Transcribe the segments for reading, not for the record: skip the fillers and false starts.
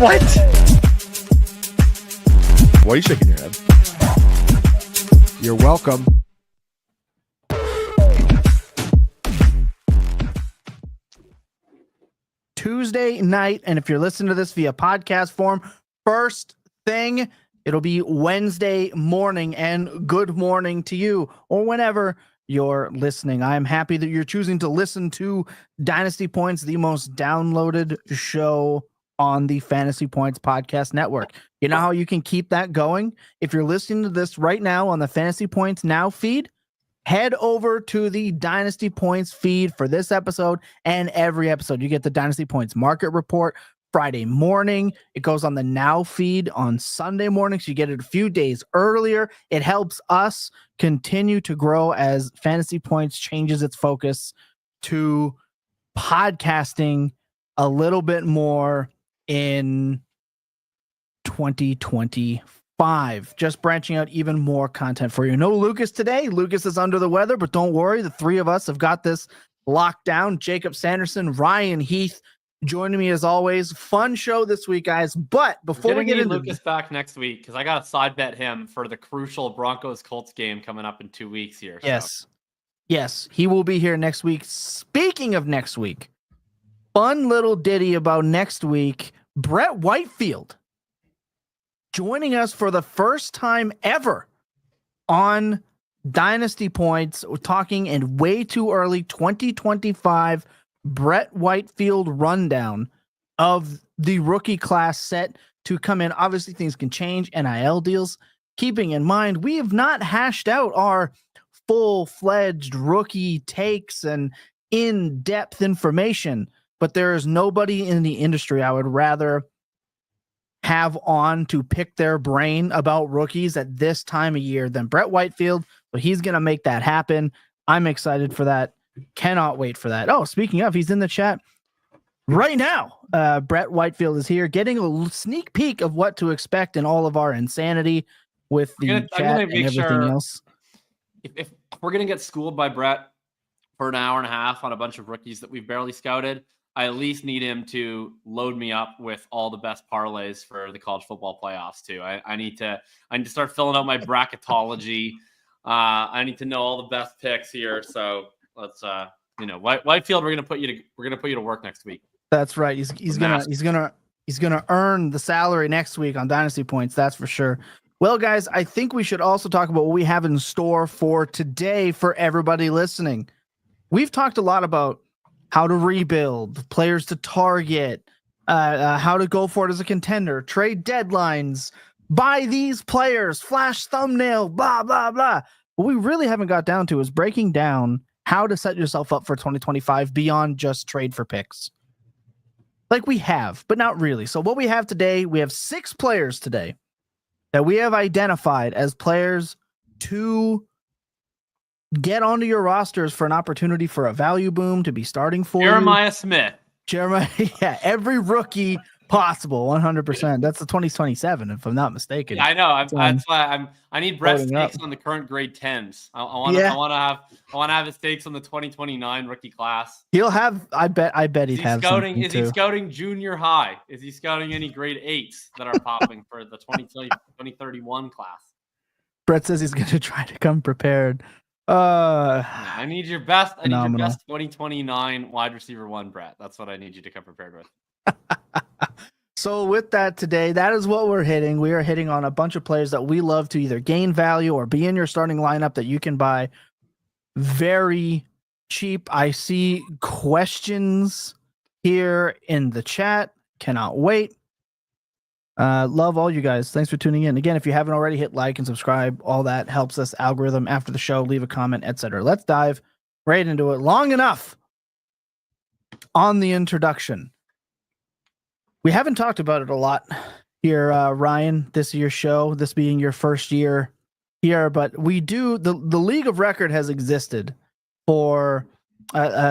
What? Why are you shaking your head? You're welcome. Tuesday night, and if you're listening to this via podcast form, first thing, it'll be Wednesday morning, and good morning to you, or whenever you're listening. I'm happy that you're choosing to listen to Dynasty Points, the most downloaded show on the Fantasy Points podcast network. You know how you can keep that going? If you're listening to this right now on the Fantasy Points Now feed, head over to the Dynasty Points feed for this episode and every episode. You get the Dynasty Points market report Friday morning. It goes on the Now feed on Sunday morning, so you get it a few days earlier. It helps us continue to grow as Fantasy Points changes its focus to podcasting a little bit more in 2025. Just branching out even more content for you. No Lucas today. Lucas is under the weather, but don't worry. The three of us have got this locked down. Jacob Sanderson, Ryan Heath joining me as always. Fun show this week, guys. But before we get into Lucas back next week, because I got to side bet him for the crucial Broncos-Colts game coming up in 2 weeks here. So. Yes, he will be here next week. Speaking of next week, fun little ditty about next week. Brett Whitefield joining us for the first time ever on Dynasty Points. We're talking in way too early 2025 Brett Whitefield rundown of the rookie class set to come in. Obviously, things can change, NIL deals. Keeping in mind, we have not hashed out our full-fledged rookie takes and in-depth information, but there is nobody in the industry I would rather have on to pick their brain about rookies at this time of year than Brett Whitefield, but he's going to make that happen. I'm excited for that. Cannot wait for that. Oh, speaking of, he's in the chat right now. Brett Whitefield is here getting a sneak peek of what to expect in all of our insanity with the chat and everything else. If we're going to get schooled by Brett for an hour and a half on a bunch of rookies that we've barely scouted, I at least need him to load me up with all the best parlays for the college football playoffs too. I need to start filling out my bracketology. I need to know all the best picks here. So let's Whitefield, we're gonna put you to work next week. That's right. He's gonna earn the salary next week on Dynasty Points. That's for sure. Well, guys, I think we should also talk about what we have in store for today for everybody listening. We've talked a lot about how to rebuild, players to target, how to go for it as a contender, trade deadlines, buy these players, flash thumbnail, blah, blah, blah. What we really haven't got down to is breaking down how to set yourself up for 2025 beyond just trade for picks. Like we have, but not really. So what we have today, we have 6 players today that we have identified as players to get onto your rosters for an opportunity for a value boom to be starting for Jeremiah Smith. Yeah, every rookie possible, 100%. That's the 2027, if I'm not mistaken. Yeah, I know. That's why I need Brett's stakes on the current grade 10s. I want to have his stakes on the 2029 rookie class. He'll have. I bet he'd have scouting. Is he scouting junior high? Is he scouting any grade 8s that are popping for the 2031 class? Brett says he's going to try to come prepared. I need your best. I need your best 2029 wide receiver 1, Brett. That's what I need you to come prepared with. So with that today, that is what we're hitting. We are hitting on a bunch of players that we love to either gain value or be in your starting lineup that you can buy very cheap. I see questions here in the chat. Cannot wait. Love all you guys. Thanks for tuning in. Again, if you haven't already, hit like and subscribe. All that helps us algorithm after the show. Leave a comment, etc. Let's dive right into it. Long enough on the introduction. We haven't talked about it a lot here, Ryan, this year's show, this being your first year here, but we do, the League of Record has existed for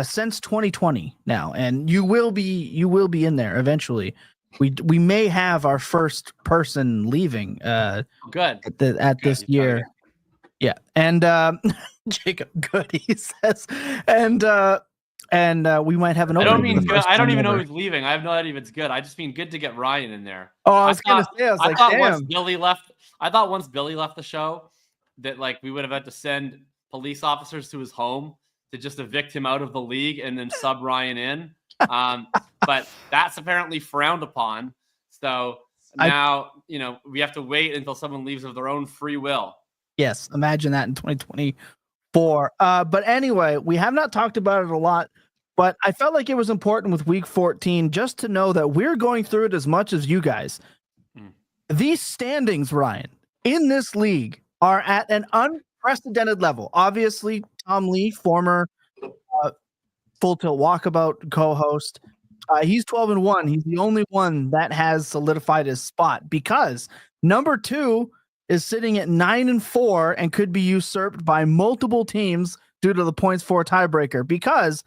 since 2020 now, and you will be in there eventually. We may have our first person leaving good at this year. Yeah. And Jacob, good, he says. And and we might have an I opening. don't mean for the good. first I don't time even know ever. who's leaving. I have no idea if it's good. I just mean good to get Ryan in there. Oh, I was gonna say, I was like, thought damn. once Billy left, the show, that like we would have had to send police officers to his home to just evict him out of the league and then sub Ryan in. But that's apparently frowned upon. So now, we have to wait until someone leaves of their own free will. Yes, imagine that in 2024. But anyway, we have not talked about it a lot, but I felt like it was important with week 14 just to know that we're going through it as much as you guys. These standings, Ryan, in this league are at an unprecedented level. Obviously, Tom Lee, former Full Tilt Walkabout co-host, he's 12-1. He's the only one that has solidified his spot because number 2 is sitting at 9-4 and could be usurped by multiple teams due to the points for tiebreaker because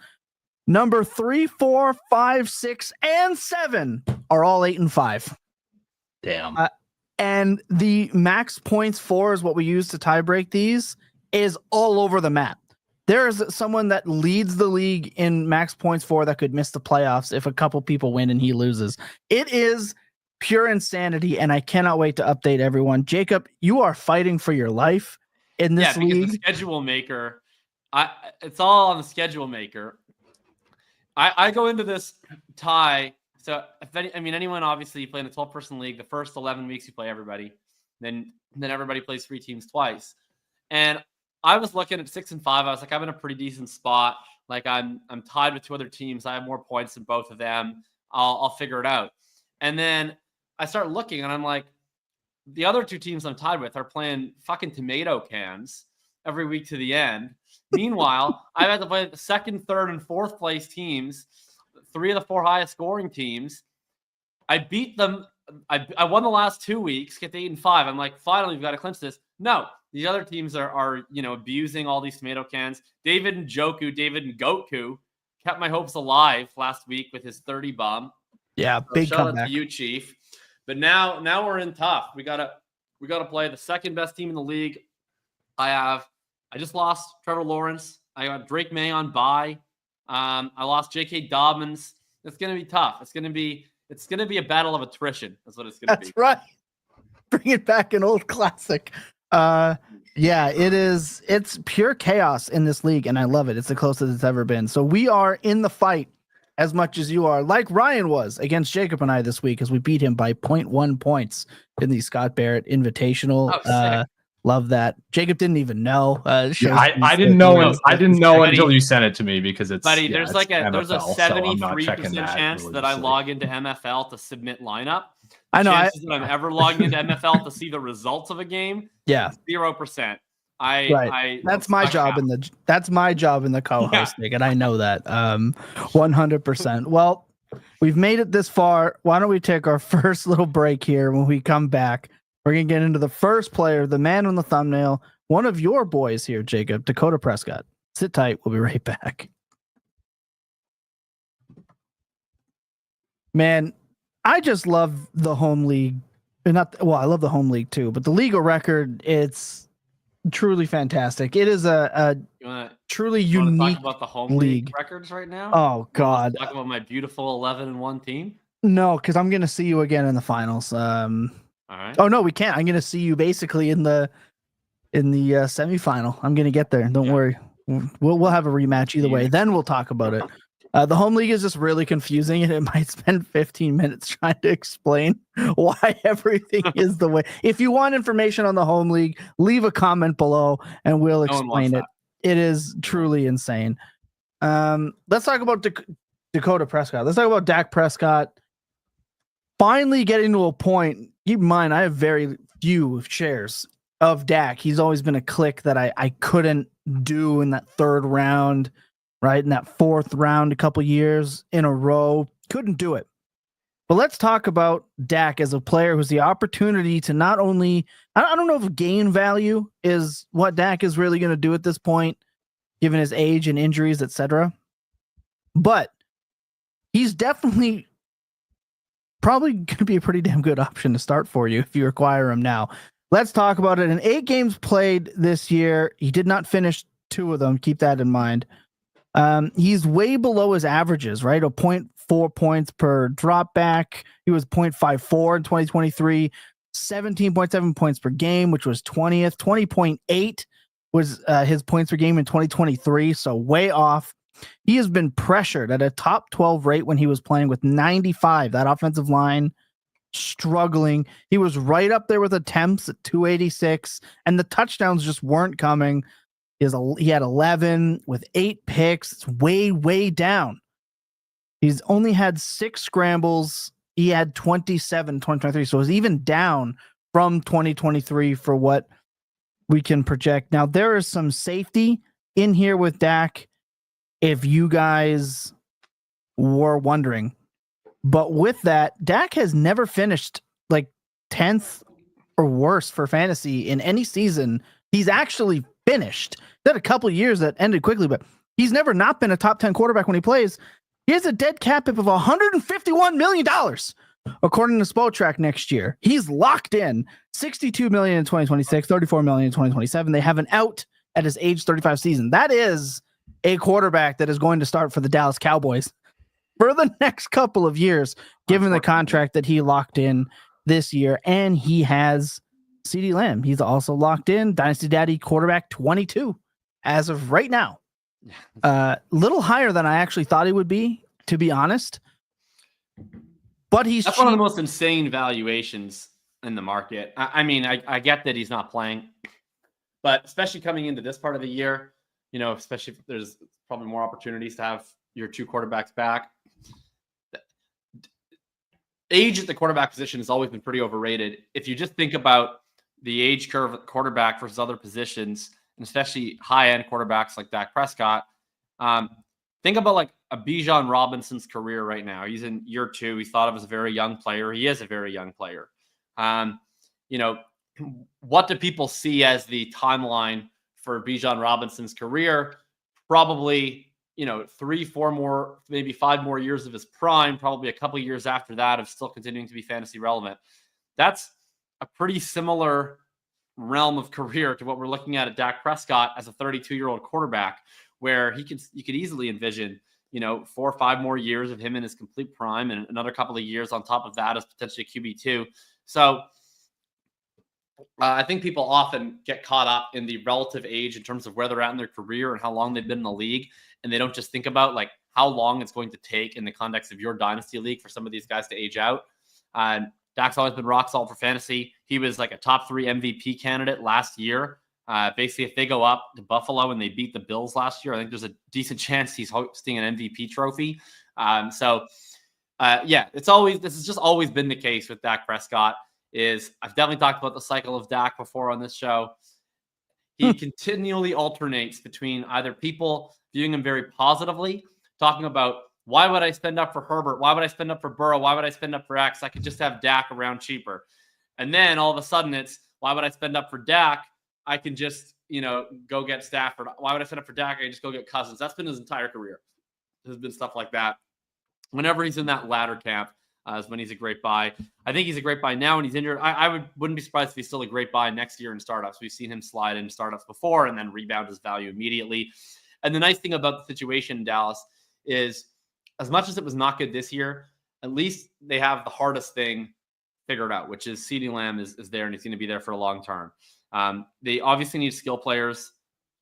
number 3, 4, 5, 6, and 7 are all 8-5. Damn. And the max points for is what we use to tiebreak these is all over the map. There is someone that leads the league in max points for that could miss the playoffs if a couple people win and he loses. It is pure insanity, and I cannot wait to update everyone. Jacob, you are fighting for your life in this league. Because the schedule maker, it's all on the schedule maker. I go into this tie. So anyone, obviously you play in a 12-person league. The first 11 weeks you play everybody, then everybody plays 3 teams twice. And I was looking at 6-5. I was like, I'm in a pretty decent spot. Like I'm tied with 2 other teams. I have more points than both of them. I'll figure it out. And then I start looking and I'm like, the other 2 teams I'm tied with are playing fucking tomato cans every week to the end. Meanwhile, I've had to play the 2nd, 3rd, and 4th place teams, 3 of the 4 highest scoring teams. I beat them. I won the last 2 weeks, get to 8-5. I'm like, finally, we've got to clinch this. No, these other teams are abusing all these tomato cans. David and Goku kept my hopes alive last week with his 30 bomb. Yeah, So big shout comeback. out to you, Chief. But now we're in tough. We gotta play the 2nd best team in the league. I just lost Trevor Lawrence. I got Drake May on bye. I lost J.K. Dobbins. It's gonna be tough. It's gonna be a battle of attrition. That's what it's gonna be. That's right. Bring it back, an old classic. Yeah, it is. It's pure chaos in this league, and I love it. It's the closest it's ever been. So we are in the fight as much as you are, like Ryan was against Jacob and I this week, as we beat him by 0.1 points in the Scott Barrett Invitational. Oh, love that. Jacob didn't even know. I didn't know. I didn't know until you sent it to me because it's. Buddy, there's a NFL, 73% chance that I log into MFL to submit lineup. I know. Chances that I'm ever logging into MFL to see the results of a game. Yeah, 0%. That's my job in the co-hosting, and I know that 100%. Well, we've made it this far. Why don't we take our first little break here? When we come back, we're gonna get into the first player, the man on the thumbnail, one of your boys here, Jacob, Dak Prescott. Sit tight. We'll be right back. Man, I just love the home league. I love the home league too, but the legal record, it's truly fantastic. It is a truly unique talk about the home league records right now. Oh God! Talk about my beautiful 11-1 team. No, because I'm gonna see you again in the finals. All right. Oh no, we can't. I'm gonna see you basically in the semifinal. I'm gonna get there. Don't worry. We'll have a rematch either way. Then we'll talk about it. The home league is just really confusing, and it might spend 15 minutes trying to explain why everything is the way. If you want information on the home league, leave a comment below, and we'll explain it. It is truly insane. Let's talk about Dak Prescott. Let's talk about Dak Prescott finally getting to a point. Keep in mind, I have very few shares of Dak. He's always been a click that I couldn't do in that 3rd round. Right, in that 4th round, a couple years in a row, couldn't do it. But let's talk about Dak as a player who's the opportunity to not only, I don't know if gain value is what Dak is really going to do at this point, given his age and injuries, etc. But he's definitely probably going to be a pretty damn good option to start for you if you acquire him now. Let's talk about it. In 8 games played this year, he did not finish 2 of them. Keep that in mind. He's way below his averages, right? 0.4 points per drop back. He was 0.54 in 2023, 17.7 points per game, which was 20th. 20.8 was his points per game in 2023, so way off. He has been pressured at a top 12 rate when he was playing with 95. That offensive line struggling. He was right up there with attempts at 286, and the touchdowns just weren't coming. He had 11 with 8 picks. It's way down. He's only had 6 scrambles. He had 27 in 2023, so it was even down from 2023 for what we can project. Now, there is some safety in here with Dak, if you guys were wondering. But with that, Dak has never finished like 10th or worse for fantasy in any season. He's actually finished. He had a couple of years that ended quickly, but he's never not been a top 10 quarterback when he plays. He has a dead cap hit of $151 million, according to Spotrac next year. He's locked in $62 million in 2026, $34 million in 2027. They have an out at his age 35 season. That is a quarterback that is going to start for the Dallas Cowboys for the next couple of years, given the contract that he locked in this year. And he has CeeDee Lamb. He's also locked in Dynasty Daddy quarterback 22 as of right now. Little higher than I actually thought he would be, to be honest. But that's one of the most insane valuations in the market. I mean, I get that he's not playing, but especially coming into this part of the year, you know, especially if there's probably more opportunities to have your 2 quarterbacks back. Age at the quarterback position has always been pretty overrated. If you just think about the age curve at quarterback versus other positions, and especially high-end quarterbacks like Dak Prescott, think about like a Bijan Robinson's career right now. He's in year 2. He's thought of as a very young player. He is a very young player. You know, what do people see as the timeline for Bijan Robinson's career? Probably, you know, 3, 4 more, maybe 5 more years of his prime, probably a couple of years after that of still continuing to be fantasy relevant. That's a pretty similar realm of career to what we're looking at Dak Prescott as a 32-year-old quarterback, where you could easily envision, you know, 4 or 5 more years of him in his complete prime and another couple of years on top of that as potentially a QB2. So I think people often get caught up in the relative age in terms of where they're at in their career and how long they've been in the league. And they don't just think about like how long it's going to take in the context of your dynasty league for some of these guys to age out. Dak's always been rock solid for fantasy. He was like a top 3 MVP candidate last year. Basically, if they go up to Buffalo and they beat the Bills last year, I think there's a decent chance he's hosting an MVP trophy. Yeah, this has just always been the case with Dak Prescott. I've definitely talked about the cycle of Dak before on this show. He continually alternates between either people viewing him very positively, talking about, why would I spend up for Herbert? Why would I spend up for Burrow? Why would I spend up for X? I could just have Dak around cheaper. And then all of a sudden it's, why would I spend up for Dak? I can just, you know, go get Stafford. Why would I spend up for Dak? I can just go get Cousins. That's been his entire career. There's been stuff like that. Whenever he's in that latter camp is when he's a great buy. I think he's a great buy now when he's injured. I wouldn't be surprised if he's still a great buy next year in startups. We've seen him slide in startups before and then rebound his value immediately. And the nice thing about the situation in Dallas is, as much as it was not good this year, at least they have the hardest thing figured out, which is CeeDee Lamb is there and he's going to be there for a long term. They obviously need skill players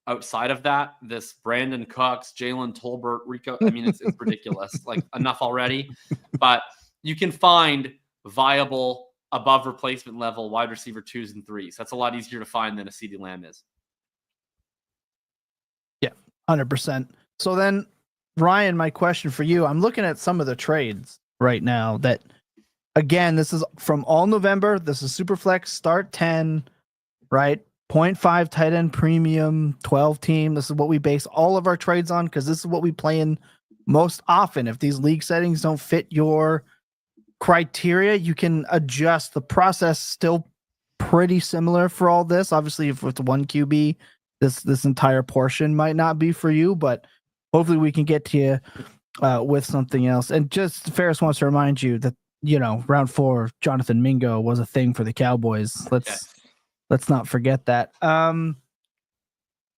outside of that. This Brandon Cooks, Jalen Tolbert, Rico, I mean, it's ridiculous. Like, enough already. But you can find viable above replacement level wide receiver 2s and 3s. That's a lot easier to find than a CeeDee Lamb is. Yeah, 100%. So then, Ryan, my question for you, I'm looking at some of the trades right now that, again, this is from all November. This is Superflex start 10, right? 0.5 tight end premium, 12 team. This is what we base all of our trades on because this is what we play in most often. If these league settings don't fit your criteria, you can adjust. The process still pretty similar for all this. Obviously, if it's one QB, this entire portion might not be for you, but hopefully we can get to you with something else. And just Ferris wants to remind you that, you know, round 4, Jonathan Mingo was a thing for the Cowboys. Let's not forget that.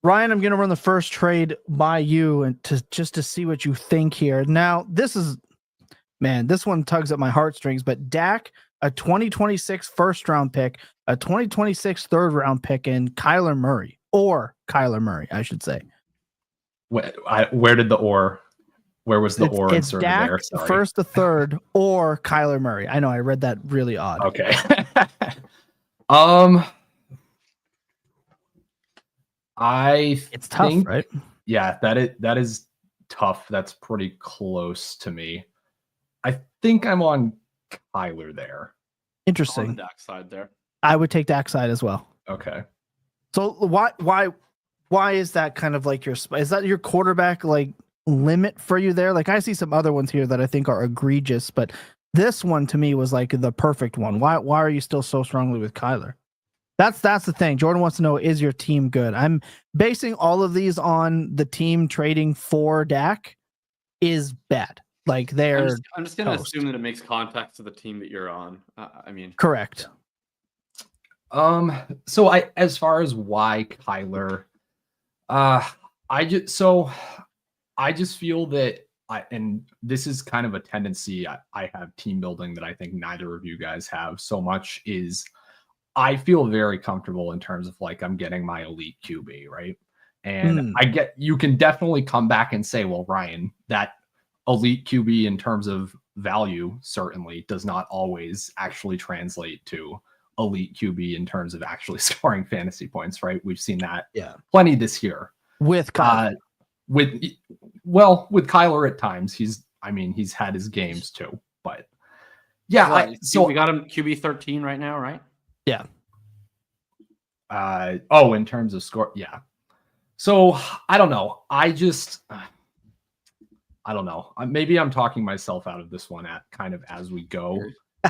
Ryan, I'm going to run the first trade by you and to see what you think here. Now, this one tugs at my heartstrings, but Dak, a 2026 first round pick, a 2026 third round pick, and Kyler Murray, I should say. Where did the or? Where was the or it's inserted Dak, there? Sorry. First, the third, or Kyler Murray. I know I read that really odd. Okay. It's tough, right? Yeah, that is tough. That's pretty close to me. I think I'm on Kyler there. Interesting. On the Dak side there. I would take Dak side as well. Okay. So why is that kind of like is that your quarterback like limit for you there? Like I see some other ones here that I think are egregious, but this one to me was like the perfect one. Why are you still so strongly with Kyler? That's the thing. Jordan wants to know, is your team good? I'm basing all of these on the team trading for Dak is bad. Like I'm just going to assume that it makes context to the team that you're on. Correct. So as far as why Kyler, I just feel that and this is kind of a tendency I have team building that I think neither of you guys have so much is I feel very comfortable in terms of like I'm getting my elite QB, right? And you can definitely come back and say, well, Ryan, that elite QB in terms of value certainly does not always actually translate to elite QB in terms of actually scoring fantasy points, right? We've seen that plenty this year. With Kyler. With Kyler at times, he's had his games too, but yeah. So we got him QB 13 right now, right? Yeah. In terms of score, yeah. So I don't know. I don't know. Maybe I'm talking myself out of this one at kind of as we go.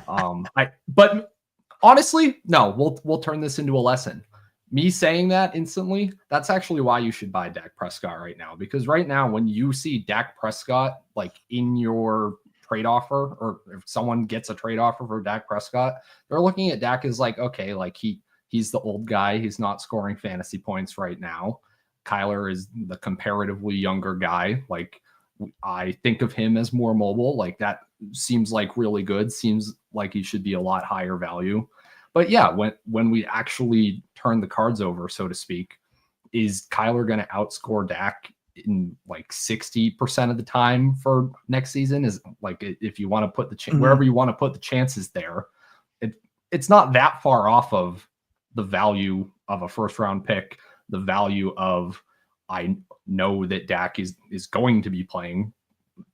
But honestly, no. We'll turn this into a lesson. Me saying that instantly, that's actually why you should buy Dak Prescott right now. Because right now, when you see Dak Prescott like in your trade offer, or if someone gets a trade offer for Dak Prescott, they're looking at Dak as like, okay, like he's the old guy. He's not scoring fantasy points right now. Kyler is the comparatively younger guy. Like I think of him as more mobile. Like that seems like really good. Seems like he should be a lot higher value. But yeah, when we actually turn the cards over, so to speak, is Kyler going to outscore Dak in like 60% of the time for next season? Is like if you want to put wherever you want to put the chances there, it's not that far off of the value of a first round pick, the value of I know that Dak is going to be playing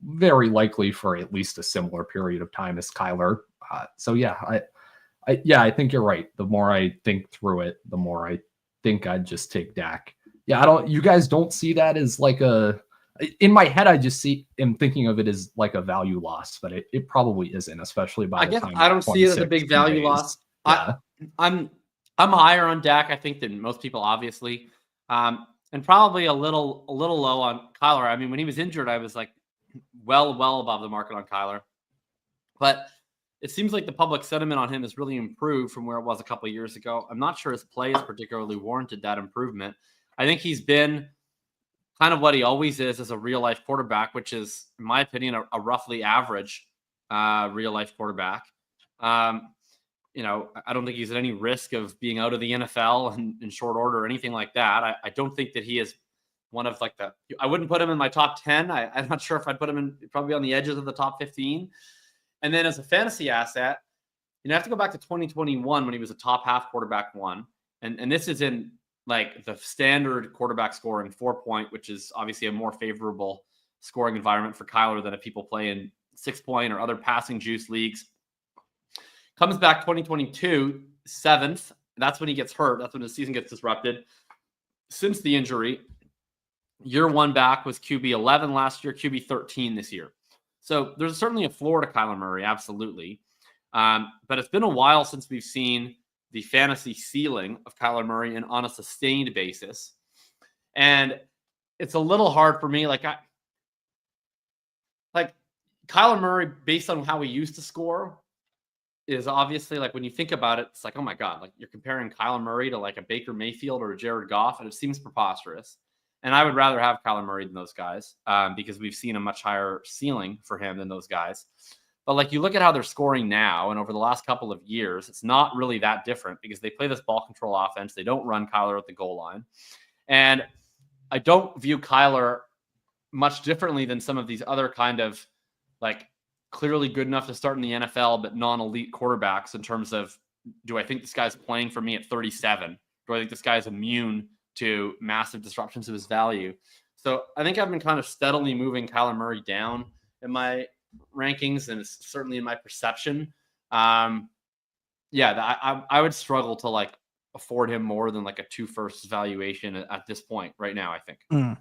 very likely for at least a similar period of time as Kyler. So yeah, I think you're right. The more I think through it, the more I think I'd just take Dak. Yeah, you guys don't see that as like in my head, I just am thinking of it as like a value loss, but it probably isn't, especially by the time. I don't see it as a big value loss. Yeah. I'm higher on Dak, I think, than most people, obviously. And probably a little low on Kyler. I mean, when he was injured, I was like well above the market on Kyler. But it seems like the public sentiment on him has really improved from where it was a couple of years ago. I'm not sure his play has particularly warranted that improvement. I think he's been kind of what he always is as a real-life quarterback, which is, in my opinion, a roughly average real-life quarterback. I don't think he's at any risk of being out of the NFL in short order or anything like that. I don't think that he is one of like I wouldn't put him in my top 10. I'm not sure if I'd put him in probably on the edges of the top 15. And then as a fantasy asset, you have to go back to 2021 when he was a top half quarterback one. And this is in like the standard quarterback scoring 4-point, which is obviously a more favorable scoring environment for Kyler than if people play in 6-point or other passing juice leagues. Comes back 2022, 7th. That's when he gets hurt. That's when his season gets disrupted. Since the injury, year one back was QB 11 last year, QB 13 this year. So there's certainly a floor to Kyler Murray, absolutely. But it's been a while since we've seen the fantasy ceiling of Kyler Murray and on a sustained basis. And it's a little hard for me. Like Kyler Murray, based on how he used to score, is obviously like when you think about it, it's like, oh my God, like you're comparing Kyler Murray to like a Baker Mayfield or a Jared Goff, and it seems preposterous. And I would rather have Kyler Murray than those guys because we've seen a much higher ceiling for him than those guys. But like you look at how they're scoring now and over the last couple of years, it's not really that different because they play this ball control offense. They don't run Kyler at the goal line. And I don't view Kyler much differently than some of these other kind of like clearly good enough to start in the NFL, but non-elite quarterbacks in terms of, do I think this guy's playing for me at 37? Do I think this guy's immune to massive disruptions of his value? So I think I've been kind of steadily moving Kyler Murray down in my rankings, and it's certainly in my perception. I would struggle to like afford him more than like a 2 first valuation at this point right now, I think.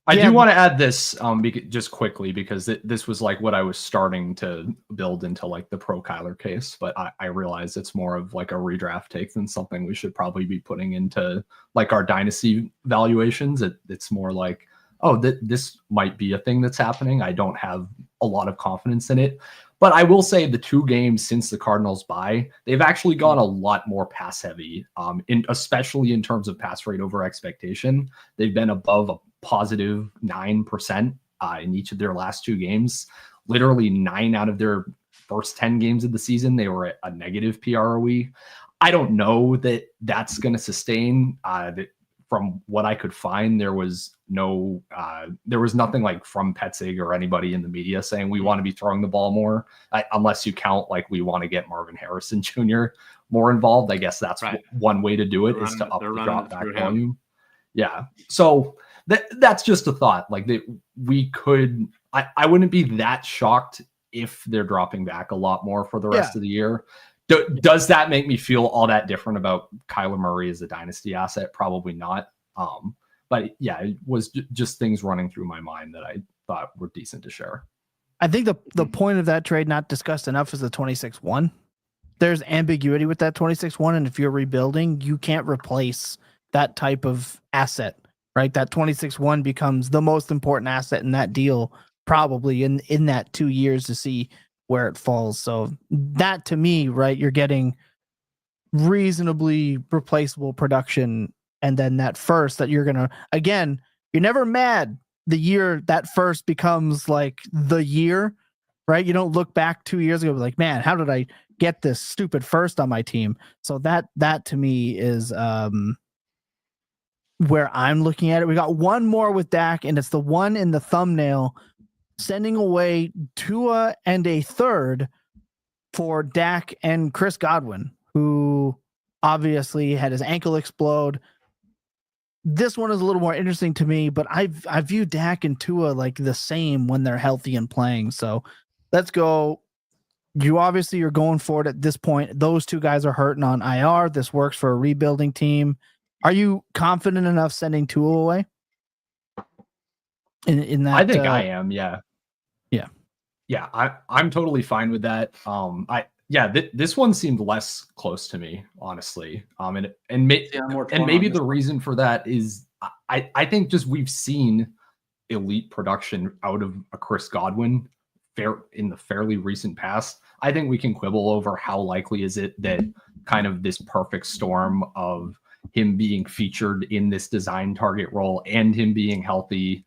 I do want to add this just quickly because this was like what I was starting to build into like the pro Kyler case, but I realize it's more of like a redraft take than something we should probably be putting into like our dynasty valuations. It's more like, oh, this might be a thing that's happening. I don't have a lot of confidence in it. But I will say the 2 games since the Cardinals bye, they've actually gone a lot more pass heavy, especially in terms of pass rate over expectation. They've been above a positive 9% in each of their last 2 games. Literally 9 out of their first 10 games of the season, they were at a negative PROE. I don't know that that's going to sustain. From what I could find, there was nothing like from Petzig or anybody in the media saying we want to be throwing the ball more, unless you count like we want to get Marvin Harrison Jr. more involved. I guess that's one way to do it, is to up the drop back volume. Yeah. So that's just a thought. Like we could, I wouldn't be that shocked if they're dropping back a lot more for the rest of the year. Does that make me feel all that different about Kyler Murray as a dynasty asset? Probably not. But yeah, it was just things running through my mind that I thought were decent to share. I think the point of that trade not discussed enough is the 26-1. There's ambiguity with that 26-1, and if you're rebuilding, you can't replace that type of asset, right? That 26-1 becomes the most important asset in that deal, probably in that 2 years to see where it falls. So that to me, right, you're getting reasonably replaceable production. And then that first that you're going to, again, you're never mad the year that first becomes like the year, right? You don't look back 2 years ago and be like, man, how did I get this stupid first on my team? So that to me is where I'm looking at it. We got one more with Dak, and it's the one in the thumbnail, sending away Tua and a third for Dak and Chris Godwin, who obviously had his ankle explode. This one is a little more interesting to me, but I view Dak and Tua like the same when they're healthy and playing. So let's go. You obviously are going for it at this point. Those 2 guys are hurting on IR. This works for a rebuilding team. Are you confident enough sending Tua away? In that, I think I am. Yeah. I'm totally fine with that. This one seemed less close to me, honestly. And maybe the reason for that is I think just we've seen elite production out of a Chris Godwin in the fairly recent past. I think we can quibble over how likely is it that kind of this perfect storm of him being featured in this design target role and him being healthy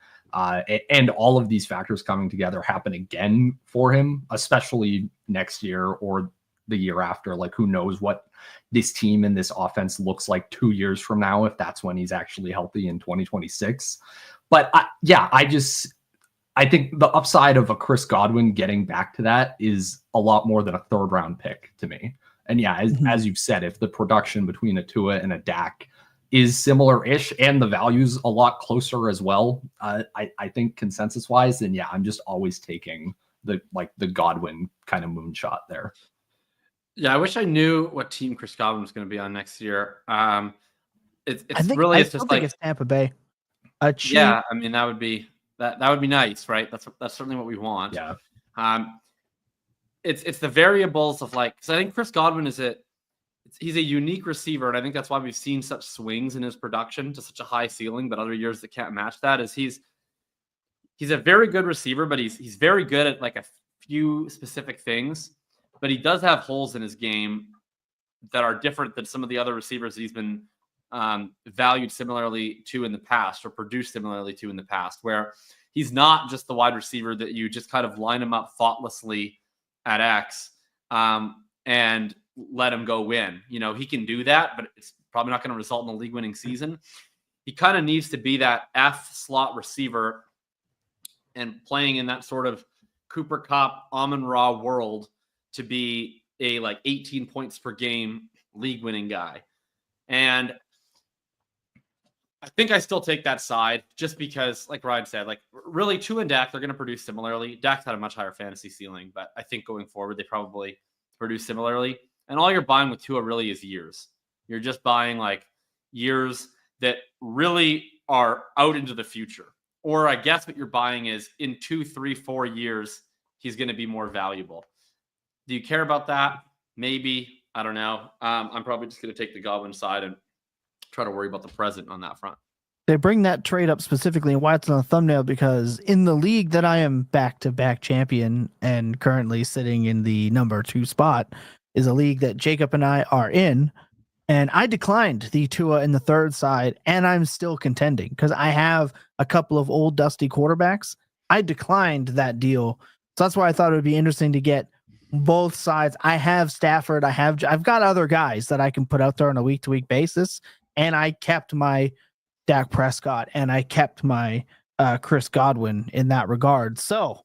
and all of these factors coming together happen again for him, especially next year or the year after. Like, who knows what this team and this offense looks like 2 years from now, if that's when he's actually healthy in 2026. But I think the upside of a Chris Godwin getting back to that is a lot more than a 3rd round pick to me. And as you've said, if the production between a Tua and a Dak is similar-ish and the value's a lot closer as well, I think consensus-wise, then I'm just always taking the Godwin kind of moonshot there. Yeah, I wish I knew what team Chris Godwin was going to be on next year. It's Tampa Bay. Yeah, I mean that would be nice, right? That's certainly what we want. Yeah. It's the variables of because I think Chris Godwin he's a unique receiver, and I think that's why we've seen such swings in his production to such a high ceiling, but other years that can't match that. Is he's a very good receiver, but he's very good at a few specific things. but he does have holes in his game that are different than some of the other receivers he's been valued similarly to in the past or produced similarly to in the past, where he's not just the wide receiver that you just kind of line him up thoughtlessly at X and let him go win. You know, he can do that, but it's probably not going to result in a league-winning season. He kind of needs to be that F slot receiver and playing in that sort of Cooper Kupp, Amon-Ra world to be a like 18 points per game league-winning guy. And I think I still take that side just because, like Ryan said, like really Tua and Dak, they're going to produce similarly. Dak's had a much higher fantasy ceiling, but I think going forward, they probably produce similarly. And all you're buying with Tua really is years. You're just buying like years that really are out into the future. Or I guess what you're buying is in 2, 3, 4 years, he's going to be more valuable. Do you care about that? Maybe. I don't know. I'm probably just going to take the Godwin side and try to worry about the present on that front. They bring that trade up specifically and why it's on the thumbnail because in the league that I am back-to-back champion and currently sitting in the number 2 spot is a league that Jacob and I are in. And I declined the Tua in the 3rd side, and I'm still contending because I have a couple of old dusty quarterbacks. I declined that deal. So that's why I thought it would be interesting to get both sides. I have Stafford. I've got other guys that I can put out there on a week-to-week basis, and I kept my Dak Prescott, and I kept my Chris Godwin in that regard. So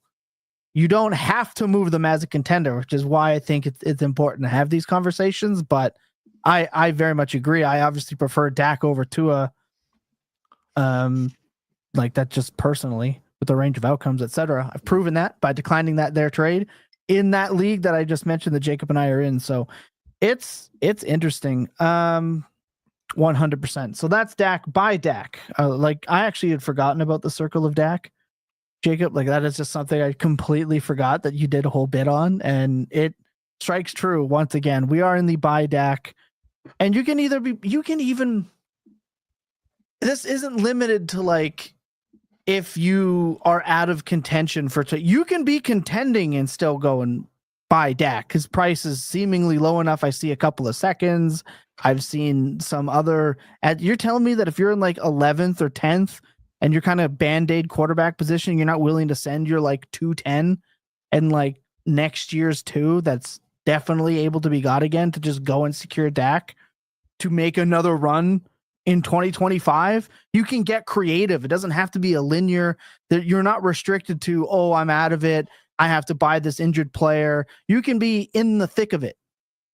you don't have to move them as a contender, which is why I think it's important to have these conversations, but I very much agree. I obviously prefer Dak over Tua, like that just personally with the range of outcomes, etc. I've proven that by declining their trade in that league that I just mentioned that Jacob and I are in. So it's interesting. 100%. So that's Dak by Dak. Like I actually had forgotten about the circle of Dak, Jacob. Like that is just something I completely forgot that you did a whole bit on, and it strikes true once again. We are in the buy Dak. And this isn't limited to like, if you are out of contention you can be contending and still go and buy Dak. His price is seemingly low enough. I see a couple of seconds. I've seen some other, you're telling me that if you're in like 11th or 10th and you're kind of band-aid quarterback position, you're not willing to send your like 210 and like next year's 2 that's definitely able to be got again to just go and secure Dak to make another run in 2025. You can get creative. It doesn't have to be a linear, that you're not restricted to, oh, I'm out of it, I have to buy this injured player. You can be in the thick of it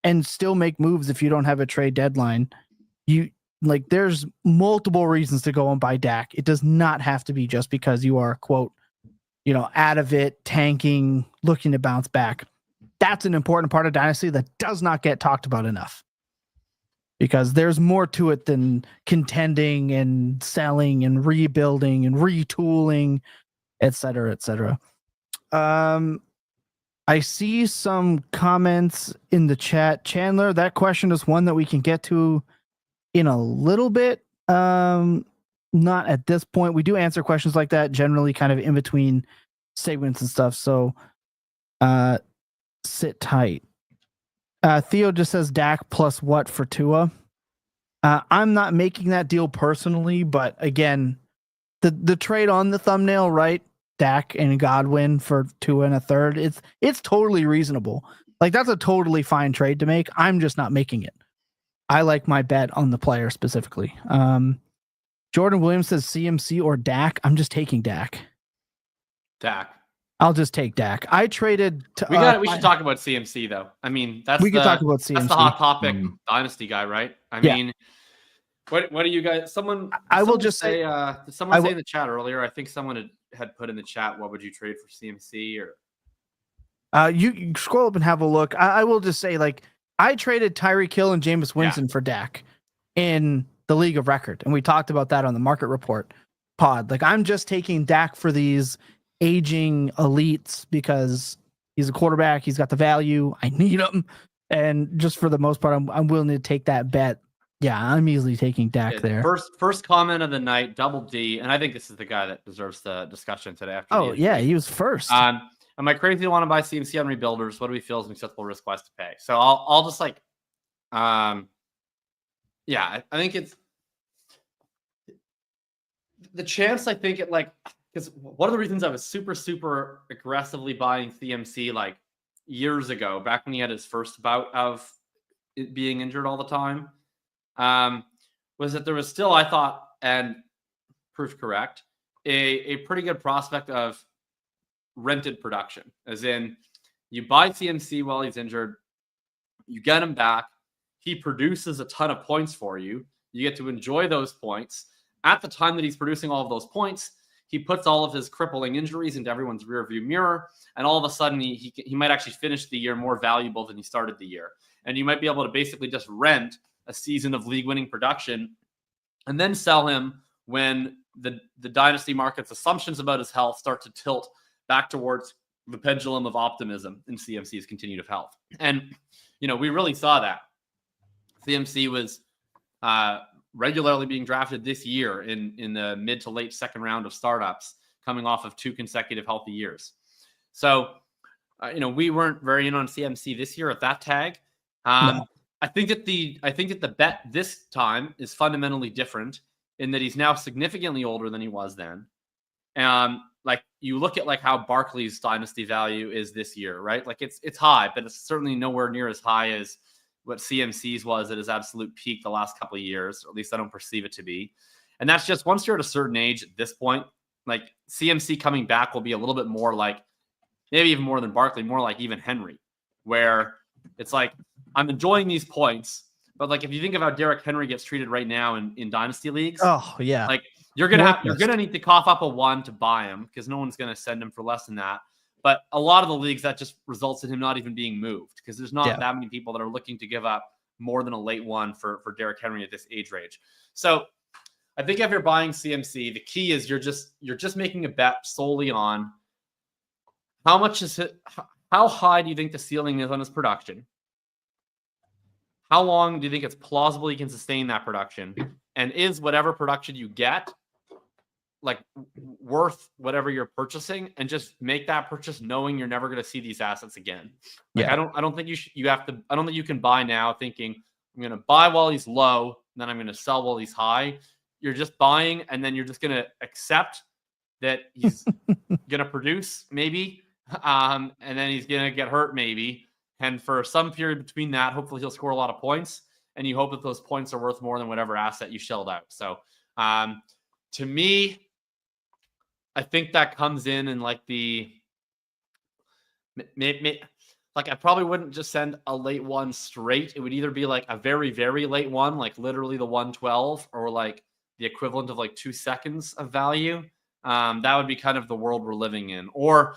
and still make moves if you don't have a trade deadline. There's multiple reasons to go and buy Dak. It does not have to be just because you are, quote, out of it, tanking, looking to bounce back. That's an important part of Dynasty that does not get talked about enough because there's more to it than contending and selling and rebuilding and retooling, et cetera, et cetera. I see some comments in the chat. Chandler, that question is one that we can get to in a little bit. Not at this point. We do answer questions like that generally kind of in between segments and stuff. So, sit tight. Theo just says Dak plus what for Tua. I'm not making that deal personally, but again, the trade on the thumbnail, right? Dak and Godwin for 2 and a third. It's totally reasonable. Like that's a totally fine trade to make. I'm just not making it. I like my bet on the player specifically. Jordan Williams says CMC or Dak. I'm just taking Dak. I'll just take Dak. I traded. We should talk about CMC though. I mean, we could talk about CMC. That's the hot topic, Dynasty guy, right? I mean, what do you guys? I will just say. Did someone say in the chat earlier? I think someone had put in the chat. What would you trade for CMC or? You scroll up and have a look. I will just say, like, I traded Tyreek Hill and Jameis Winston for Dak in the League of Record, and we talked about that on the Market Report pod. Like, I'm just taking Dak for these aging elites because he's a quarterback. He's got the value. I need him. And just for the most part, I'm willing to take that bet. Yeah, I'm easily taking Dak there. First comment of the night, Double D. And I think this is the guy that deserves the discussion today. He was first. am I crazy to want to buy CMC on rebuilders? What do we feel is an acceptable risk wise to pay? So I'll just like, yeah, I think it's the chance. I think it like, because one of the reasons I was super aggressively buying CMC like years ago, back when he had his first bout of it being injured all the time, was that there was still, I thought, and proved correct, a pretty good prospect of rented production, as in you buy CMC while he's injured, you get him back, he produces a ton of points for you, you get to enjoy those points. At the time that he's producing all of those points, he puts all of his crippling injuries into everyone's rearview mirror, and all of a sudden he might actually finish the year more valuable than he started the year. And you might be able to basically just rent a season of league-winning production and then sell him when the dynasty market's assumptions about his health start to tilt back towards the pendulum of optimism in CMC's continued of health. And, we really saw that. CMC was regularly being drafted this year in the mid to late second round of startups, coming off of 2 consecutive healthy years. So, we weren't very in on CMC this year at that tag. No. I think that the bet this time is fundamentally different in that he's now significantly older than he was then. Like you look at like how Barkley's dynasty value is this year, right? Like it's high, but it's certainly nowhere near as high as what CMC's was at his absolute peak the last couple of years, or at least I don't perceive it to be. And that's just once you're at a certain age at this point, like CMC coming back will be a little bit more like, maybe even more than Barkley, more like even Henry, where it's like, I'm enjoying these points, but like if you think of how Derrick Henry gets treated right now in dynasty leagues, oh yeah, like you're gonna need to cough up a 1 to buy him because no one's gonna send him for less than that. But a lot of the leagues that just results in him not even being moved because there's not that many people that are looking to give up more than a late 1 for Derrick Henry at this age range. So I think if you're buying CMC, the key is you're just making a bet solely on how much is it. How high do you think the ceiling is on his production? How long do you think it's plausible he can sustain that production? And is whatever production you get like worth whatever you're purchasing? And just make that purchase knowing you're never going to see these assets again. Like, I don't think I don't think you can buy now thinking I'm going to buy while he's low, and then I'm going to sell while he's high. You're just buying, and then you're just going to accept that he's going to produce maybe. And then he's going to get hurt maybe. And for some period between that, hopefully he'll score a lot of points. And you hope that those points are worth more than whatever asset you shelled out. So to me, I think that comes in like like I probably wouldn't just send a late 1 straight. It would either be like a very, very late 1, like literally the 112, or like the equivalent of like 2 seconds of value. That would be kind of the world we're living in. Or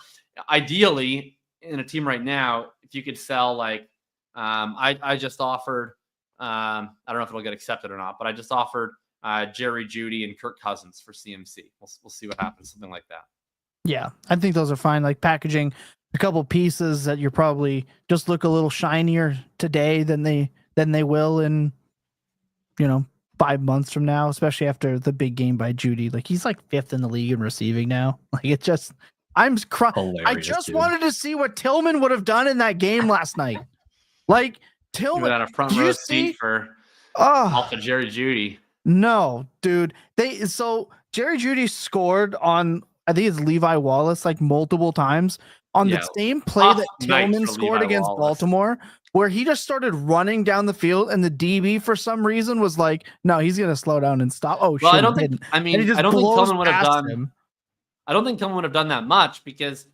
ideally, in a team right now, if you could sell like, I just offered, I don't know if it'll get accepted or not, but I just offered Jerry Jeudy and Kirk Cousins for CMC. We'll see what happens, something like that. Yeah, I think those are fine. Like packaging a couple pieces that you're probably just look a little shinier today than they will in 5 months from now, especially after the big game by Jeudy. Like he's like 5th in the league in receiving now. Like it just, I just wanted to see what Tillman would have done in that game last night. Like Tillman had a front row seat for off of Jerry Jeudy. No, dude. So Jerry Jeudy scored on, I think it's Levi Wallace, like multiple times on the same play that Tillman scored Levi against Wallace. Baltimore, where he just started running down the field and the DB for some reason was like, no, he's going to slow down and stop. Oh, well, shit. I don't think Tillman would have done him. I don't think Tillman would have done that much because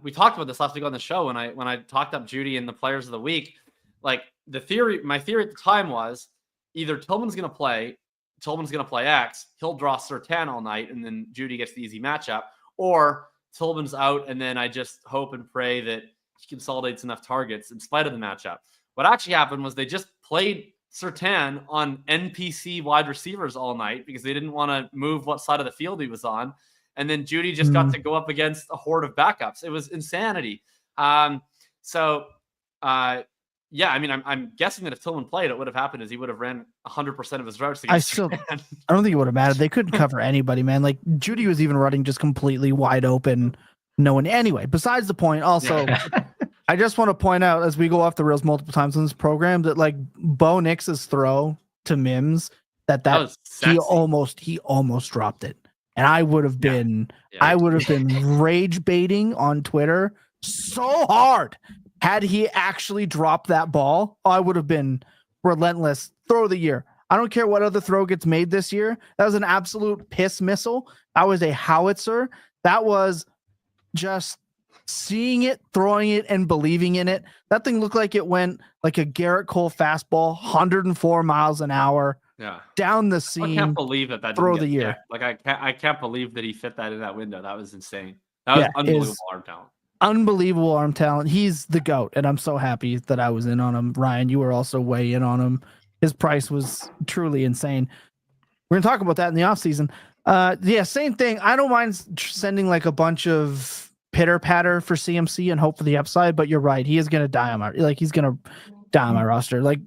we talked about this last week on the show when I talked up Jeudy and the players of the week. Like my theory at the time was either Tillman's going to play X, he'll draw Surtain all night, and then Jeudy gets the easy matchup, or Tillman's out, and then I just hope and pray that he consolidates enough targets in spite of the matchup. What actually happened was they just played Surtain on NPC wide receivers all night because they didn't want to move what side of the field he was on. And then Jeudy just got to go up against a horde of backups. It was insanity. Yeah, I mean, I'm guessing that if Tillman played, it would have happened is he would have ran 100% of his routes against I don't think it would have mattered. They couldn't cover anybody, man. Like Jeudy was even running just completely wide open No one. Anyway, besides the point, also, I just want to point out as we go off the rails multiple times in this program that like Bo Nix's throw to Mims, that was sexy. he almost dropped it. And I would have been rage baiting on Twitter so hard had he actually dropped that ball. I would have been relentless. Throw of the year. I don't care what other throw gets made this year. That was an absolute piss missile. That was a howitzer. That was just seeing it, throwing it, and believing in it. That thing looked like it went like a Garrett Cole fastball, 104 miles an hour. Yeah, down the seam. I can't believe that throw didn't the year. Like I can't believe that he fit that in that window. That was insane. That was unbelievable arm talent. Unbelievable arm talent. He's the GOAT, and I'm so happy that I was in on him. Ryan, you were also way in on him. His price was truly insane. We're gonna talk about that in the offseason. Same thing. I don't mind sending like a bunch of pitter patter for CMC and hope for the upside, but you're right. He is gonna die on my roster. Like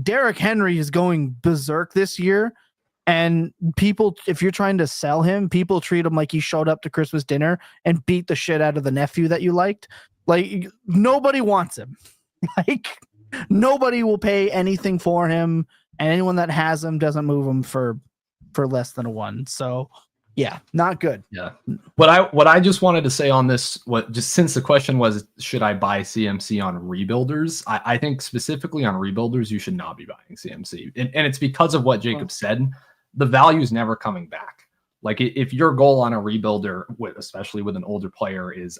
Derrick Henry is going berserk this year, and people, if you're trying to sell him, people treat him like he showed up to Christmas dinner and beat the shit out of the nephew that you liked. Like nobody wants him. Like nobody will pay anything for him, and anyone that has him doesn't move him for less than a 1. So yeah, not good. Yeah. What I just wanted to say on this, since the question was, should I buy CMC on rebuilders? I think specifically on rebuilders, you should not be buying CMC. And it's because of what Jacob said. The value is never coming back. Like if your goal on a rebuilder, especially with an older player, is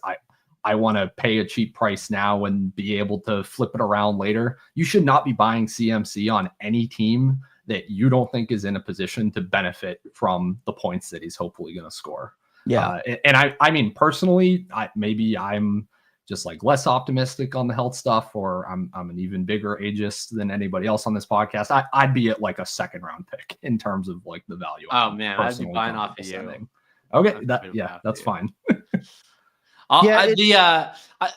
I want to pay a cheap price now and be able to flip it around later, you should not be buying CMC on any team that you don't think is in a position to benefit from the points that he's hopefully going to score. Yeah. And I mean, personally, maybe I'm just like less optimistic on the health stuff, or I'm an even bigger ageist than anybody else on this podcast. I'd be at like a 2nd round pick in terms of like the value. Oh man, I'd be buying off of you. Okay. That's fine. It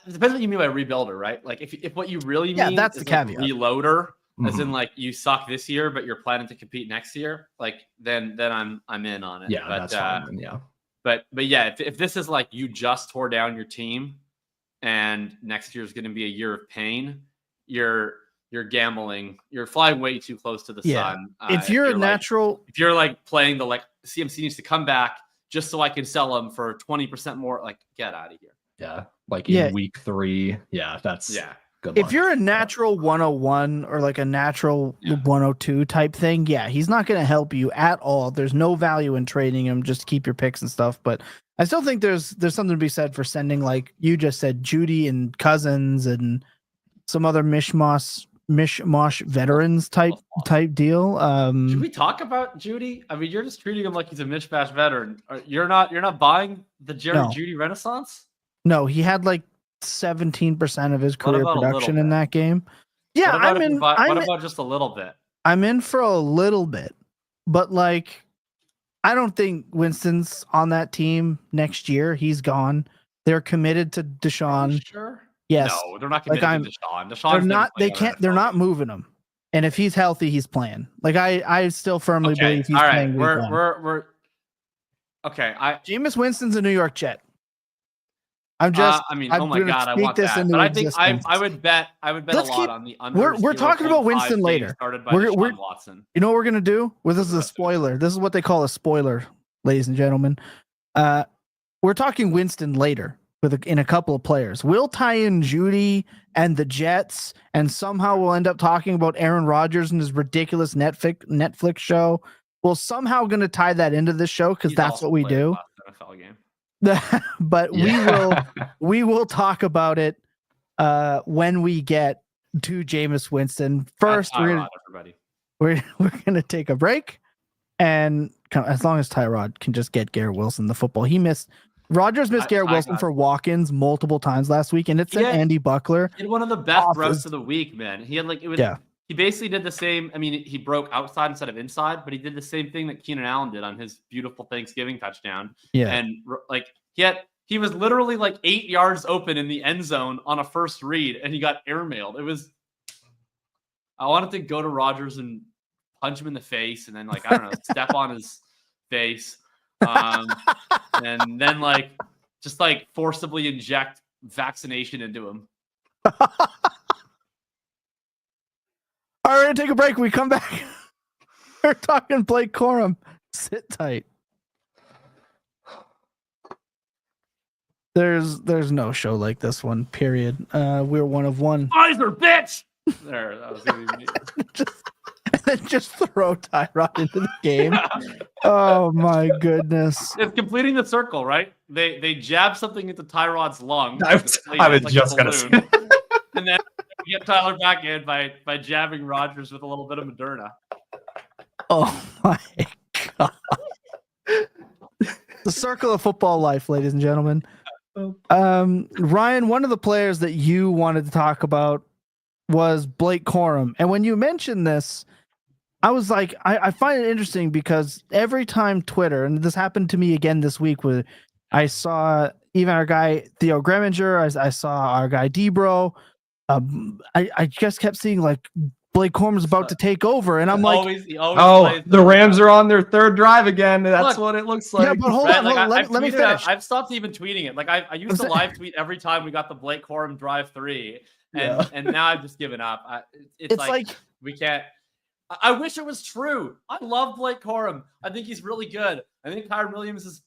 depends what you mean by rebuilder, right? Like if what you really mean that's is the like caveat. Reloader, as in like you suck this year, but you're planning to compete next year, like then I'm in on it. Yeah, but, that's fine. Yeah. But yeah, if this is like you just tore down your team and next year is going to be a year of pain, you're gambling. You're flying way too close to the sun. If you're a natural, if you're like playing the like CMC needs to come back just so I can sell him for 20% more, like get out of here. Yeah, like in week 3. Yeah, that's good luck. If you're a natural 101 or like a natural 102 type thing, he's not going to help you at all. There's no value in trading him just to keep your picks and stuff. But I still think there's something to be said for sending, like you just said, Judy and Cousins and some other mishmash veterans type deal. Should we talk about Judy? I mean, you're just treating him like he's a mishmash veteran. You're not buying the Jerry Judy renaissance? No, he had like 17% of his career production in that game. Yeah, what about just a little bit? I'm in for a little bit, but like, I don't think Winston's on that team next year. He's gone. They're committed to Deshaun. Sure. Yes. No, they're not committed to Deshaun. They're not moving him. And if he's healthy, he's playing. Like I still firmly believe he's playing. We're okay. Jameis Winston's a New York Jet. I'm just. I want that. But I think I would bet a lot on the under. We're talking about Winston later. Started by Deshaun Watson. You know what we're gonna do? Well, this is a spoiler. This is what they call a spoiler, ladies and gentlemen. We're talking Winston later in a couple of players. We'll tie in Judy and the Jets, and somehow we'll end up talking about Aaron Rodgers and his ridiculous Netflix show. We're somehow going to tie that into this show because that's what we do. NFL game. But we will talk about it when we get to Jameis Winston. First, we're gonna take a break, and as long as Tyrod can just get Garrett Wilson the football. Rodgers missed Garrett Wilson for walk-ins multiple times last week, and it's Andy Buckler. He had one of the best routes of the week, man. He had he basically did the same. I mean, he broke outside instead of inside, but he did the same thing that Keenan Allen did on his beautiful Thanksgiving touchdown. Yeah. And like he was literally like 8 yards open in the end zone on a first read, and he got airmailed. I wanted to go to Rodgers and punch him in the face, and then step on his face. And then just like forcibly inject vaccination into him. All right, we're gonna take a break. When we come back, we're talking Blake Corum. Sit tight. There's no show like this one, period. We're one of one. Pfizer, bitch! There, that was gonna be me. just throw Tyrod into the game. Oh my goodness. It's completing the circle, right? They jab something into Tyrod's lung. I was just gonna say. And then we get Tyler back in by jabbing Rodgers with a little bit of Moderna. Oh my God. The circle of football life, ladies and gentlemen. Ryan, one of the players that you wanted to talk about was Blake Corum. And when you mentioned this, I was like, I find it interesting because every time Twitter, and this happened to me again this week, where I saw even our guy Theo Greminger, I saw our guy Debro. I just kept seeing like Blake Corum's about to take over, and I'm like, the Rams are on their third drive again. That's what it looks like. Yeah, but hold on, let me finish. I've stopped even tweeting it. Like I used to live tweet every time we got the Blake Corum drive 3, and now I've just given up. It's like we can't. I wish it was true. I love Blake Corum. I think he's really good. I think Kyren Williams is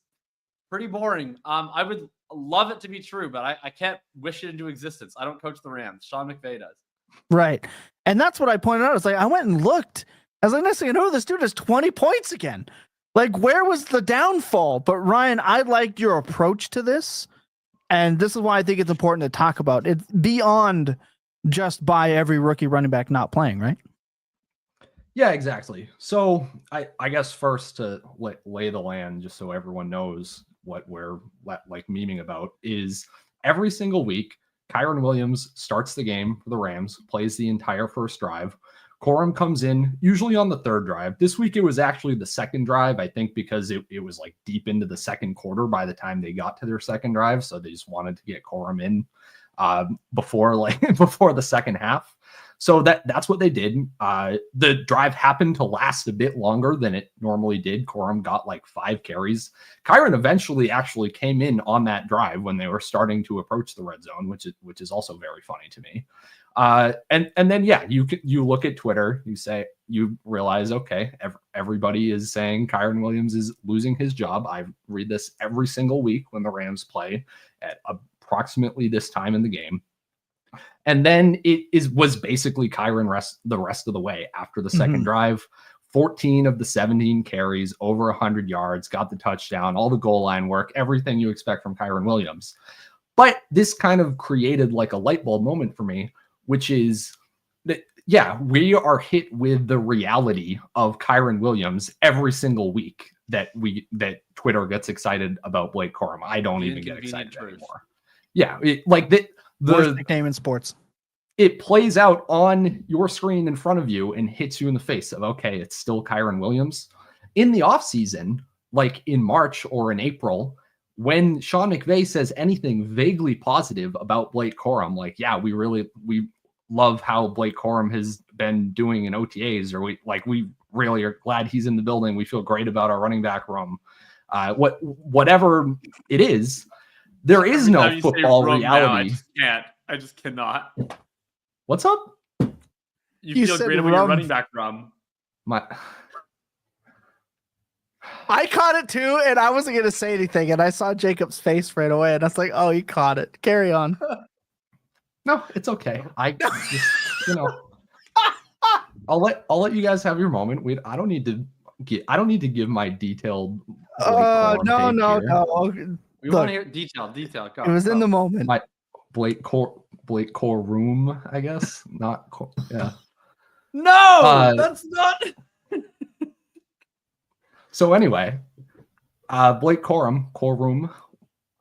pretty boring. I would love it to be true, but I can't wish it into existence. I don't coach the Rams. Sean McVay does. Right. And that's what I pointed out. It's like I went and looked. I was like, next thing you know, this dude has 20 points again. Like, where was the downfall? But Ryan, I liked your approach to this. And this is why I think it's important to talk about it beyond just by every rookie running back not playing, right? Yeah, exactly. So I guess first to lay the land, just so everyone knows what we're like memeing about, is every single week, Kyren Williams starts the game for the Rams, plays the entire first drive. Corum comes in usually on the third drive. This week, it was actually the second drive, I think, because it was like deep into the second quarter by the time they got to their second drive. So they just wanted to get Corum in before the second half. So that's what they did. The drive happened to last a bit longer than it normally did. Corum got like 5 carries. Kyren eventually actually came in on that drive when they were starting to approach the red zone, which is also very funny to me. And then you look at Twitter, you realize, okay, everybody is saying Kyren Williams is losing his job. I read this every single week when the Rams play at approximately this time in the game. And then was basically Kyren the rest of the way after the second drive. 14 of the 17 carries, over 100 yards, got the touchdown, all the goal line work, everything you expect from Kyren Williams. But this kind of created like a light bulb moment for me, which is that, we are hit with the reality of Kyren Williams every single week that Twitter gets excited about Blake Corum. I don't even get excited anymore. Yeah, the worst nickname in sports. It plays out on your screen in front of you and hits you in the face of, okay, it's still Kyren Williams. In the offseason, like in March or in April, when Sean McVay says anything vaguely positive about Blake Corum, like, we love how Blake Corum has been doing in OTAs, or we really are glad he's in the building. We feel great about our running back room. Whatever it is, there is no football reality. I just cannot. What's up? You feel great about your running back room. I caught it too, and I wasn't going to say anything, and I saw Jacob's face right away, and I was like, oh, he caught it. Carry on. No, it's okay. I just, I'll let you guys have your moment. I don't need to give my detailed. No. We want to hear detail. Go, it was in the moment. My Blake Corum, I guess. Not yeah. No, that's not. So anyway, Blake Corum.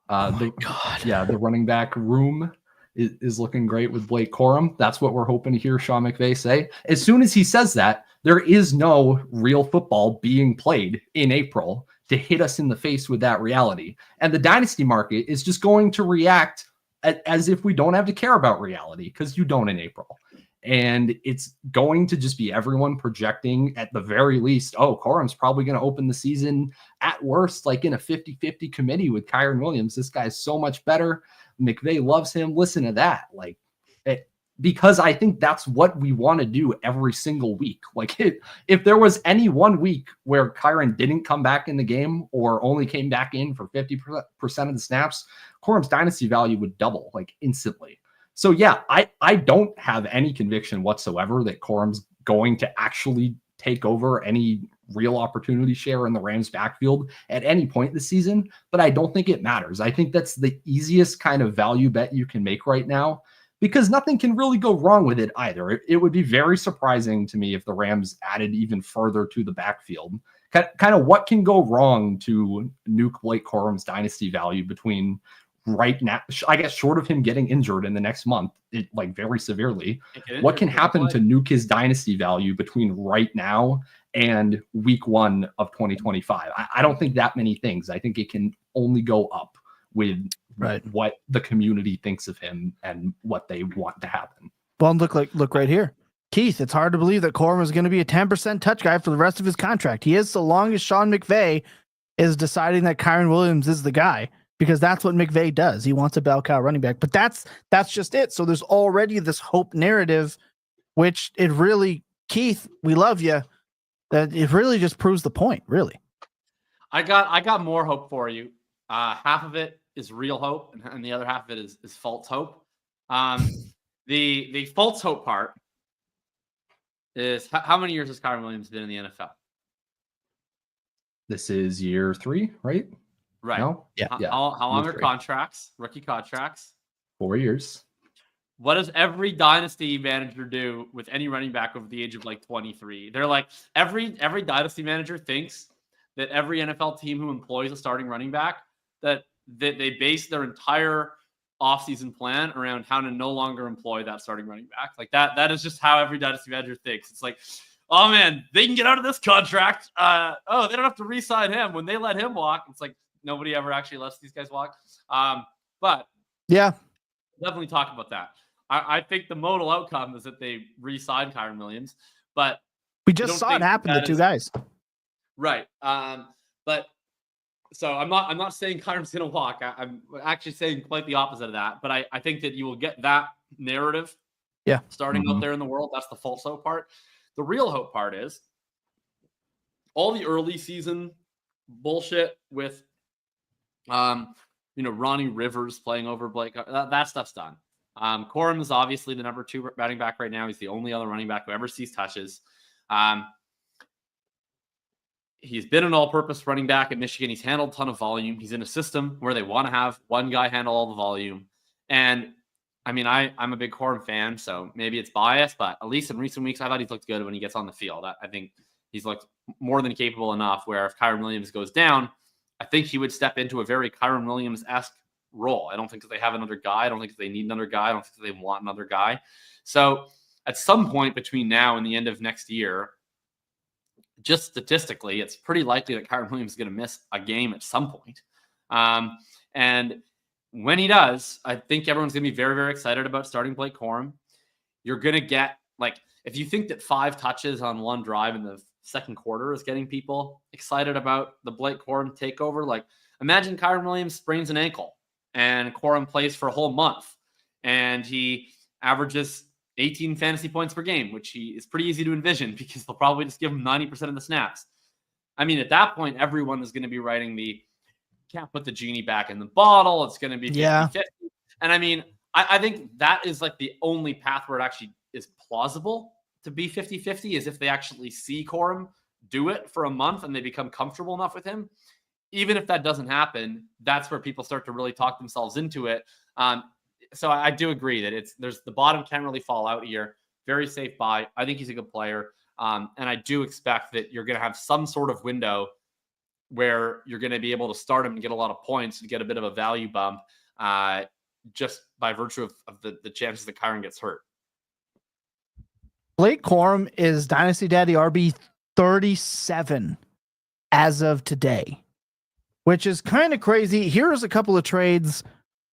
The running back room is looking great with Blake Corum. That's what we're hoping to hear Sean McVay say. As soon as he says that, there is no real football being played in April to hit us in the face with that reality. And the dynasty market is just going to react as if we don't have to care about reality, because you don't in April. And it's going to just be everyone projecting at the very least, oh, Corum's probably going to open the season at worst, like in a 50-50 committee with Kyren Williams. This guy's so much better. McVay loves him. Listen to that. Because I think that's what we want to do every single week. If there was any one week where Kyren didn't come back in the game or only came back in for 50% of the snaps, Corum's dynasty value would double instantly. So yeah, I don't have any conviction whatsoever that Corum's going to actually take over any real opportunity share in the Rams backfield at any point this season, but I don't think it matters. I think that's the easiest kind of value bet you can make right now, because nothing can really go wrong with it either. It would be very surprising to me if the Rams added even further to the backfield. Kind of what can go wrong to nuke Blake Corum's dynasty value between right now, I guess, short of him getting injured in the next month, very severely. What can happen to nuke his dynasty value between right now and week 1 of 2025? I don't think that many things. I think it can only go up with what the community thinks of him and what they want to happen. Well, look right here. Keith, it's hard to believe that Corum is going to be a 10% touch guy for the rest of his contract. He is, so long as Sean McVay is deciding that Kyren Williams is the guy, because that's what McVay does. He wants a bell cow running back, but that's just it. So there's already this hope narrative, which it really, Keith, we love you, that it really just proves the point, really. I got more hope for you. Half of it is real hope, and the other half of it is false hope. The false hope part is how many years has Kyren Williams been in the NFL? This is year 3, right? Right. No? Yeah. How long are contracts? Rookie contracts? 4 years. What does every dynasty manager do with any running back over the age of 23? They're like, every dynasty manager thinks that every NFL team who employs a starting running back, that they base their entire offseason plan around how to no longer employ that starting running back. That is just how every dynasty manager thinks. It's like, oh man, they can get out of this contract. They don't have to re-sign him. When they let him walk, it's like nobody ever actually lets these guys walk. But yeah, definitely talk about that. I think the modal outcome is that they re-sign Kyren Williams, but we just saw it happen to two guys. Right. But so I'm not saying Kyren's going to walk. I'm actually saying quite the opposite of that. But I think that you will get that narrative starting out there in the world. That's the false hope part. The real hope part is all the early season bullshit with, Ronnie Rivers playing over Blake. That stuff's done. Corum is obviously the number 2 running back right now. He's the only other running back who ever sees touches. He's been an all-purpose running back at Michigan. He's handled a ton of volume. He's in a system where they want to have one guy handle all the volume. And I mean, I'm a big Corum fan, so maybe it's biased, but at least in recent weeks, I thought he's looked good when he gets on the field. I think he's looked more than capable enough where if Kyren Williams goes down, I think he would step into a very Kyren Williams-esque role. I don't think that they have another guy. I don't think that they need another guy. I don't think that they want another guy. So at some point between now and the end of next year, just statistically, it's pretty likely that Kyren Williams is going to miss a game at some point. And when he does, I think everyone's going to be very, very excited about starting Blake Corum. You're going to get, if you think that 5 touches on one drive in the second quarter is getting people excited about the Blake Corum takeover, imagine Kyren Williams sprains an ankle and Corum plays for a whole month and he averages 18 fantasy points per game, which is pretty easy to envision because they'll probably just give him 90% of the snaps. I mean, at that point, everyone is going to be writing the can't put the genie back in the bottle. It's going to be 50-50. And I mean, I think that is the only path where it actually is plausible to be 50-50 is if they actually see Corum do it for a month and they become comfortable enough with him. Even if that doesn't happen, that's where people start to really talk themselves into it. So I do agree that there's the bottom can't really fall out here. Very safe buy. I think he's a good player. And I do expect that you're going to have some sort of window where you're going to be able to start him and get a lot of points and get a bit of a value bump just by virtue of the chances that Kyren gets hurt. Blake Corum is Dynasty Daddy RB 37 as of today, which is kind of crazy. Here's a couple of trades.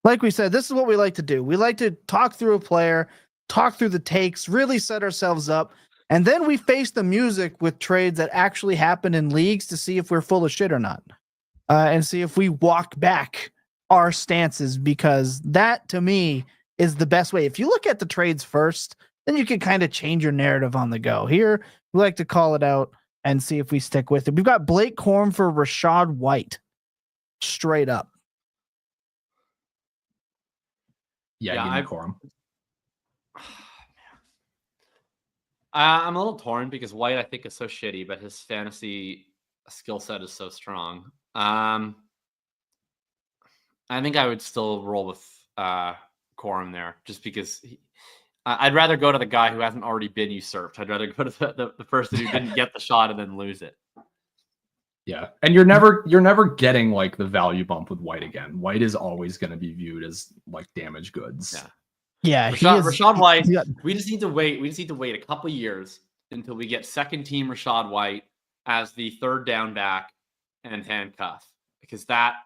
Like we said, this is what we like to do. We like to talk through a player, talk through the takes, really set ourselves up. And then we face the music with trades that actually happen in leagues to see if we're full of shit or not. And see if we walk back our stances, because that to me is the best way. If you look at the trades first, then you can kind of change your narrative on the go. Here, we like to call it out and see if we stick with it. We've got Blake Corum for Rashad White. Straight up. Yeah, give me Corum. I'm a little torn because White, I think, is so shitty, but his fantasy skill set is so strong. I think I would still roll with Corum there, just because I'd rather go to the guy who hasn't already been usurped. I'd rather go to the person who didn't get the shot and then lose it. Yeah, and you're never getting like the value bump with White again. White is always going to be viewed as like damaged goods. Yeah. Rashad White. We just need to wait. We just need to wait a couple of years until we get second team Rashad White as the third down back and handcuff, because that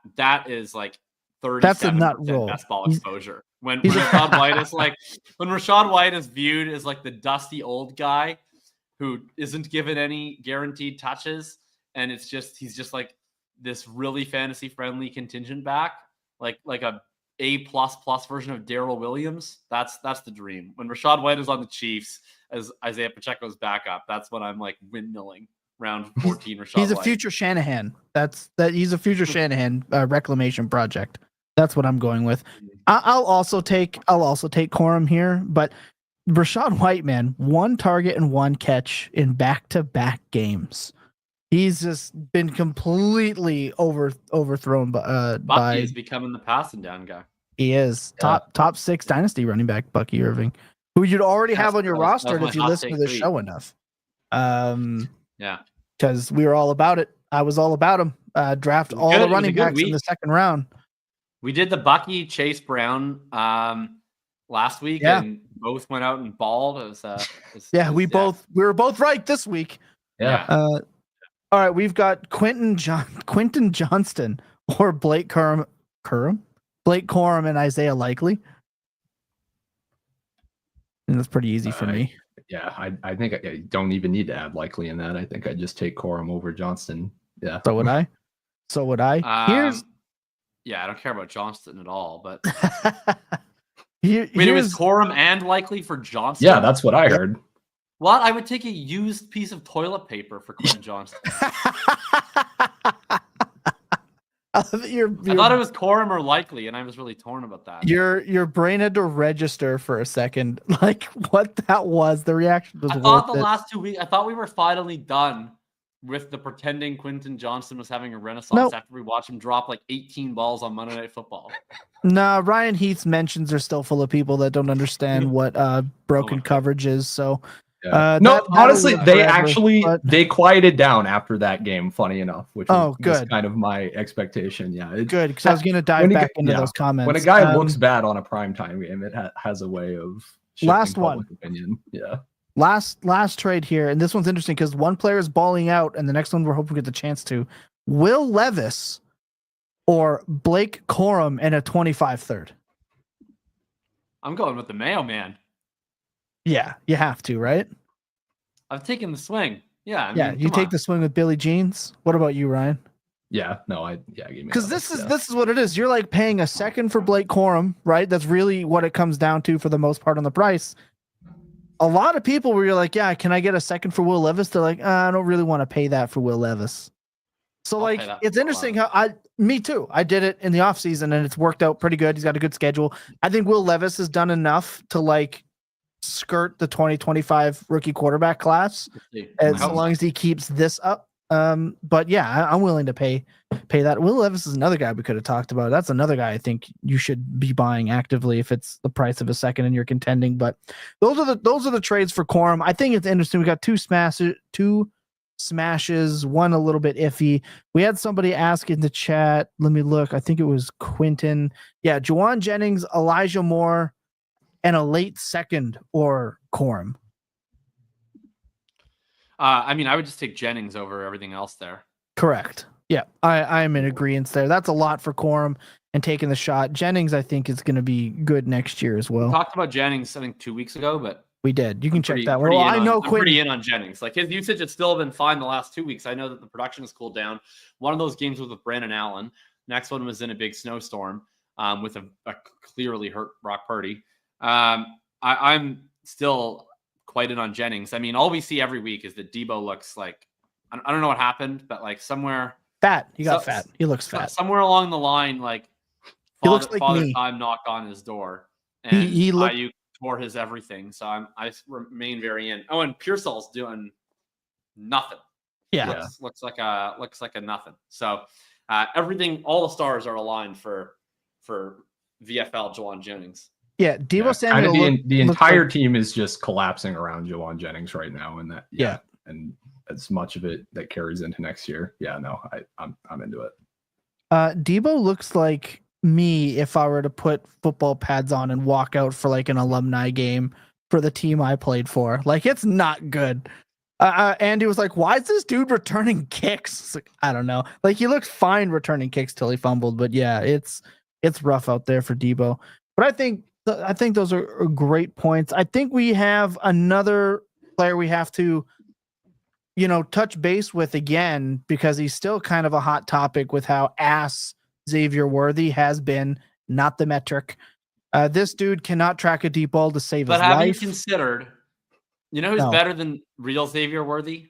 is like 37% best ball exposure. When Rashad White is when Rashad White is viewed as like the dusty old guy who isn't given any guaranteed touches, and he's just like this really fantasy friendly contingent back, like a A++ version of Darrell Williams. That's the dream. When Rashad White is on the Chiefs as Isaiah Pacheco's backup, that's when I'm like windmilling round 14. Rashad he's a White. future Shanahan. He's a future Shanahan reclamation project. That's what I'm going with. I'll also take Corum here, but Rashad White, man, 1 target and 1 catch in back-to-back games. He's just been completely overthrown by. Bucky is becoming the passing down guy. He is top 6 dynasty running back, Bucky Irving, who you'd already have on your roster if you listen to the show enough. Because we were all about it. I was all about him. Draft all the running backs in the second round. We did the Bucky Chase Brown last week, and both went out and balled. We were both right this week. Yeah. All right, we've got Quentin Johnston or Blake Corum, and Isaiah Likely. And that's pretty easy for me. Yeah, I think I don't even need to add Likely in that. I think I'd just take Corum over Johnston. Yeah. So would I. I don't care about Johnston at all, but it was Corum and Likely for Johnston. Yeah, that's what I heard. What? I would take a used piece of toilet paper for Quentin Johnston. I thought it was Corum or Likely, and I was really torn about that. Your brain had to register for a second, like what that was. The reaction was. Last 2 weeks, I thought we were finally done with the pretending Quentin Johnston was having a renaissance after we watched him drop like 18 balls on Monday Night Football. Nah, Ryan Heath's mentions are still full of people that don't understand what broken coverage is. So. Honestly, they quieted down after that game. Funny enough, which was kind of my expectation. Yeah, good, because I was going to dive back into those comments. When a guy looks bad on a primetime game, it has a way of last one opinion. Yeah, last trade here, and this one's interesting because one player is balling out, and the next one we're hoping we get the chance to. Will Levis or Blake Corum in a 25 third. I'm going with the Mayo Man. Yeah, you have to, right? I've taken the swing. Yeah, you take the swing with Billy Jeans. What about you, Ryan? Yeah, because this is what it is. You're like paying a second for Blake Corum, right? That's really what it comes down to for the most part on the price. A lot of people where you're like, yeah, can I get a second for Will Levis? They're like, I don't really want to pay that for Will Levis. So it's interesting how me too. I did it in the offseason and it's worked out pretty good. He's got a good schedule. I think Will Levis has done enough to skirt the 2025 rookie quarterback class as long as he keeps this up. But yeah, I'm willing to pay that. Will Levis is another guy we could have talked about. That's another guy I think you should be buying actively if it's the price of a second and you're contending. But those are the trades for Corum. I think it's interesting. We got two smashes, one a little bit iffy. We had somebody ask in the chat. Let me look. I think it was Quinton. Yeah, Juwan Jennings, Elijah Moore, and a late second or Corum. I would just take Jennings over everything else there. Correct. Yeah, I am in agreement there. That's a lot for Corum. and taking the shot. Jennings, I think, is going to be good next year as We well. talked about Jennings, I think 2 weeks ago, but We did. You can check that. Pretty Well, I know I'm pretty in on Jennings. Like his usage has still been fine the last 2 weeks. I know that the production has cooled down. One of those games was with Brandon Allen. Next one was in a big snowstorm with a clearly hurt Brock Purdy. I'm still quite in on Jennings. I mean, all we see every week is that Debo looks like, I don't know what happened, but like somewhere fat. He got fat. He looks fat. Somewhere along the line, like he looks like Father me. Time knocked on his door, and he looked Ayuk tore his everything. So I remain very in. Oh, and Pearsall's doing nothing. Yeah, looks like a nothing. So everything, all the stars are aligned for VFL Jawan Jennings. Yeah, Debo Samuel. The entire team is just collapsing around Jawan Jennings right now, and that and as much of it that carries into next year. Yeah, no, I'm into it. Debo looks like me if I were to put football pads on and walk out for like an alumni game for the team I played for. Like, it's not good. Andy was like, why is this dude returning kicks? It's like, I don't know. Like, he looked fine returning kicks till he fumbled, but yeah, it's rough out there for Debo. But I think those are great points. I think we have another player we have to, touch base with again, because he's still kind of a hot topic with how ass Xavier Worthy has been, not the metric. This dude cannot track a deep ball to save his life. But have you considered, who's better than real Xavier Worthy?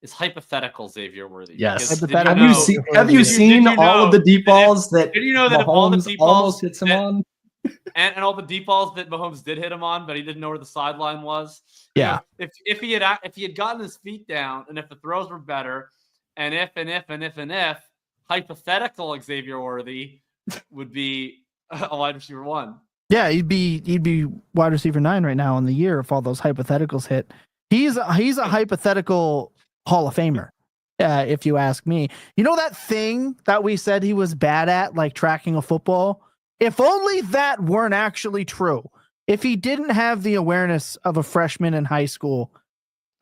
Is hypothetical Xavier Worthy. Yes. Have you seen all of the deep balls that did you know that all the deep balls almost hits him on? And all the deep balls that Mahomes did hit him on, but he didn't know where the sideline was. Yeah. If he had gotten his feet down, and if the throws were better, and if hypothetical Xavier Worthy would be a wide receiver 1. Yeah, he'd be wide receiver 9 right now in the year if all those hypotheticals hit. He's a hypothetical Hall of Famer, if you ask me. You know that thing that we said he was bad at, like tracking a football? If only that weren't actually true. If he didn't have the awareness of a freshman in high school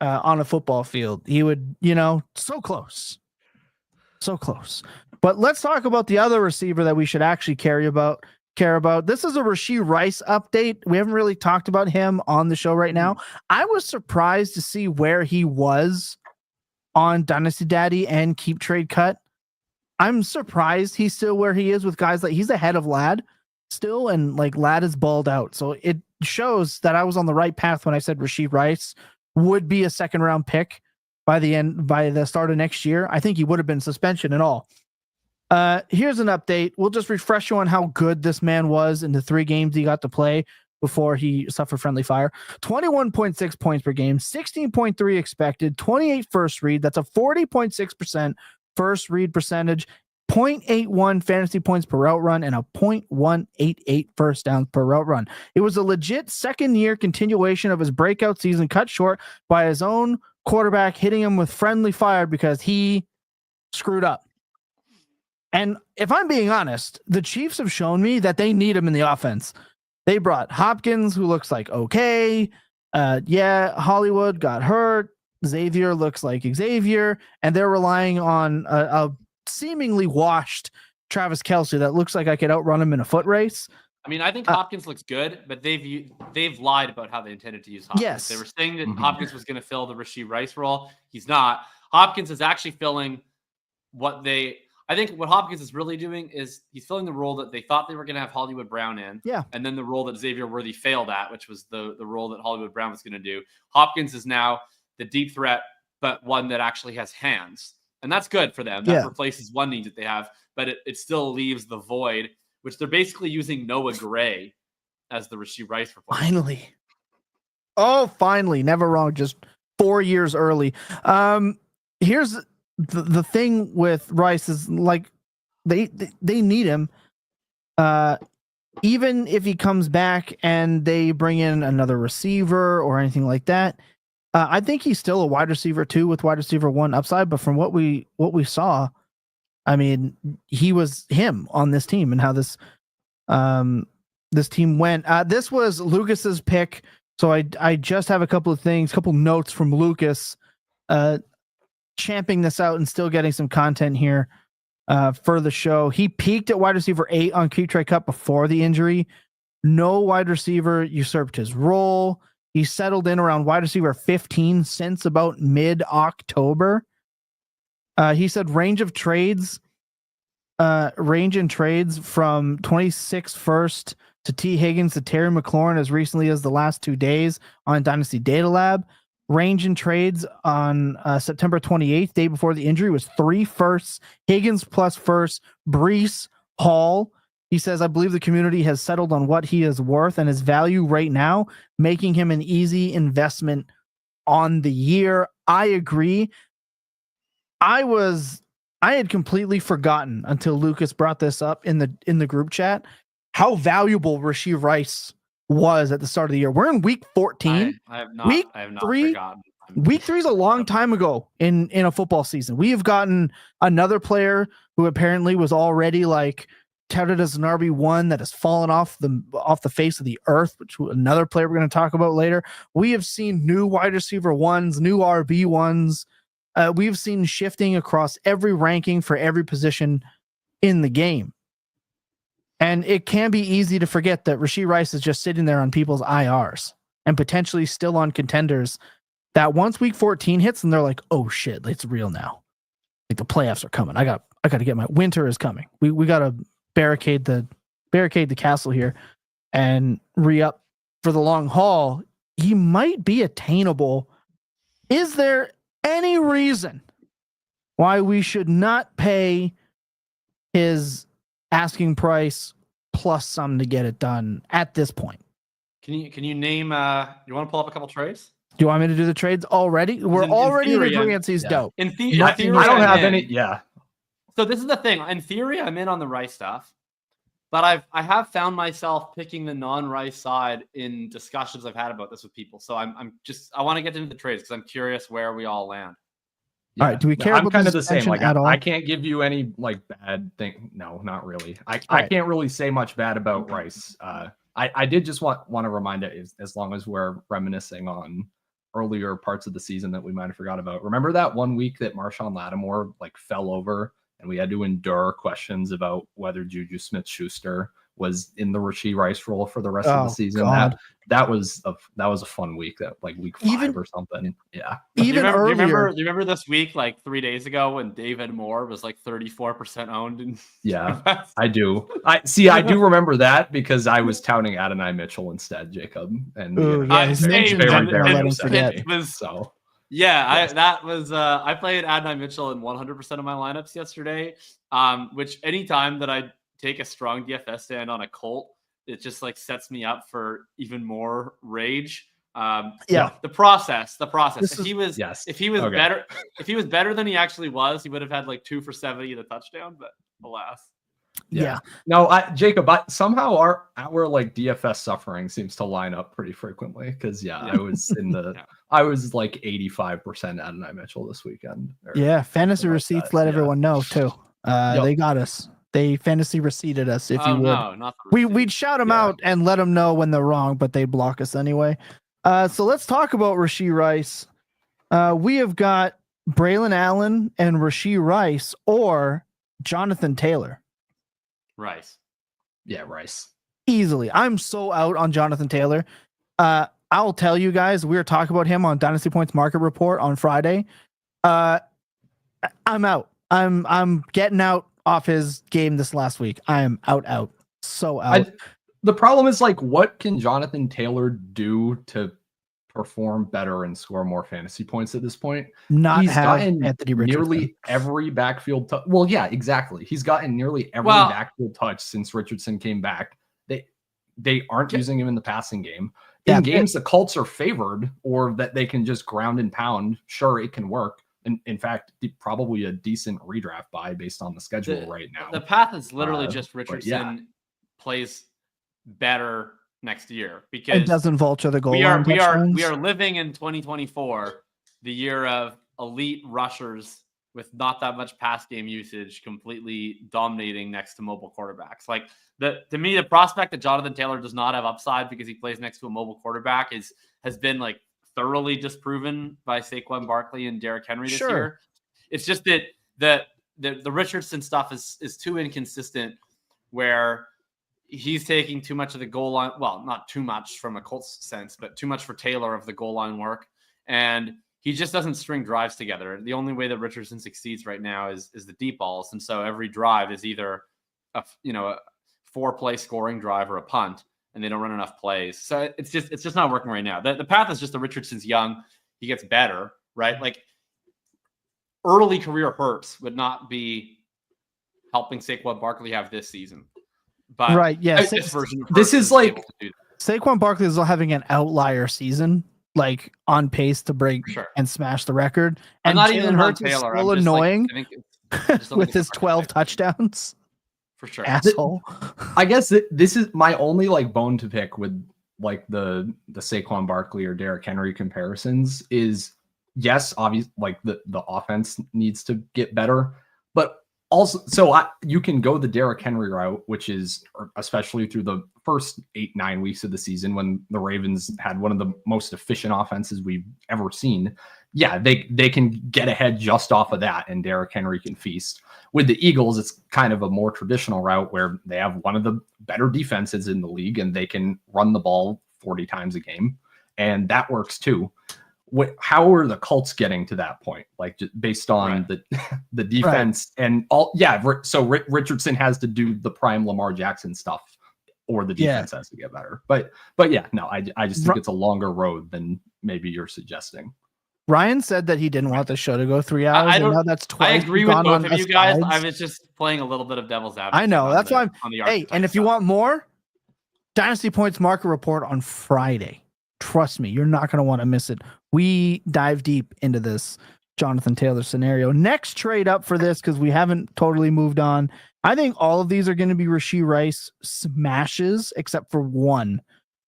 on a football field, he would, so close. So close. But let's talk about the other receiver that we should actually care about. This is a Rashee Rice update. We haven't really talked about him on the show right now. I was surprised to see where he was on Dynasty Daddy and Keep Trade Cut. I'm surprised he's still where he is with guys like he's ahead of Ladd still, and like Ladd is balled out. So it shows that I was on the right path when I said Rashee Rice would be a second round pick by the start of next year. I think he would have been suspension and all. Here's an update. We'll just refresh you on how good this man was in the 3 games he got to play before he suffered friendly fire. 21.6 points per game, 16.3 expected, 28 first read. That's a 40.6% first read percentage, 0.81 fantasy points per route run, and a 0.188 first downs per route run. It was a legit second-year continuation of his breakout season, cut short by his own quarterback hitting him with friendly fire because he screwed up. And if I'm being honest, the Chiefs have shown me that they need him in the offense. They brought Hopkins, who looks like okay. Hollywood got hurt. Xavier looks like Xavier, and they're relying on a seemingly washed Travis Kelce that looks like I could outrun him in a foot race. I mean, I think Hopkins looks good, but they've lied about how they intended to use Hopkins. Yes. They were saying that Hopkins was going to fill the Rashee Rice role. He's not. Hopkins is actually filling I think what Hopkins is really doing is he's filling the role that they thought they were going to have Hollywood Brown in. Yeah. And then the role that Xavier Worthy failed at, which was the role that Hollywood Brown was going to do. Hopkins is now the deep threat, but one that actually has hands. And that's good for them. That replaces one need that they have, but it still leaves the void, which they're basically using Noah Gray as the Rashee Rice replacement. Finally. Never wrong. Just 4 years early. Here's the thing with Rice is like they need him. Even if he comes back and they bring in another receiver or anything like that, I think he's still a wide receiver 2 with wide receiver 1 upside. But from what we saw, I mean, he was him on this team and how this team went. This was Lucas's pick, so I just have a couple notes from Lucas, champing this out and still getting some content here. for the show. He peaked at wide receiver 8 on Keep Trade Cup before the injury. No wide receiver usurped his role. He settled in around wide receiver 15 since about mid-October. He said range in trades from 26 first to T. Higgins to Terry McLaurin as recently as the last 2 days on Dynasty Data Lab. Range in trades on September 28th, day before the injury, was 3 firsts, Higgins plus first, Brees, Hall. He says, I believe the community has settled on what he is worth and his value right now, making him an easy investment on the year. I agree. I had completely forgotten until Lucas brought this up in the group chat how valuable Rashee Rice was at the start of the year. We're in week 14. I have not forgotten. Week 3 is a long time ago in a football season. We have gotten another player who apparently was already like touted as an RB1 that has fallen off the face of the earth, which another player we're going to talk about later. We have seen new wide receiver ones, new RB ones. We've seen shifting across every ranking for every position in the game. And it can be easy to forget that Rashee Rice is just sitting there on people's IRs and potentially still on contenders that once week 14 hits and they're like, oh shit, it's real now. Like the playoffs are coming. I got to get my winter is coming. We got to barricade the castle here and re-up for the long haul. He might be attainable. Is there any reason why we should not pay his asking price plus some to get it done at this point? Can you name you want to pull up a couple trades? Do you want me to do the trades already? We're already in agreement. He's dope. In theory, I don't have any. Yeah. So this is the thing. In theory, I'm in on the Rice stuff, but I have found myself picking the non-Rice side in discussions I've had about this with people. So I want to get into the trades because I'm curious where we all land. Yeah. All right. Do we care? I'm kind of the same. suspension Like at all? I can't give you any like bad thing. No, not really. I can't really say much bad about Rice. I did just want to remind it as long as we're reminiscing on earlier parts of the season that we might have forgot about. Remember that one week that Marshawn Lattimore like fell over and we had to endure questions about whether Juju Smith-Schuster was in the Rashee Rice role for the rest of the season. That was a fun week, that like week 5 or something. Yeah. Even earlier. Do you remember this week, like 3 days ago, when David Moore was like 34% owned? Yeah, I do. I do remember that because I was touting Adonai Mitchell instead, Jacob. And his name so. Yeah, I played Adonai Mitchell in 100% of my lineups yesterday. Which anytime that I take a strong DFS stand on a Colt, it just like sets me up for even more rage. The process. If he was better than he actually was, he would have had like 2 for 70 and a touchdown. But alas. Yeah. No, Jacob, somehow our like DFS suffering seems to line up pretty frequently because I was in the I was like 85% Adonai Mitchell this weekend. Fantasy receipts let everyone know too. They got us. They fantasy receipted us, if you would. No, not the we'd shout them out and let them know when they're wrong, but they block us anyway. So let's talk about Rashee Rice. We have got Braylon Allen and Rashee Rice or Jonathan Taylor. Rice. Yeah, Rice. Easily. I'm so out on Jonathan Taylor. I'll tell you guys, we were talking about him on Dynasty Points Market Report on Friday. I'm out. I'm getting out off his game this last week. I am out. So out. The problem is like, what can Jonathan Taylor do to perform better and score more fantasy points at this point? He's gotten Anthony nearly every backfield touch. Well, yeah, exactly. He's gotten nearly every backfield touch since Richardson came back. They aren't using him in the passing game. In games the Colts are favored or that they can just ground and pound, sure, it can work. And in fact, probably a decent redraft buy based on the schedule right now. The path is literally just Richardson plays better next year because it doesn't vulture the goal. We are living in 2024, the year of elite rushers with not that much pass game usage, completely dominating next to mobile quarterbacks. Like to me, the prospect that Jonathan Taylor does not have upside because he plays next to a mobile quarterback has been like thoroughly disproven by Saquon Barkley and Derrick Henry this year. It's just that the Richardson stuff is too inconsistent, where he's taking too much of the goal line. Well, not too much from a Colts sense, but too much for Taylor of the goal line work. And he just doesn't string drives together. The only way that Richardson succeeds right now is the deep balls. And so every drive is either a 4-play scoring drive or a punt, and they don't run enough plays. So it's just not working right now. The path is just the Richardson's young. He gets better, right? Like early career hurts would not be helping Saquon Barkley have this season. But right, yeah. This is like Saquon Barkley is having an outlier season, like on pace to break and smash the record. And not even Hurts on is Taylor. still annoying with his 12 touchdowns. For sure. Asshole. I guess this is my only like bone to pick with like the Saquon Barkley or Derrick Henry comparisons is, yes, obviously like the offense needs to get better, but also, you can go the Derrick Henry route, which is especially through the first 8-9 weeks of the season when the Ravens had one of the most efficient offenses we've ever seen. Yeah, they can get ahead just off of that, and Derrick Henry can feast. With the Eagles, it's kind of a more traditional route where they have one of the better defenses in the league, and they can run the ball 40 times a game, and that works too. How are the Colts getting to that point? Like just based on the defense and all? Yeah. So Richardson has to do the prime Lamar Jackson stuff, or the defense has to get better. But yeah, no, I just think it's a longer road than maybe you're suggesting. Ryan said that he didn't want the show to go 3 hours. I know that's twice. I agree with both of you guys. I was just playing a little bit of devil's advocate. I know. That's why hey, and if you want more, Dynasty Points market report on Friday. Trust me, you're not going to want to miss it. We dive deep into this Jonathan Taylor scenario. Next trade up for this, because we haven't totally moved on. I think all of these are going to be Rashee Rice smashes, except for one.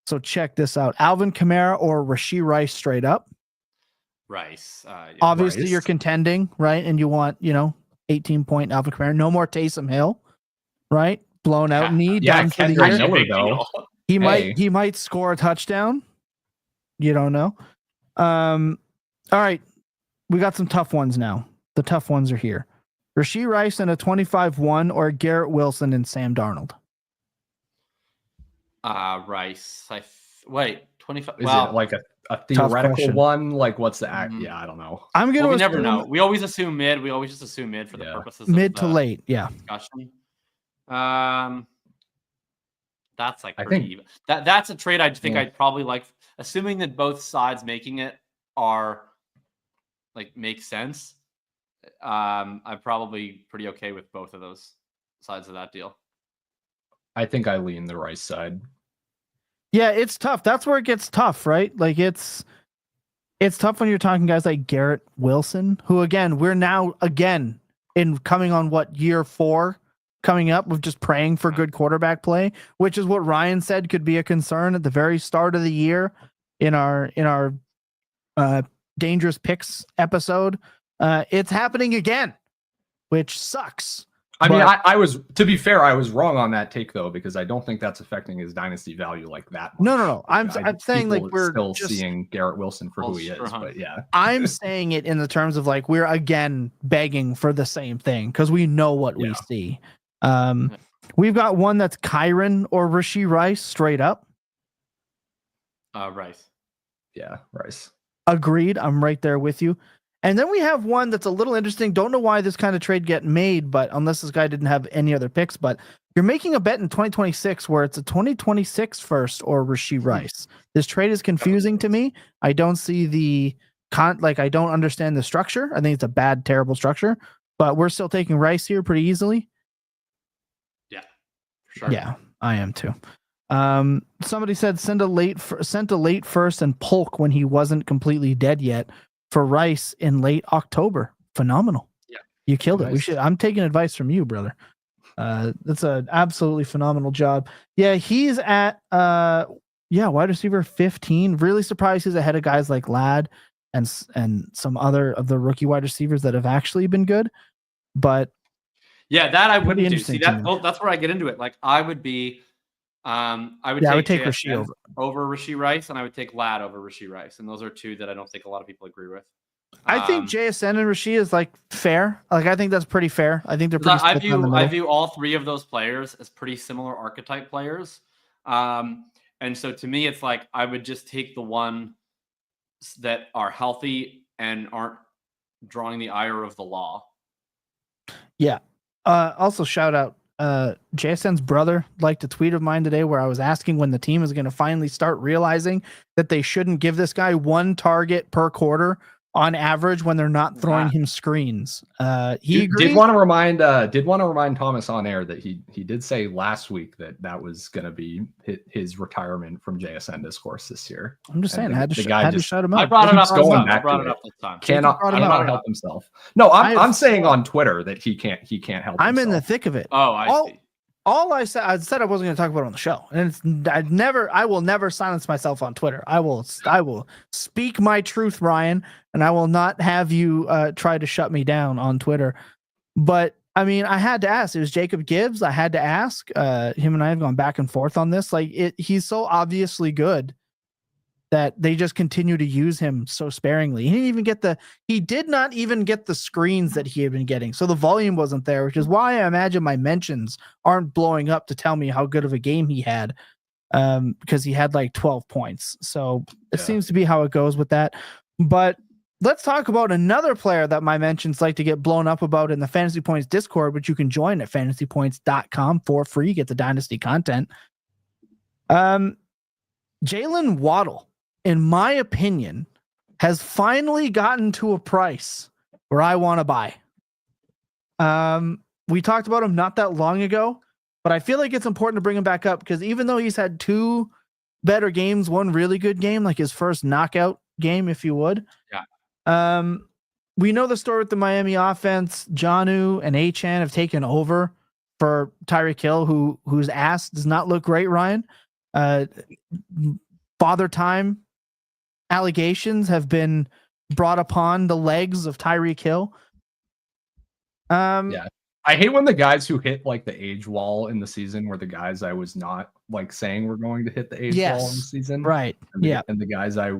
So check this out. Alvin Kamara or Rashee Rice straight up. Rice. Obviously, you're contending, right? And you want, 18-point Alvin Kamara. No more Taysom Hill, right? Blown out knee. Yeah, done for the year. Miller, though. He might score a touchdown. You don't know. All right. We got some tough ones now. The tough ones are here. Rashee Rice and a 25-1 or Garrett Wilson and Sam Darnold. Rice. Wait, 25. Is it like a theoretical one? Like what's the act? Yeah, I don't know. I'm gonna. We never know. We always assume mid. We always just assume mid for the purposes mid of to late. Yeah. Discussion. That's like pretty even. That's a trade I think I'd probably like, assuming that both sides making it are like make sense. I'm probably pretty okay with both of those sides of that deal. I think I lean the Rice side. Yeah, it's tough. That's where it gets tough, right? Like it's tough when you're talking guys like Garrett Wilson, who again, we're now again in coming on year 4 coming up with just praying for good quarterback play, which is what Ryan said could be a concern at the very start of the year in our dangerous picks episode. It's happening again, which sucks. I mean, I was, to be fair, I was wrong on that take though, because I don't think that's affecting his dynasty value like that much. No. I'm saying like we're still seeing Garrett Wilson for who he is, but yeah. I'm saying it in the terms of like we're again begging for the same thing because we know what we see. We've got one that's Kyron or Rashee Rice straight up. Rice. Yeah, Rice. Agreed. I'm right there with you. And then we have one that's a little interesting. Don't know why this kind of trade get made, but unless this guy didn't have any other picks, but you're making a bet in 2026 where it's a 2026 first or Rashee Rice. This trade is confusing to me. I don't see I don't understand the structure. I think it's a bad, terrible structure, but we're still taking Rice here pretty easily. Yeah, for sure. Yeah, I am too. Somebody said sent a late first and Polk when he wasn't completely dead yet for Rice in late October. Phenomenal. Yeah, you killed it. I'm taking advice from you, brother. That's an absolutely phenomenal job. Yeah, he's at wide receiver 15. Really surprised he's ahead of guys like Ladd and some other of the rookie wide receivers that have actually been good. But yeah, that I wouldn't do. See, that's where I get into it. Like I would be. I would take Rashee over Rashee Rice, and I would take Ladd over Rashee Rice, and those are two that I don't think a lot of people agree with. I think JSN and Rashee is like fair. Like I think that's pretty fair. I think they're pretty. I view all three of those players as pretty similar archetype players. And so to me, it's like I would just take the one that are healthy and aren't drawing the ire of the law. Yeah. Also, shout out JSN's brother liked a tweet of mine today where I was asking when the team is going to finally start realizing that they shouldn't give this guy one target per quarter on average when they're not throwing him screens. He did want to remind Thomas on air that he did say last week that was going to be his retirement from JSN discourse this year. I'm just saying, I had to shut him up. I brought it up. I brought it up this time. Cannot help himself. No, I'm saying on Twitter that he can't help. I'm himself. in the thick of it. Oh, I see. All I said I wasn't going to talk about it on the show, and I will never silence myself on Twitter. I will speak my truth, Ryan, and I will not have you try to shut me down on Twitter. But I mean, I had to ask. It was Jacob Gibbs. I had to ask. Him and I have gone back and forth on this. Like he's so obviously good that they just continue to use him so sparingly. He did not even get the screens that he had been getting. So the volume wasn't there, which is why I imagine my mentions aren't blowing up to tell me how good of a game he had. Because he had like 12 points. So it seems to be how it goes with that. But let's talk about another player that my mentions like to get blown up about in the Fantasy Points Discord, which you can join at fantasypoints.com for free. Get the Dynasty content. Jalen Waddle, in my opinion, has finally gotten to a price where I want to buy. We talked about him not that long ago, but I feel like it's important to bring him back up because even though he's had two better games, one really good game, like his first knockout game, if you would. Yeah. We know the story with the Miami offense. Jonnu and Achane have taken over for Tyreek Hill, whose ass does not look great, Ryan. Father time allegations have been brought upon the legs of Tyreek Hill. I hate when the guys who hit like the age wall in the season were the guys I was not like saying we're going to hit the age wall in the season. Right. And the guys I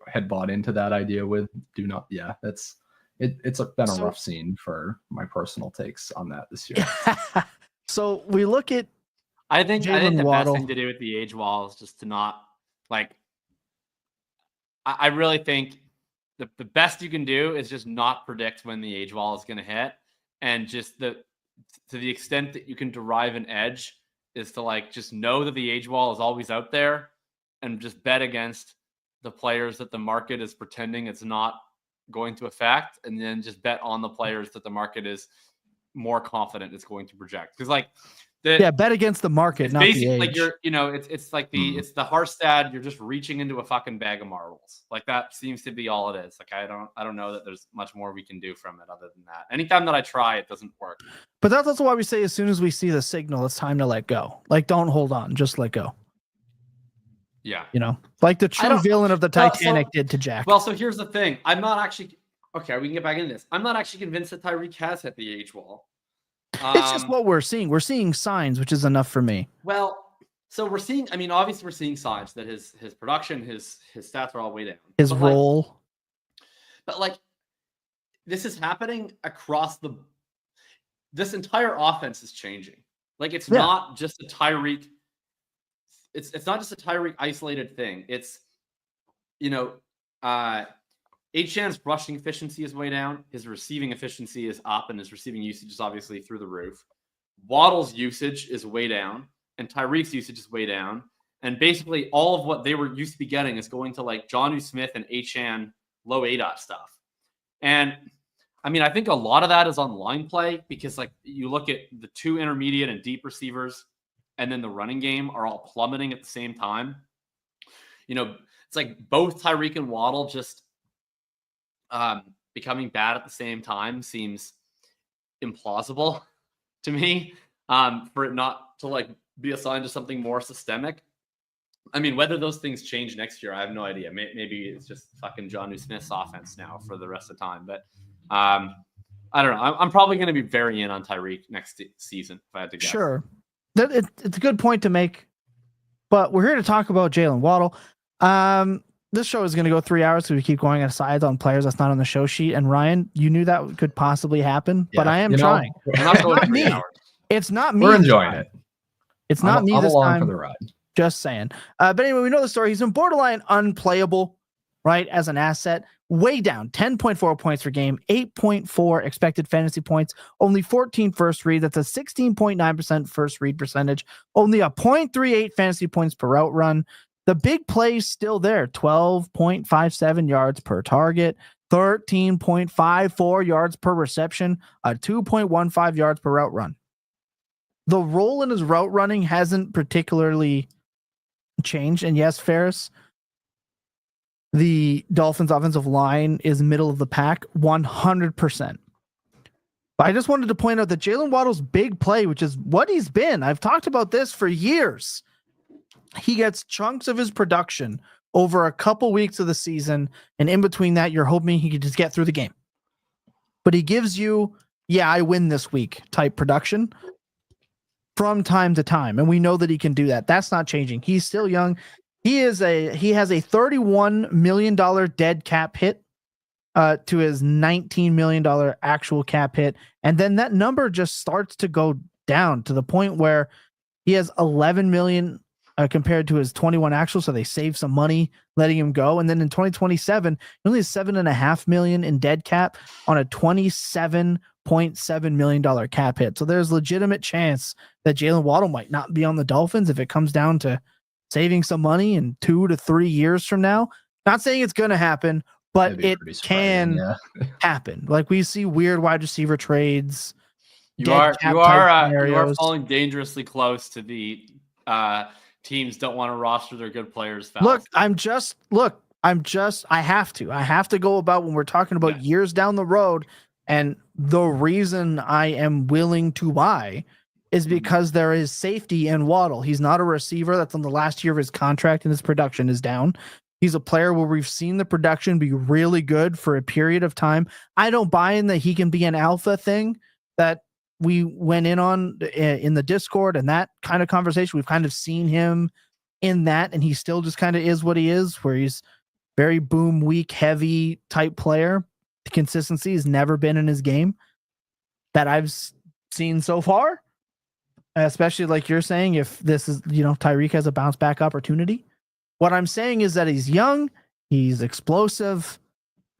had bought into that idea with do not. Yeah, it's been a rough scene for my personal takes on that this year. So we look at I think the Waddle. best thing to do with the age wall is just to not like. I really think the best you can do is just not predict when the age wall is going to hit, and just to the extent that you can derive an edge is to like just know that the age wall is always out there, and just bet against the players that the market is pretending it's not going to affect, and then just bet on the players that the market is more confident it's going to project. Because like. Bet against the market, not the age. Like it's like it's the Harstad. You're just reaching into a fucking bag of marbles. Like that seems to be all it is. Like I don't know that there's much more we can do from it other than that. Anytime that I try, it doesn't work. But that's also why we say as soon as we see the signal, it's time to let go. Like don't hold on, just let go. Yeah, like the true villain of the Titanic did to Jack. Well, so here's the thing. I'm not actually okay. We can get back into this. I'm not actually convinced that Tyreek has hit the age wall. It's just what we're seeing. We're seeing signs, which is enough for me. Well, so we're seeing. I mean, obviously, we're seeing signs that his production, his stats are all way down. His role, but like, this is happening across this entire offense is changing. Like, it's not just a Tyreek. It's not just a Tyreek isolated thing. It's Achane's rushing efficiency is way down. His receiving efficiency is up, and his receiving usage is obviously through the roof. Waddle's usage is way down, and Tyreek's usage is way down. And basically, all of what they were used to be getting is going to like Jonnu Smith and Achane low ADOT stuff. And I mean, I think a lot of that is on line play because like you look at the two intermediate and deep receivers, and then the running game are all plummeting at the same time. It's like both Tyreek and Waddle just becoming bad at the same time seems implausible to me, for it not to like be assigned to something more systemic. I mean, whether those things change next year, I have no idea. Maybe it's just fucking Jonnu Smith's offense now for the rest of the time. But I don't know. I'm probably going to be very in on Tyreek next season if I had to guess. Sure. It's a good point to make, but we're here to talk about Jalen Waddle. this show is going to go 3 hours, so we keep going aside on players that's not on the show sheet. And Ryan, you knew that could possibly happen, but I am trying. We're not going Not 3 me. hours. It's not me. We're this enjoying time. it. It's not me I'm this along time. for the ride. Just saying. But anyway, we know the story. He's been borderline unplayable, right, as an asset. Way down, 10.4 points per game, 8.4 expected fantasy points, only 14 first read. That's a 16.9% first read percentage, only a 0.38 fantasy points per route run. The big play's still there, 12.57 yards per target, 13.54 yards per reception, a 2.15 yards per route run. The role in his route running hasn't particularly changed. And yes, Ferris, the Dolphins offensive line is middle of the pack, 100%. But I just wanted to point out that Jalen Waddle's big play, which is what he's been. I've talked about this for years. He gets chunks of his production over a couple weeks of the season. And in between that, you're hoping he could just get through the game. But he gives you, I win this week type production from time to time. And we know that he can do that. That's not changing. He's still young. He has a $31 million dead cap hit to his $19 million actual cap hit. And then that number just starts to go down to the point where he has 11 million compared to his 21 actual. So they save some money letting him go. And then in 2027, he only has $7.5 million in dead cap on a $27.7 million cap hit. So there's legitimate chance that Jalen Waddle might not be on the Dolphins if it comes down to saving some money in 2 to 3 years from now. Not saying it's going to happen, but it can happen. Like we see weird wide receiver trades. You are falling dangerously close to the teams don't want to roster their good players fast. I have to go about when we're talking about years down the road. And the reason I am willing to buy is because there is safety in Waddle. He's not a receiver that's on the last year of his contract and his production is down. He's a player where we've seen the production be really good for a period of time. I don't buy in that he can be an alpha thing that we went in on in the Discord and that kind of conversation. We've kind of seen him in that, and he still just kind of is what he is, where he's very boom, weak, heavy type player. The consistency has never been in his game that I've seen so far. Especially like you're saying, if this is, Tyreek has a bounce back opportunity. What I'm saying is that he's young, he's explosive,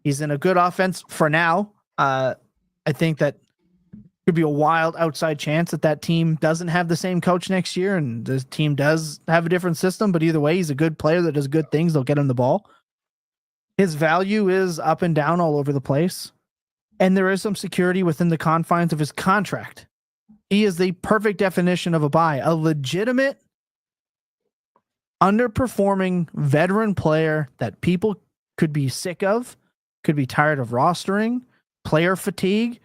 he's in a good offense for now. I think that could be a wild outside chance that team doesn't have the same coach next year and the team does have a different system, but either way, he's a good player that does good things. They'll get him the ball. His value is up and down all over the place. And there is some security within the confines of his contract. He is the perfect definition of a buy, a legitimate, underperforming veteran player that people could be sick of, could be tired of rostering, player fatigue,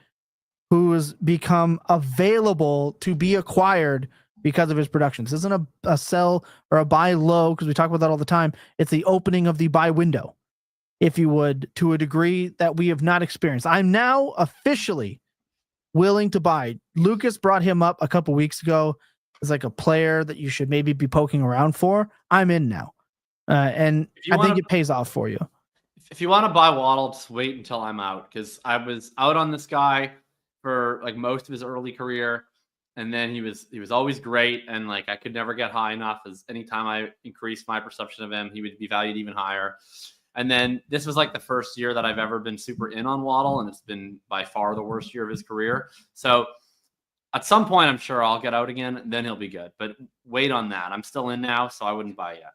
who has become available to be acquired because of his production. This isn't a sell or a buy low, because we talk about that all the time. It's the opening of the buy window, if you would, to a degree that we have not experienced. I'm now officially willing to buy. Lucas brought him up a couple weeks ago as like a player that you should maybe be poking around for. I'm in now. And I think it pays off for you. If you want to buy Waddle, just wait until I'm out, because I was out on this guy for like most of his early career. And then he was always great. And like, I could never get high enough, as anytime I increased my perception of him, he would be valued even higher. And then this was like the first year that I've ever been super in on Waddle, and it's been by far the worst year of his career. So at some point, I'm sure I'll get out again, then he'll be good. But wait on that. I'm still in now, so I wouldn't buy yet.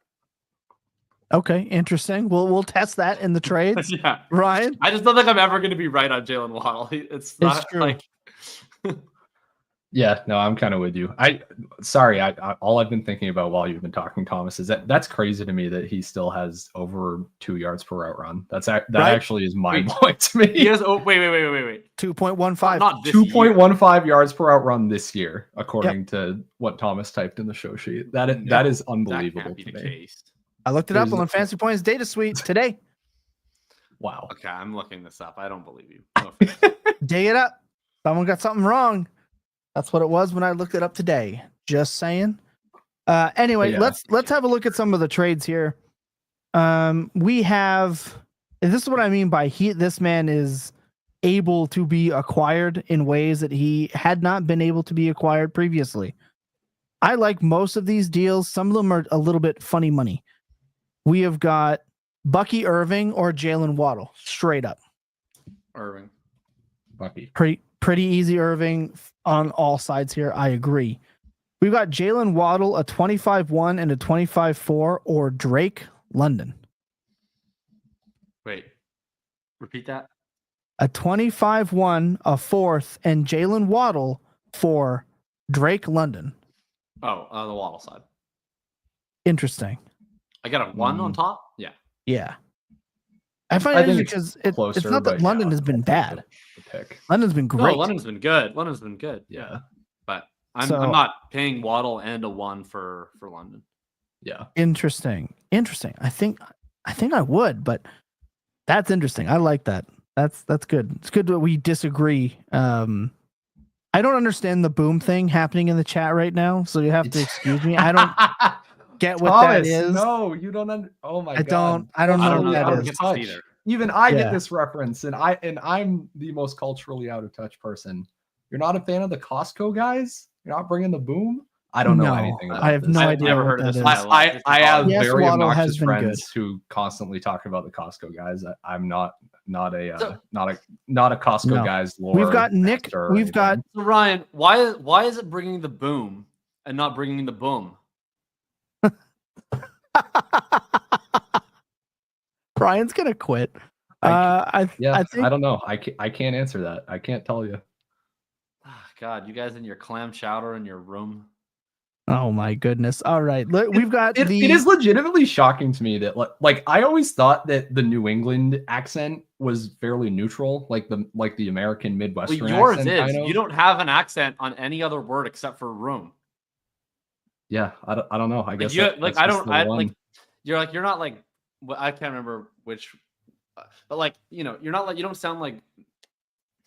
Okay, interesting. We'll test that in the trades. Yeah, Ryan. I just don't think I'm ever going to be right on Jalen Waddle. It's not true. like. Yeah, no, I'm kind of with you. All I've been thinking about while you've been talking, Thomas, is that's crazy to me that he still has over 2 yards per route run. That actually is mind blowing to me. He has, wait. 2.15. Not this 2.15 yards per route run this year, according to what Thomas typed in the show sheet. That is unbelievable to me. Case. I looked it up on FantasyPoints data suite today. Wow. Okay, I'm looking this up. I don't believe you. Dig it up. Someone got something wrong. That's what it was when I looked it up today. Just saying. Anyway, let's have a look at some of the trades here. We have. This is what I mean by this man is able to be acquired in ways that he had not been able to be acquired previously. I like most of these deals. Some of them are a little bit funny money. We have got Bucky Irving or Jalen Waddle, straight up. Irving. Bucky. Pretty easy Irving on all sides here. I agree. We've got Jalen Waddle, a 25-1 and a 25-4, or Drake London. Wait, repeat that. A 25-1, a 4th, and Jalen Waddle for Drake London. Oh, the Waddle side. Interesting. I got a 1 on top? Yeah. Yeah. I find it think because it's it's not that London has been bad. The pick. London's been great. No, London's been good. London's been good. Yeah. But I'm not paying Waddle and a 1 for London. Yeah. Interesting. I think I would, but that's interesting. I like that. That's good. It's good that we disagree. I don't understand the boom thing happening in the chat right now, so you have to excuse me. I don't get what Thomas, that is. No, you don't. Oh my god. I don't know what that is. Either. Even I Yeah. get this reference, and I'm the most culturally out of touch person. You're not a fan of the Costco guys? You're not bringing the boom? I don't know anything about I have this. no I've idea never what heard of that this. is. I have Yes, very Waddle obnoxious has been friends who constantly talk about the Costco guys. I'm not a Costco No. guys. Lore We've got Nick. tester or We've got anything. So Ryan, why is it bringing the boom and not bringing the boom? Brian's gonna quit. I think don't know. I can't answer that. I can't tell you. God, you guys in your clam chowder in your room. Oh my goodness. All right. Look, we've got It is legitimately shocking to me that like I always thought that the New England accent was fairly neutral, like the American Midwestern Well, yours accent. is. Kind of. You don't have an accent on any other word except for room. Yeah, I don't know. I guess You're that's just the one. you're not like I can't remember which, but like you don't sound like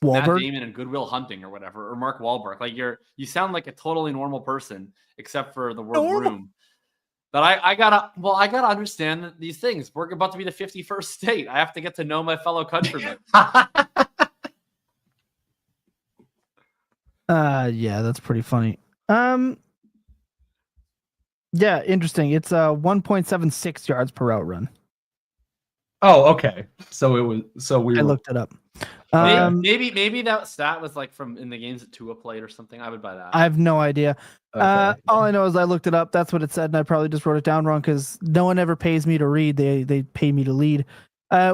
Matt Wahlberg. Damon and Goodwill Hunting or whatever, or Mark Wahlberg. Like you sound like a totally normal person except for the word room. But I gotta understand these things. We're about to be the 51st state. I have to get to know my fellow countrymen. Yeah, that's pretty funny. Yeah, interesting. It's 1.76 yards per route run. Oh, okay. So we I looked it up. Maybe that stat was like from in the games that Tua played or something. I would buy that. I have no idea. Okay. All I know is I looked it up. That's what it said, and I probably just wrote it down wrong because no one ever pays me to read. They pay me to lead.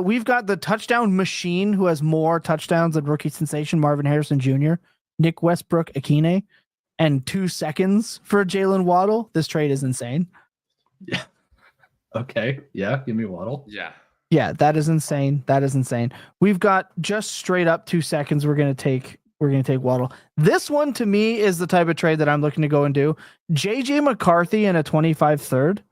We've got the touchdown machine who has more touchdowns than rookie sensation Marvin Harrison Jr., Nick Westbrook Akine, and 2 seconds for Jalen Waddle. This trade is insane. Yeah. Okay. Yeah. Give me Waddle. Yeah. Yeah, that is insane. We've got just straight up 2 seconds. We're gonna take Waddle. This one to me is the type of trade that I'm looking to go and do. JJ McCarthy in a 25 third,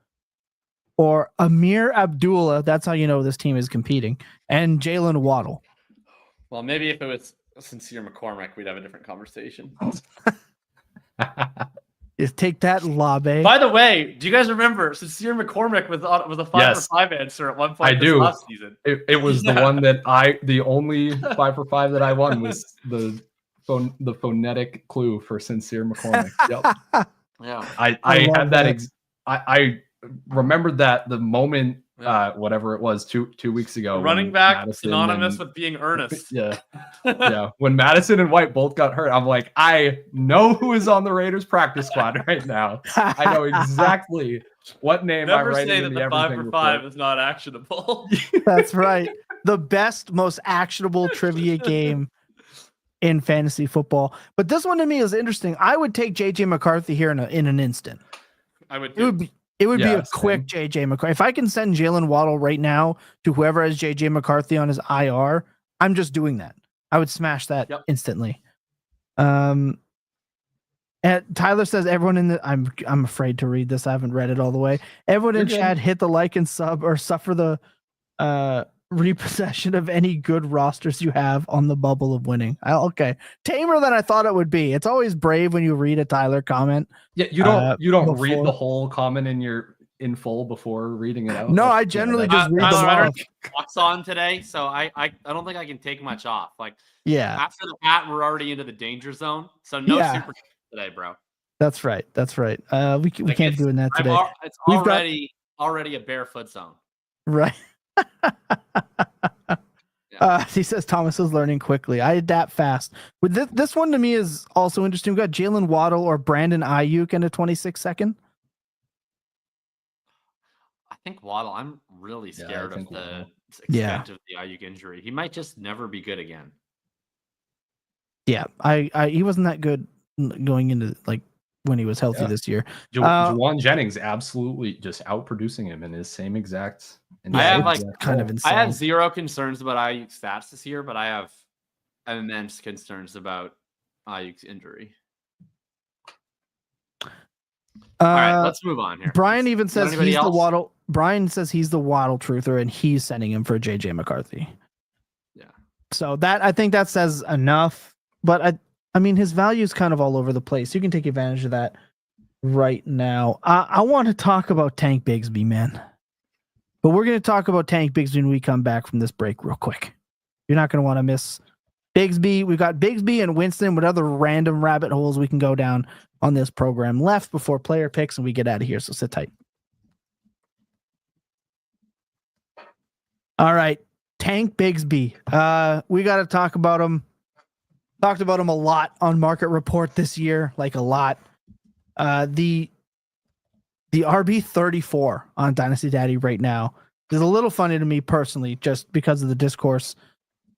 or Amir Abdullah. That's how you know this team is competing. And Jalen Waddle. Well, maybe if it was Sincere McCormick, we'd have a different conversation. Is take that Labe. By the way, do you guys remember Sincere McCormick was a 5 for 5 answer at one point I do. last season? It was the one that the only 5 for 5 that I won was the phonetic clue for Sincere McCormick. Yep. Yeah. I had that. I remembered that the moment, whatever it was, two weeks ago. Running back Madison synonymous with being earnest. Yeah. Yeah. When Madison and White both got hurt, I'm like, I know who is on the Raiders practice squad right now. I know exactly what name I'm Never writing say in that the the 5 everything for 5 report. is not actionable. That's right. The best, most actionable trivia game in fantasy football. But this one to me is interesting. I would take JJ McCarthy here in an instant. I would. It would be Yeah, a quick JJ McCarthy. If I can send Jalen Waddle right now to whoever has JJ McCarthy on his IR, I'm just doing that. I would smash that instantly. And Tyler says everyone in the I'm afraid to read this. I haven't read it all the way. Everyone in chat, hit the like and sub or suffer the repossession of any good rosters you have on the bubble of winning. Okay. Tamer than I thought it would be. It's always brave when you read a Tyler comment. Yeah, you don't before. read the whole comment in your in full before reading it out? No, I generally just read them Tyler, off. Walks on today, so I don't think I can take much off. Like Yeah, after the pat, we're already into the danger zone. So no Yeah. super today, bro. that's right. That's right. We can't be it's- doing that today. It's We've got- already a barefoot zone. Right. He says Thomas is learning quickly. I adapt fast. With this one to me is also interesting. We've got Jalen Waddle or Brandon Ayuk in a 26 second. I think Waddle. I'm really scared of the Waddle. extent of the Ayuk injury. He might just never be good again. Yeah, he wasn't that good going into like when he was healthy this year. Juwan Jennings absolutely just outproducing him in his same exact. I have like kind of insane. I have zero concerns about Ayuk's stats this year, but I have immense concerns about Ayuk's injury. All right, let's move on here. Brian even says anybody he's the else? Waddle. Brian says he's the Waddle truther, and he's sending him for JJ McCarthy. Yeah. So that I think that says enough. But I mean, his value is kind of all over the place. You can take advantage of that right now. I want to talk about Tank Bigsby, man. But we're going to talk about Tank Bigsby when we come back from this break real quick. You're not going to want to miss Bigsby. We've got Bigsby and Winston. What other random rabbit holes we can go down on this program left before player picks and we get out of here. So sit tight. All right. Tank Bigsby. We got to talk about him. Talked about him a lot on Market Report this year, like a lot. The RB 34 on Dynasty Daddy right now is a little funny to me personally, just because of the discourse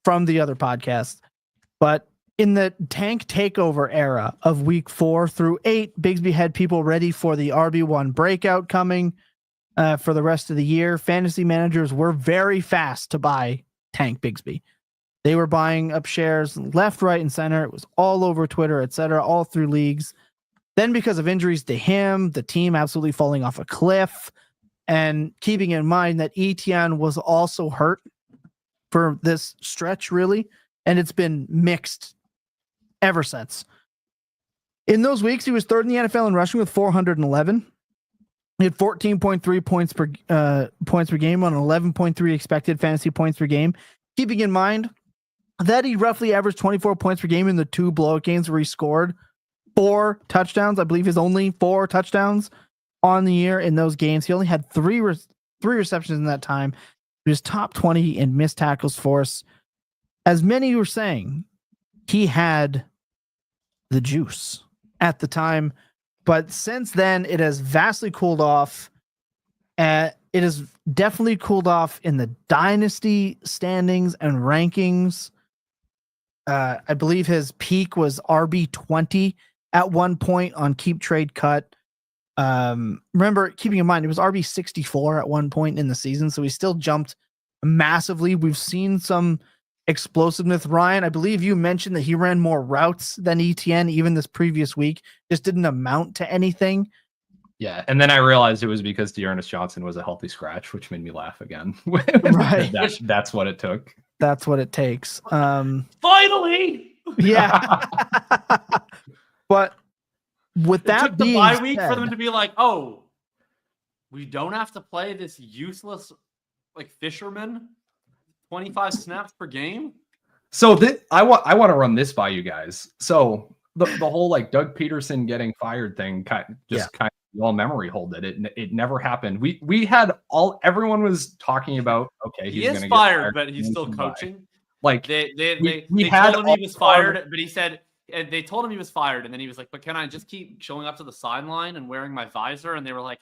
from the other podcast. But in the tank takeover era of week 4 through 8, Bigsby had people ready for the RB1 breakout coming for the rest of the year. Fantasy managers were very fast to buy Tank Bigsby. They were buying up shares left, right, and center. It was all over Twitter, etc., all through leagues. Then because of injuries to him, the team absolutely falling off a cliff, and keeping in mind that Etienne was also hurt for this stretch, really, and it's been mixed ever since. In those weeks, he was third in the NFL in rushing with 411. He had 14.3 points per game on 11.3 expected fantasy points per game. Keeping in mind that he roughly averaged 24 points per game in the 2 blowout games where he scored 4 touchdowns. I believe his only 4 touchdowns on the year in those games. He only had 3 receptions in that time. He was top 20 in missed tackles force. As many were saying, he had the juice at the time, but since then it has vastly cooled off. It has definitely cooled off in the dynasty standings and rankings. I believe his peak was RB20 at one point on Keep Trade Cut. Remember, keeping in mind, it was RB64 at one point in the season, so he still jumped massively. We've seen some explosiveness. Ryan, I believe you mentioned that he ran more routes than Etienne even this previous week. Just didn't amount to anything. Yeah, and then I realized it was because Dearness Johnson was a healthy scratch, which made me laugh again. Right. That's what it took. That's what it takes. Finally, yeah. But with it that took the being bye week said, for them to be like, "Oh, we don't have to play this useless like fisherman 25 snaps per game." So I want to run this by you guys. So the whole like Doug Peterson getting fired thing kind of all memory hold it never happened. We had everyone was talking about he is fired, but he's still coaching. Like they had told him he was fired, but he said they told him he was fired, and then he was like, "But can I just keep showing up to the sideline and wearing my visor?" And they were like,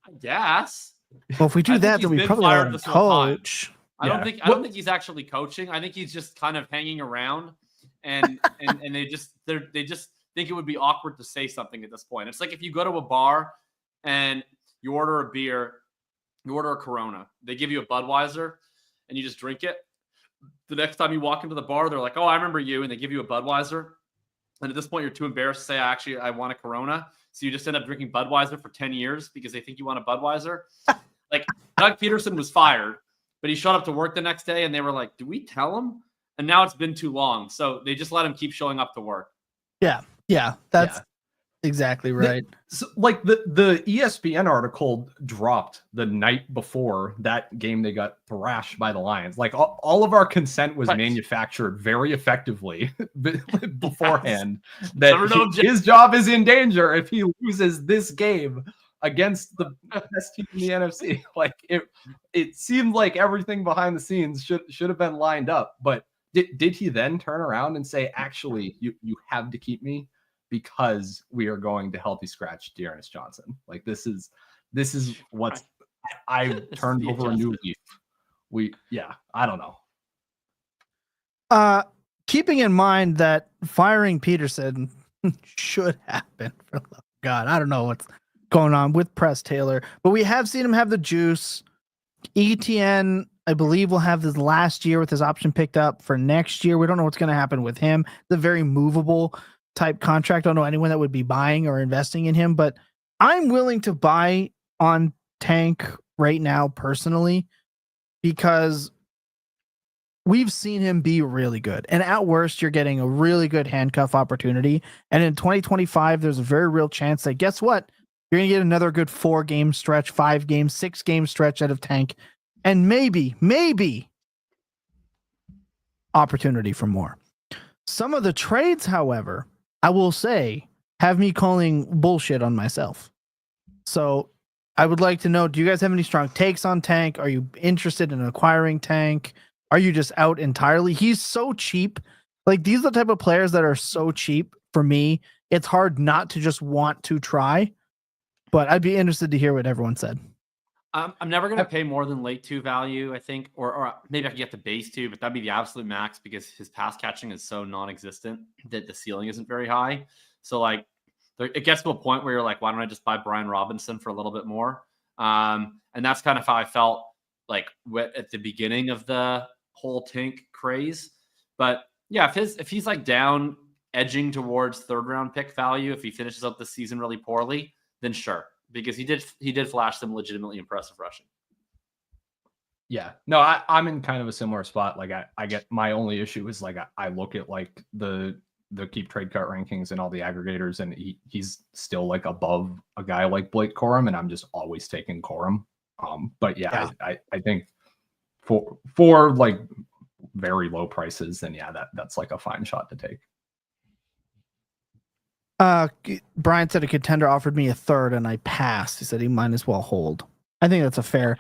"I guess." Well, if we do that, then we probably let him coach. I don't think he's actually coaching. I think he's just kind of hanging around, and they just think it would be awkward to say something at this point. It's like if you go to a bar and you order a beer, you order a Corona, they give you a Budweiser, and you just drink it. The next time you walk into the bar, they're like, "Oh, I remember you," and they give you a Budweiser. And at this point, you're too embarrassed to say, I want a Corona. So you just end up drinking Budweiser for 10 years because they think you want a Budweiser. Like Doug Peterson was fired, but he showed up to work the next day and they were like, "Do we tell him?" And now it's been too long. So they just let him keep showing up to work. Yeah. Exactly right. So, like the ESPN article dropped the night before that game. They got thrashed by the Lions. Like all of our consent was manufactured very effectively beforehand. That his job is in danger if he loses this game against the best team in the NFC. Like it seemed like everything behind the scenes should have been lined up. But did he then turn around and say, actually, you have to keep me because we are going to healthy scratch Dearness Johnson? Like this is what I turned over a new leaf. I don't know. Keeping in mind that firing Peterson should happen. For God, I don't know what's going on with Press Taylor, but we have seen him have the juice. ETN, I believe, will have his last year with his option picked up for next year. We don't know what's going to happen with him. It's a very movable type contract. I don't know anyone that would be buying or investing in him, but I'm willing to buy on Tank right now personally because we've seen him be really good. And at worst, you're getting a really good handcuff opportunity. And in 2025, there's a very real chance that, guess what? You're going to get another good 4-game stretch, 5-game, 6-game stretch out of Tank. And maybe opportunity for more. Some of the trades, however, I will say, have me calling bullshit on myself. So I would like to know, do you guys have any strong takes on Tank? Are you interested in acquiring Tank? Are you just out entirely? He's so cheap. Like, these are the type of players that are so cheap for me. It's hard not to just want to try, but I'd be interested to hear what everyone said. I'm never going to pay more than late 2 value, I think, or maybe I could get the base 2, but that'd be the absolute max because his pass catching is so non-existent that the ceiling isn't very high. So like it gets to a point where you're like, why don't I just buy Brian Robinson for a little bit more? And that's kind of how I felt like at the beginning of the whole Tank craze. But yeah, if he's like down edging towards 3rd round pick value, if he finishes up the season really poorly, then sure. Because he did flash some legitimately impressive rushing. Yeah, no, I'm in kind of a similar spot. Like I get, my only issue is like I look at like the keep trade cut rankings and all the aggregators, and he's still like above a guy like Blake Corum, and I'm just always taking Corum. But yeah. I think for like very low prices, then yeah, that's like a fine shot to take. Brian said a contender offered me a 3rd and I passed. He said he might as well hold. I think that's a fair.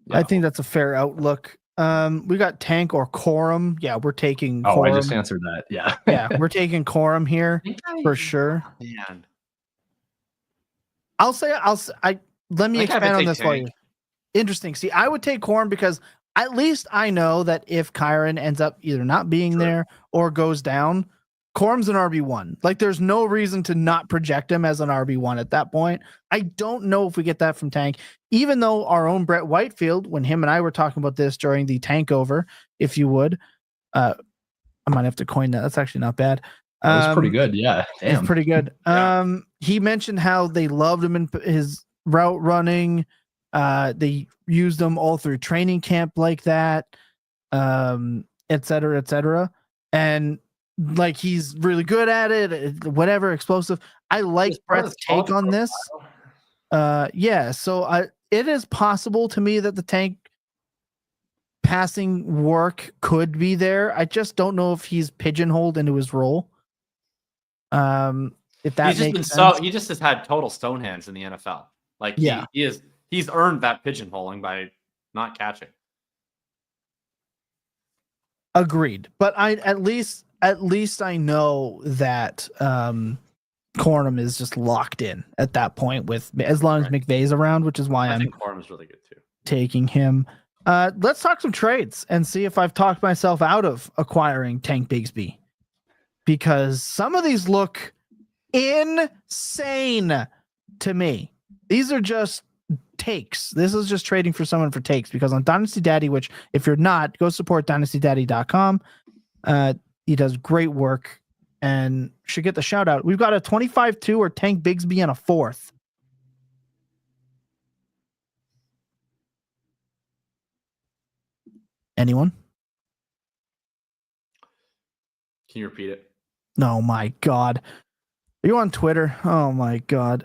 Yeah. I think that's a fair outlook. We got Tank or Corum. Yeah, we're taking. Corum. I just answered that. Yeah, yeah, we're taking Corum here for sure. Man, let me expand on this for you. Interesting. See, I would take Corum because at least I know that if Kyron ends up either not being there or goes down, Corum's an RB1. Like, there's no reason to not project him as an RB1 at that point. I don't know if we get that from Tank, even though our own Brett Whitefield, when him and I were talking about this during the Tank over, if you would, I might have to coin that. That's actually not bad. That was pretty good. Yeah. Damn. It's pretty good. Yeah. He mentioned how they loved him in his route running. They used him all through training camp like that, et cetera, et cetera. And like, he's really good at it, whatever, explosive. I like Brett's take on this. Yeah, so it is possible to me that the Tank passing work could be there. I just don't know if he's pigeonholed into his role. If that makes sense. He just has had total stone hands in the NFL. Like, yeah, he's earned that pigeonholing by not catching. Agreed, but at least I know that Corum is just locked in at that point with as long as McVay's around, which is why I think Corum is really good too. Taking him. Let's talk some trades and see if I've talked myself out of acquiring Tank Bigsby, because some of these look insane to me. These are just takes. This is just trading for someone for takes, because on Dynasty Daddy, which if you're not, go support dynastydaddy.com. He does great work and should get the shout out. We've got a 25-2 or Tank Bigsby and a 4th. Anyone? Can you repeat it? No, my God. Are you on Twitter? Oh my God.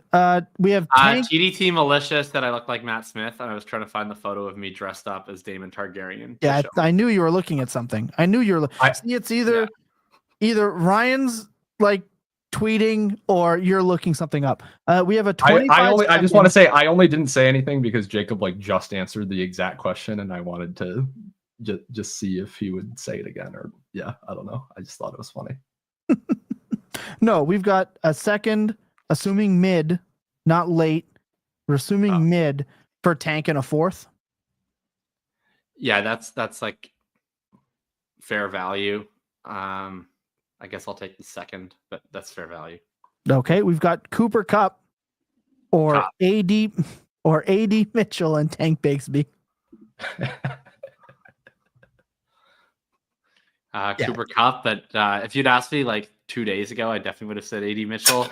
We have Tank. TDT Malicious that I look like Matt Smith, and I was trying to find the photo of me dressed up as Daemon Targaryen. Yeah, I knew you were looking at something. I knew you were. See, it's either Ryan's like tweeting or you're looking something up. We have a 25. I just want to say I only didn't say anything because Jacob like just answered the exact question, and I wanted to just see if he would say it again, or I don't know. I just thought it was funny. No, we've got a second, assuming mid, not late. We're assuming mid for Tank and a fourth. Yeah, that's like fair value. I guess I'll take the second, but that's fair value. Okay, we've got Cooper Kupp or AD Mitchell and Tank Bigsby. Cooper Kupp, but if you'd asked me like 2 days ago, I definitely would have said AD Mitchell.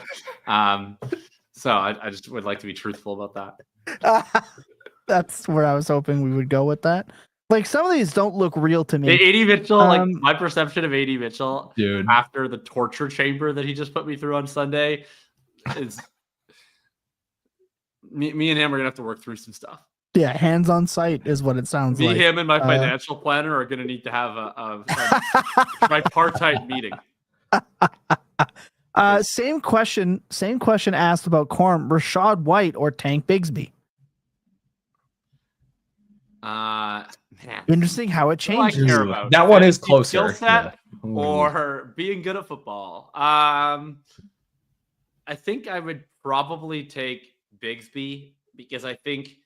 So I just would like to be truthful about that. That's where I was hoping we would go with that. Like some of these don't look real to me. AD Mitchell, like my perception of AD Mitchell, dude, after the torture chamber that he just put me through on Sunday, is me and him are gonna have to work through some stuff. Yeah, hands on site is what it sounds like. Me, him, and my financial planner are gonna need to have a tripartite meeting. Same question asked about Corum. Rachaad White or Tank Bigsby? Interesting how it changes. That one is closer. Skill set or being good at football. I think I would probably take Bigsby because I think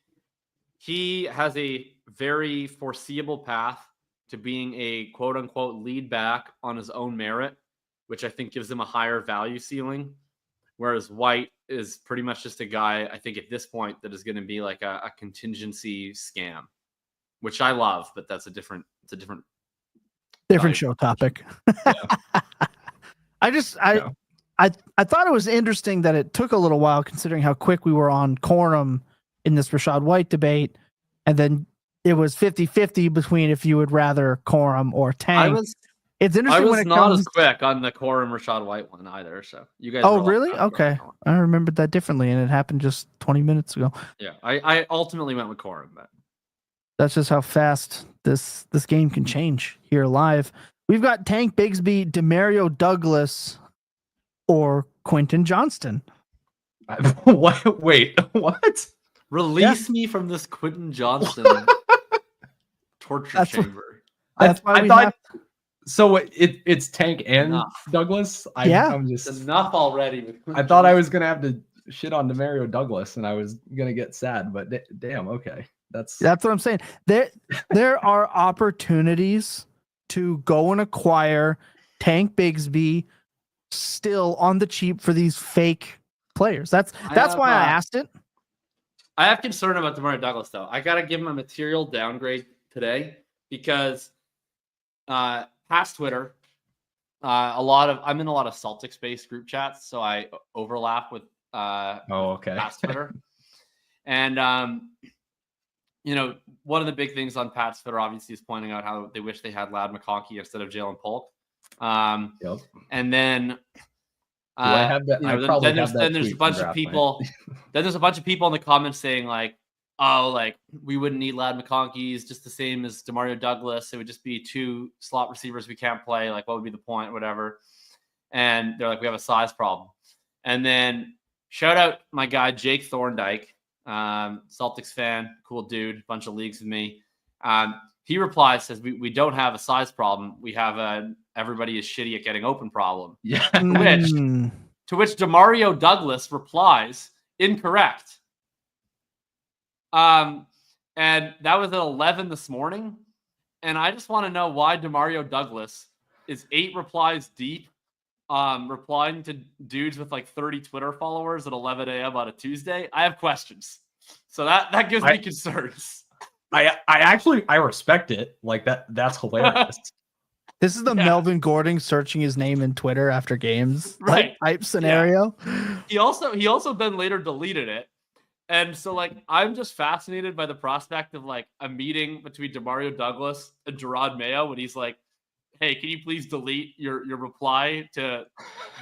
he has a very foreseeable path to being a quote unquote lead back on his own merit, which I think gives him a higher value ceiling. Whereas White is pretty much just a guy, I think at this point, that is going to be like a contingency scam, which I love, but that's a different show topic. I thought it was interesting that it took a little while considering how quick we were on Corum in this Rachaad White debate. And then it was 50-50 between if you would rather Corum or Tank. It's interesting. I was not as quick on the Corum Rachaad White one either. So you guys. Oh, really? Okay. I remembered that differently, and it happened just 20 minutes ago. Yeah, I ultimately went with Corum, but that's just how fast this game can change here live. We've got Tank Bigsby, Demario Douglas, or Quentin Johnston. What? Wait, what? Release me from this Quentin Johnston torture chamber. That's why I thought. So it's Tank and Douglas. I'm just enough already. I thought I was gonna have to shit on Demario Douglas, and I was gonna get sad. But damn, okay, that's what I'm saying. There are opportunities to go and acquire Tank Bigsby still on the cheap for these fake players. That's why I asked it. I have concern about Demario Douglas though. I gotta give him a material downgrade today because past Twitter, I'm in a lot of Celtics based group chats, so I overlap with past Twitter. And one of the big things on Pat's Twitter obviously is pointing out how they wish they had Ladd McConkey instead of Jalen Polk. And then there's a bunch of people. Then there's a bunch of people in the comments saying like, "Oh, like we wouldn't need Ladd McConkey. He's just the same as Demario Douglas. It would just be two slot receivers we can't play. Like, what would be the point? Whatever." And they're like, "We have a size problem." And then shout out my guy Jake Thorndike, Celtics fan, cool dude, bunch of leagues with me. He replies, says, "We don't have a size problem. We have everybody is shitty at getting open problem." Yeah. To which Demario Douglas replies, "Incorrect." And that was at 11 this morning. And I just want to know why Demario Douglas is 8 replies deep, replying to dudes with like 30 Twitter followers at 11 a.m. on a Tuesday. I have questions. So that gives me concerns. I respect it. Like that's hilarious. This is the Melvin Gordon searching his name in Twitter after games, right? Type scenario. Yeah. He also then later deleted it, and so like I'm just fascinated by the prospect of like a meeting between Demario Douglas and Gerard Mayo when he's like, "Hey, can you please delete your reply to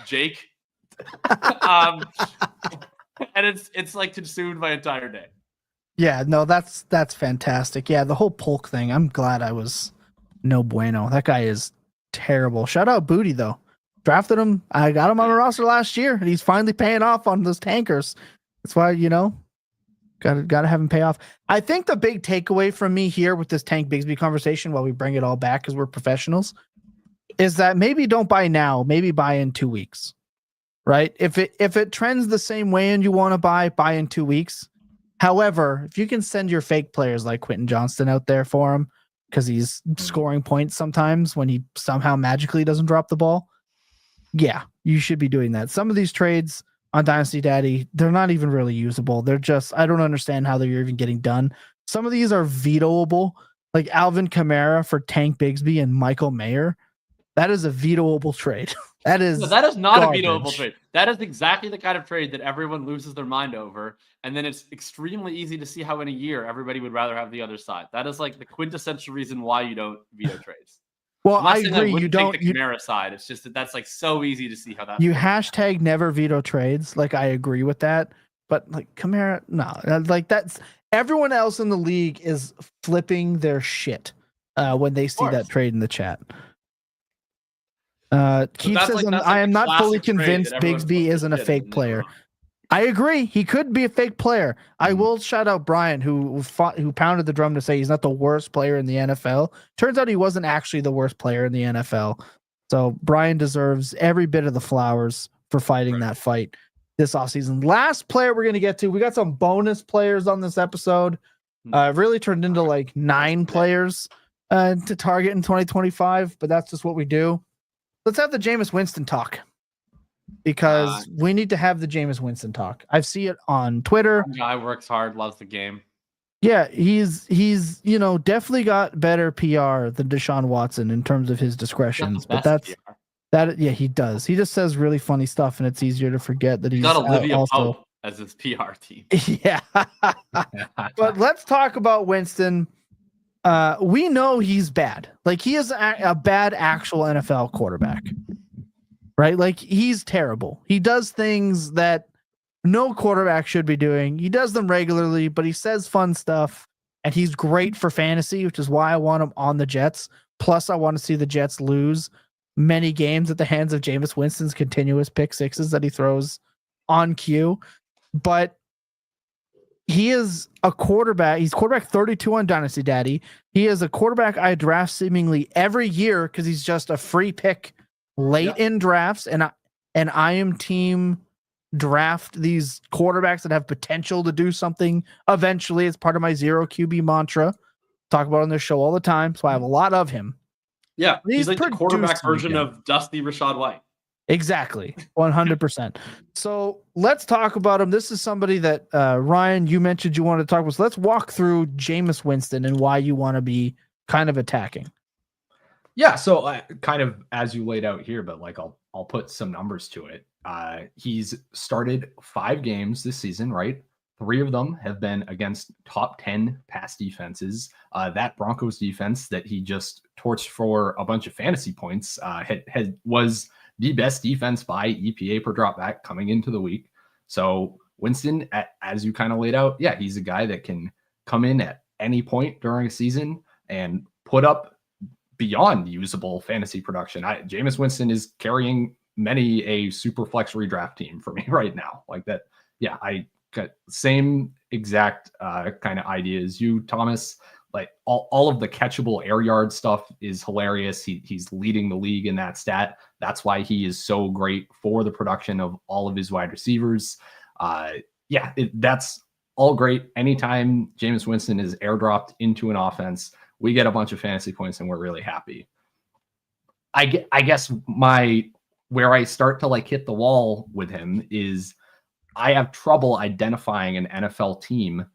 Jake And it's like consumed my entire day. Yeah, no, that's fantastic. Yeah, the whole Polk thing. I'm glad I was no bueno. That guy is terrible. Shout out Booty though. Drafted him. I got him on my roster last year, and he's finally paying off on those tankers. That's why, gotta have him pay off. I think the big takeaway from me here with this Tank Bigsby conversation, while we bring it all back because we're professionals, is that maybe don't buy now, maybe buy in 2 weeks. Right? If it trends the same way and you want to buy in 2 weeks. However, if you can send your fake players like Quentin Johnston out there for him, because he's scoring points sometimes when he somehow magically doesn't drop the ball, yeah, you should be doing that. Some of these trades on Dynasty Daddy, they're not even really usable. They're just, I don't understand how they're even getting done. Some of these are vetoable, like Alvin Kamara for Tank Bigsby and Michael Mayer. That is a vetoable trade. That is not garbage. a vetoable trade. That is exactly the kind of trade that everyone loses their mind over. And then it's extremely easy to see how in a year everybody would rather have the other side. That is like the quintessential reason why you don't veto trades. Well, I agree. You don't take the Kamara side. It's just that's like so easy to see how that. You hashtag never veto trades. Like I agree with that, but like Kamara, no, like that's everyone else in the league is flipping their shit when they see that trade in the chat. Keith says, I am not fully convinced Bigsby isn't a fake player. I agree. He could be a fake player. I will shout out Brian, who pounded the drum to say he's not the worst player in the NFL. Turns out he wasn't actually the worst player in the NFL. So Brian deserves every bit of the flowers for fighting that fight this offseason. Last player we're going to get to, we got some bonus players on this episode. Really turned into like 9 players to target in 2025, but that's just what we do. Let's have the Jameis Winston talk, because we need to have the Jameis Winston talk. I see it on Twitter. Guy works hard, loves the game. Yeah, he's definitely got better PR than Deshaun Watson in terms of his discretions. But he does. He just says really funny stuff, and it's easier to forget that he's got Olivia also Pope as his PR team. Yeah. But let's talk about Winston. We know he's bad. Like he is a bad actual NFL quarterback, right? Like he's terrible. He does things that no quarterback should be doing. He does them regularly, but he says fun stuff, and he's great for fantasy, which is why I want him on the Jets. Plus, I want to see the Jets lose many games at the hands of Jameis Winston's continuous pick sixes that he throws on cue. But he is a quarterback. He's quarterback 32 on Dynasty Daddy. He is a quarterback I draft seemingly every year because he's just a free pick late in drafts. And I am team draft these quarterbacks that have potential to do something eventually. It's part of my zero QB mantra. Talk about on this show all the time. So I have a lot of him. Yeah. He's like the quarterback version of Dusty Rashad White. Exactly. 100%. So let's talk about him. This is somebody that, Ryan, you mentioned you wanted to talk about. So let's walk through Jameis Winston and why you want to be kind of attacking. Yeah. So kind of as you laid out here, but like I'll put some numbers to it. He's started 5 games this season, right? 3 of them have been against top 10 pass defenses. That Broncos defense that he just torched for a bunch of fantasy points was the best defense by EPA per dropback coming into the week. So Winston, as you kind of laid out, yeah, he's a guy that can come in at any point during a season and put up beyond usable fantasy production. Jameis Winston is carrying many a super flex redraft team for me right now. Like that. Yeah, I got same exact kind of idea as you, Thomas. Like all of the catchable air yard stuff is hilarious. He's leading the league in that stat. That's why he is so great for the production of all of his wide receivers. That's all great. Anytime Jameis Winston is airdropped into an offense, we get a bunch of fantasy points and we're really happy. I guess where I start to like hit the wall with him is I have trouble identifying an NFL team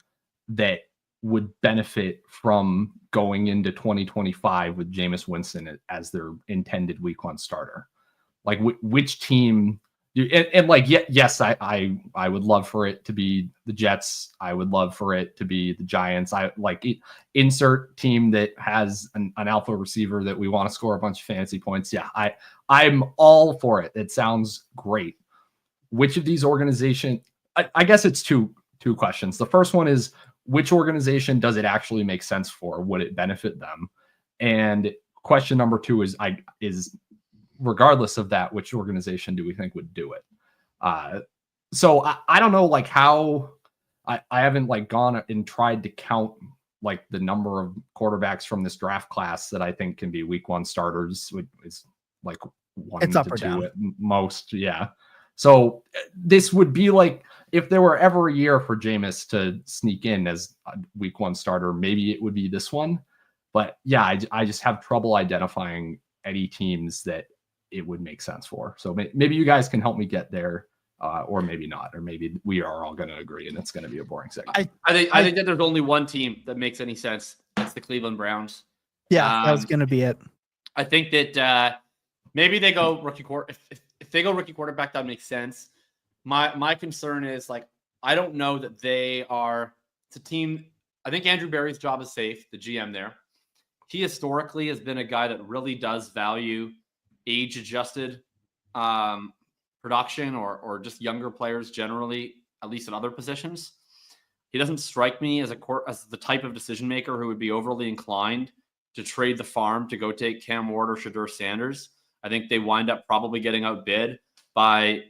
that would benefit from going into 2025 with Jameis Winston as their intended week 1 starter. Like which team and like, yes, I would love for it to be the Jets. I would love for it to be the Giants. I like insert team that has an alpha receiver that we want to score a bunch of fantasy points. Yeah, I'm all for it. It sounds great. which of these organizations, I guess it's two questions. The first one is, which organization does it actually make sense for? Would it benefit them? And question number two is regardless of that, which organization do we think would do it? So I don't know, like how I haven't like gone and tried to count like the number of quarterbacks from this draft class that I think can be week 1 starters. It's like 1 It's to up or 2 down. at most. Yeah. So this would be like, if there were ever a year for Jameis to sneak in as a week 1 starter, maybe it would be this one. But yeah, I just have trouble identifying any teams that it would make sense for. So maybe you guys can help me get there, or maybe not, or maybe we are all going to agree and it's going to be a boring segment. I think that there's only one team that makes any sense. It's the Cleveland Browns. Yeah, that was going to be it. I think that maybe they go rookie quarter. If they go rookie quarterback, that makes sense. My concern is, like, I don't know that they are. It's a team. I think Andrew Berry's job is safe. The GM there, he historically has been a guy that really does value age-adjusted production or just younger players generally, at least at other positions. He doesn't strike me as the type of decision maker who would be overly inclined to trade the farm to go take Cam Ward or Shedeur Sanders. I think they wind up probably getting outbid by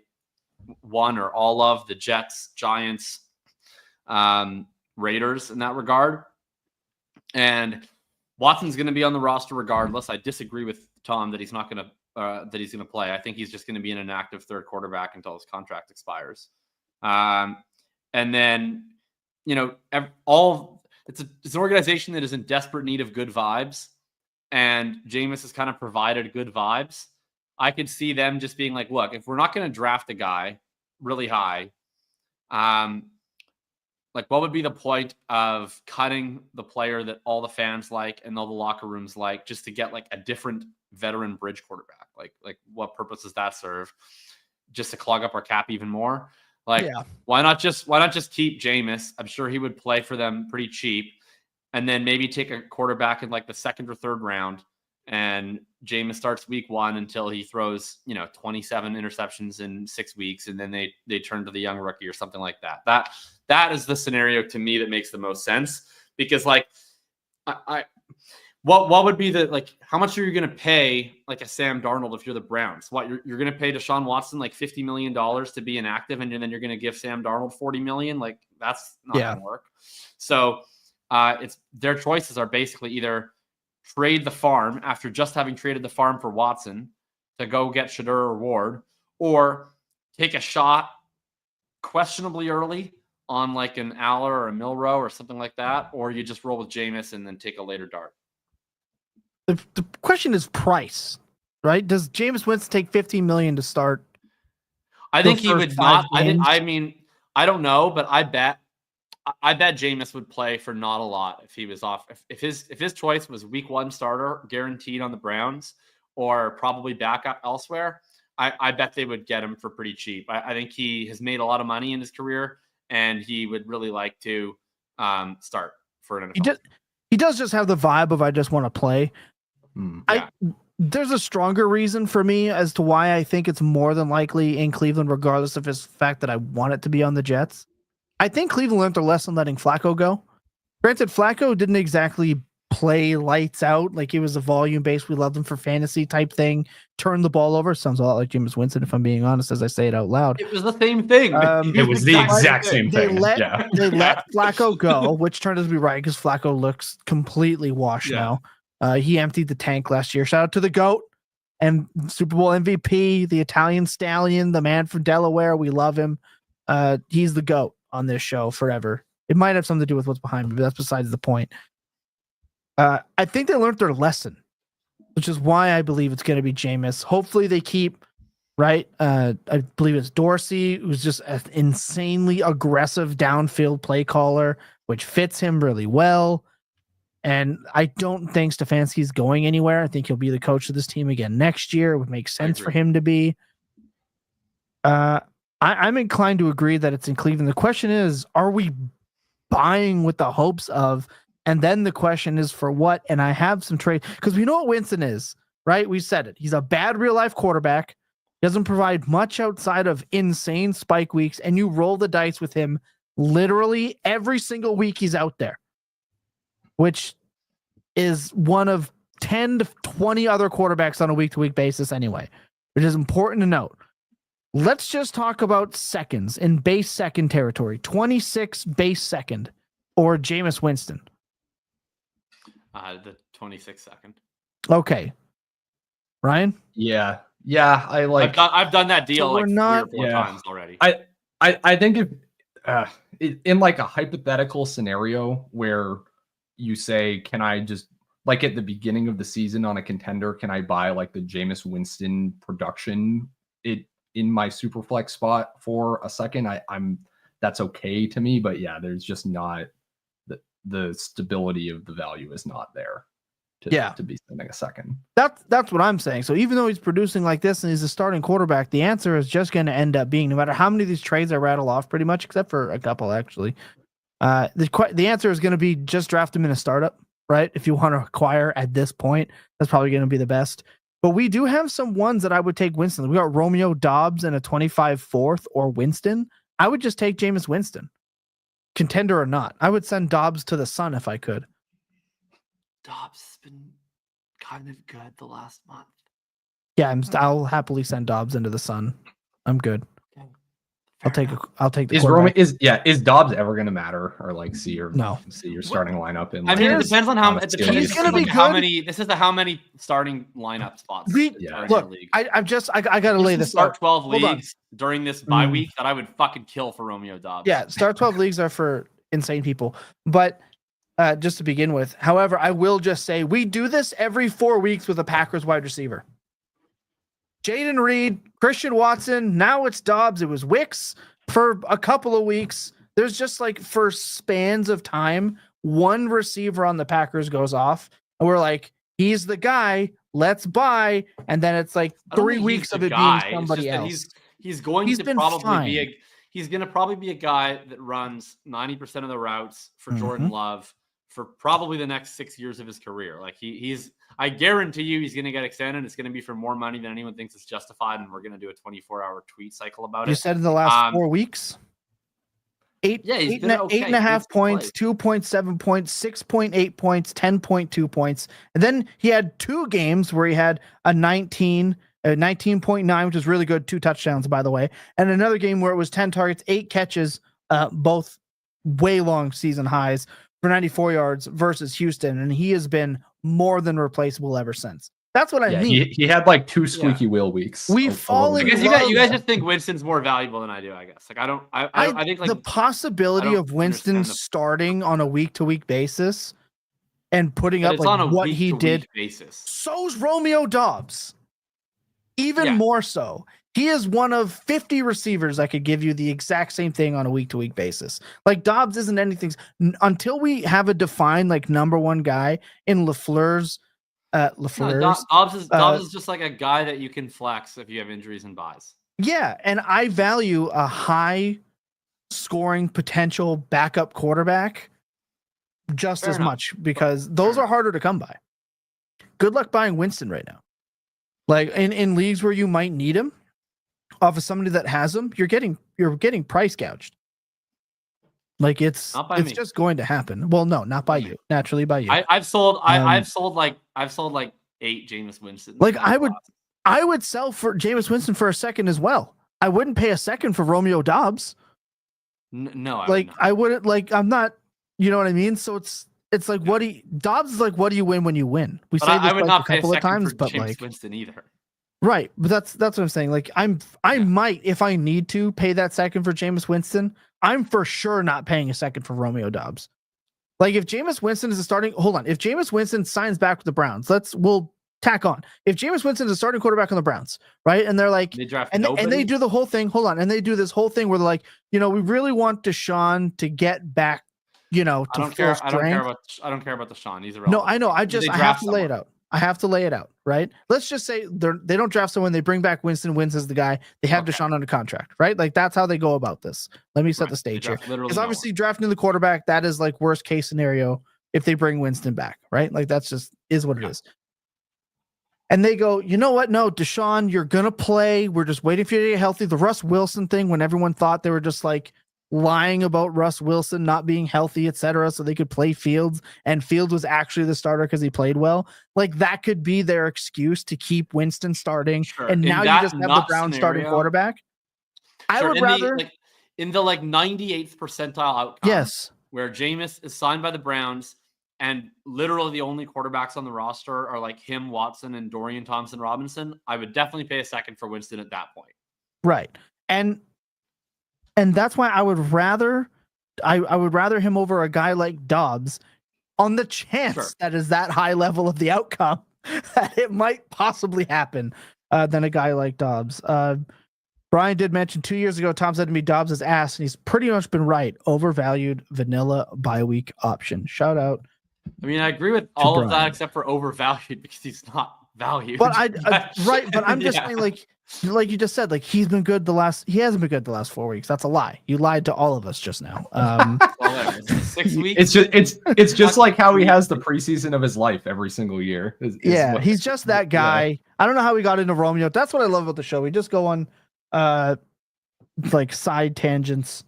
one or all of the Jets, Giants, Raiders in that regard. And Watson's going to be on the roster regardless. I disagree with Tom that he's not going to play. I think he's just going to be an inactive third quarterback until his contract expires. And then, it's an organization that is in desperate need of good vibes, and Jameis has kind of provided good vibes. I could see them just being like, look, if we're not going to draft a guy really high, like, what would be the point of cutting the player that all the fans like and all the locker rooms like, just to get like a different veteran bridge quarterback? Like what purpose does that serve? Just to clog up our cap even more? Like, Yeah. why not just keep Jameis? I'm sure he would play for them pretty cheap, and then maybe take a quarterback in like the 2nd or 3rd round, and Jameis starts week 1 until he throws 27 interceptions in 6 weeks, and then they turn to the young rookie or something like that. That is the scenario to me that makes the most sense, because like what would be the, like, how much are you going to pay like a Sam Darnold if you're the Browns? What, you're going to pay Deshaun Watson like $50 million to be inactive, and then you're going to give Sam Darnold $40 million? Like, that's not going to work. So it's their choices are basically either trade the farm after just having traded the farm for Watson to go get Shedeur or Ward, or take a shot questionably early on like an Aller or a Milrow or something like that, or you just roll with Jameis and then take a later dart. The question is price, right? Does Jameis Winston take $15 million to start? I think he would not. Games? I don't know, but I bet Jameis would play for not a lot if he was off. If his choice was week 1 starter guaranteed on the Browns, or probably backup elsewhere, I bet they would get him for pretty cheap. I think he has made a lot of money in his career, and he would really like to start for an NFL. He does just have the vibe of, I just want to play. Yeah. There's a stronger reason for me as to why I think it's more than likely in Cleveland, regardless of his fact that I want it to be on the Jets. I think Cleveland learned their lesson letting Flacco go. Granted, Flacco didn't exactly play lights out. Like, it was a volume base. We loved him for fantasy type thing. Turn the ball over. Sounds a lot like Jameis Winston, if I'm being honest, as I say it out loud. It was the same thing. It was the exact same They thing. let Yeah. Flacco go, which turned out to be right, because Flacco looks completely washed now. He emptied the tank last year. Shout out to the GOAT and Super Bowl MVP, the Italian stallion, the man from Delaware. We love him. He's the GOAT on this show forever. It might have something to do with what's behind me, but that's besides the point. I think they learned their lesson, which is why I believe it's going to be Jameis. Hopefully they keep, right? I believe it's Dorsey, who's just an insanely aggressive downfield play caller, which fits him really well. And I don't think Stefanski's going anywhere. I think he'll be the coach of this team again next year. It would make sense for him to be. I'm inclined to agree that it's in Cleveland. The question is, are we buying with the hopes of, and then the question is for what? And I have some trade, because we know what Winston is, right? We said it. He's a bad real life quarterback He doesn't provide much outside of insane spike weeks, and you roll the dice with him literally every single week he's out there, which is one of 10 to 20 other quarterbacks on a week-to-week basis anyway, which is important to note. Let's just talk about seconds in base second territory. 26 base second or Jameis Winston. The 26 second. Okay. Ryan? Yeah. I like. I've done that deal So like we're not- 3 or 4 times already. I think if in like a hypothetical scenario where you say, can I just like at the beginning of the season on a contender, can I buy like the Jameis Winston production in my super flex spot for a second? I'm that's okay to me, but yeah, there's just not the stability of the value is not there to be spending a second. That's what I'm saying. So even though he's producing like this and he's a starting quarterback, the answer is just going to end up being, no matter how many of these trades I rattle off, pretty much, except for a couple actually, the answer is going to be just draft him in a startup, right? If you want to acquire at this point, that's probably going to be the best. But we do have some ones that I would take Winston. We got Romeo Dobbs and a 25 fourth or Winston. I would just take Jameis Winston, contender or not. I would send Dobbs to the sun if I could. Dobbs has been kind of good the last month. Yeah, I'll happily send Dobbs into the sun. I'm good. Okay. I'll take the Is quarterback. is Dobbs ever going to matter or like see your starting lineup in? I Like, mean, it depends on how. It depends He's gonna be how good. many. This is how many starting lineup spots. are in your Look, league. I gotta lay this start out. 12 Hold on. leagues during this bye week that I would fucking kill for Romeo Dobbs. Yeah, start 12 leagues are for insane people. But just to begin with, however, I will just say we do this every 4 weeks with a Packers wide receiver. Jaden Reed, Christian Watson, now it's Dobbs. It was Wicks for a couple of weeks. There's just like for spans of time, one receiver on the Packers goes off, and we're like, he's the guy, let's buy. And then it's like 3 weeks of it being somebody else. He's going He's to been probably fine. be he's going to probably be a guy that runs 90% of the routes for Jordan Love for probably the next 6 years of his career. Like he's I guarantee you he's going to get extended. It's going to be for more money than anyone thinks is justified. And we're going to do a 24-hour tweet cycle about it. You said in the last 4 weeks? Eight and a half points, 2.7 points, 6.8 points, 10.2 points. And then he had 2 games where he had a 19.9, which is really good. 2 touchdowns, by the way. And another game where it was 10 targets, 8 catches, both way long season highs for 94 yards versus Houston. And he has been more than replaceable ever since. That's what I mean. He had like 2 squeaky wheel weeks. We've fallen. I guess you guys just think Winston's more valuable than I do. I guess. Like I think like the possibility of Winston starting on a week-to-week basis and putting up like what he did. Basis. So's Romeo Dobbs. Even more so. He is one of 50 receivers that could give you the exact same thing on a week-to-week basis. Like Dobbs isn't anything until we have a defined like number one guy in LaFleur's. Dobbs is just like a guy that you can flex if you have injuries and buys. Yeah, and I value a high scoring potential backup quarterback just as much because those are harder to come by. Good luck buying Winston right now. Like in leagues where you might need him off of somebody that has him, you're getting price gouged. Like it's just going to happen. Well, no, not by you. Naturally by you. I've sold like 8 Jameis Winston. Like I would sell for Jameis Winston for a second as well. I wouldn't pay a second for Romeo Dobbs. No, I wouldn't. Like I'm not. You know what I mean? So it's like Dobbs is like what do you win when you win? We say this like a couple of times, but Jameis like Winston either. Right, but that's what I'm saying. Like I might if I need to pay that second for Jameis Winston. I'm for sure not paying a second for Romeo Dobbs. Like if Jameis Winston is a starting, hold on. If Jameis Winston signs back with the Browns, we'll tack on. If Jameis Winston is a starting quarterback on the Browns, right? And they're like, and they do the whole thing. Hold on, and they do this whole thing where they're like, we really want Deshaun to get back, to full strength. I don't care about Deshaun. He's irrelevant. No, I know. I have to lay it out. I have to lay it out, right? Let's just say they don't draft someone. They bring back Winston. Winston's the guy. They have Deshaun under contract, right? Like that's how they go about this. Let me set the stage here. Because obviously drafting the quarterback, that is like worst case scenario if they bring Winston back, right? Like that's just is what it is. And they go, you know what? No, Deshaun, you're going to play. We're just waiting for you to get healthy. The Russ Wilson thing, when everyone thought they were just like lying about Russ Wilson not being healthy, etc., so they could play Fields, and Fields was actually the starter because he played well. Like, that could be their excuse to keep Winston starting. Sure. And now you just have the Browns starting quarterback. I would rather in the 98th percentile outcome. Yes. Where Jameis is signed by the Browns, and literally the only quarterbacks on the roster are like him, Watson, and Dorian Thompson-Robinson, I would definitely pay a second for Winston at that point. Right. And that's why I would rather him over a guy like Dobbs on the chance that is that high level of the outcome that it might possibly happen than a guy like Dobbs. Brian did mention 2 years ago, Tom said to me, Dobbs is ass, and he's pretty much been right. Overvalued vanilla bye-week option. Shout out. I mean, I agree with all of that except for overvalued because he's not valued. But but I'm just saying, like you just said, like he hasn't been good the last 4 weeks. That's a lie. You lied to all of us just now. 6 weeks. It's just like how he has the preseason of his life every single year. He's just that guy. Yeah. I don't know how we got into Romeo. That's what I love about the show. We just go on like side tangents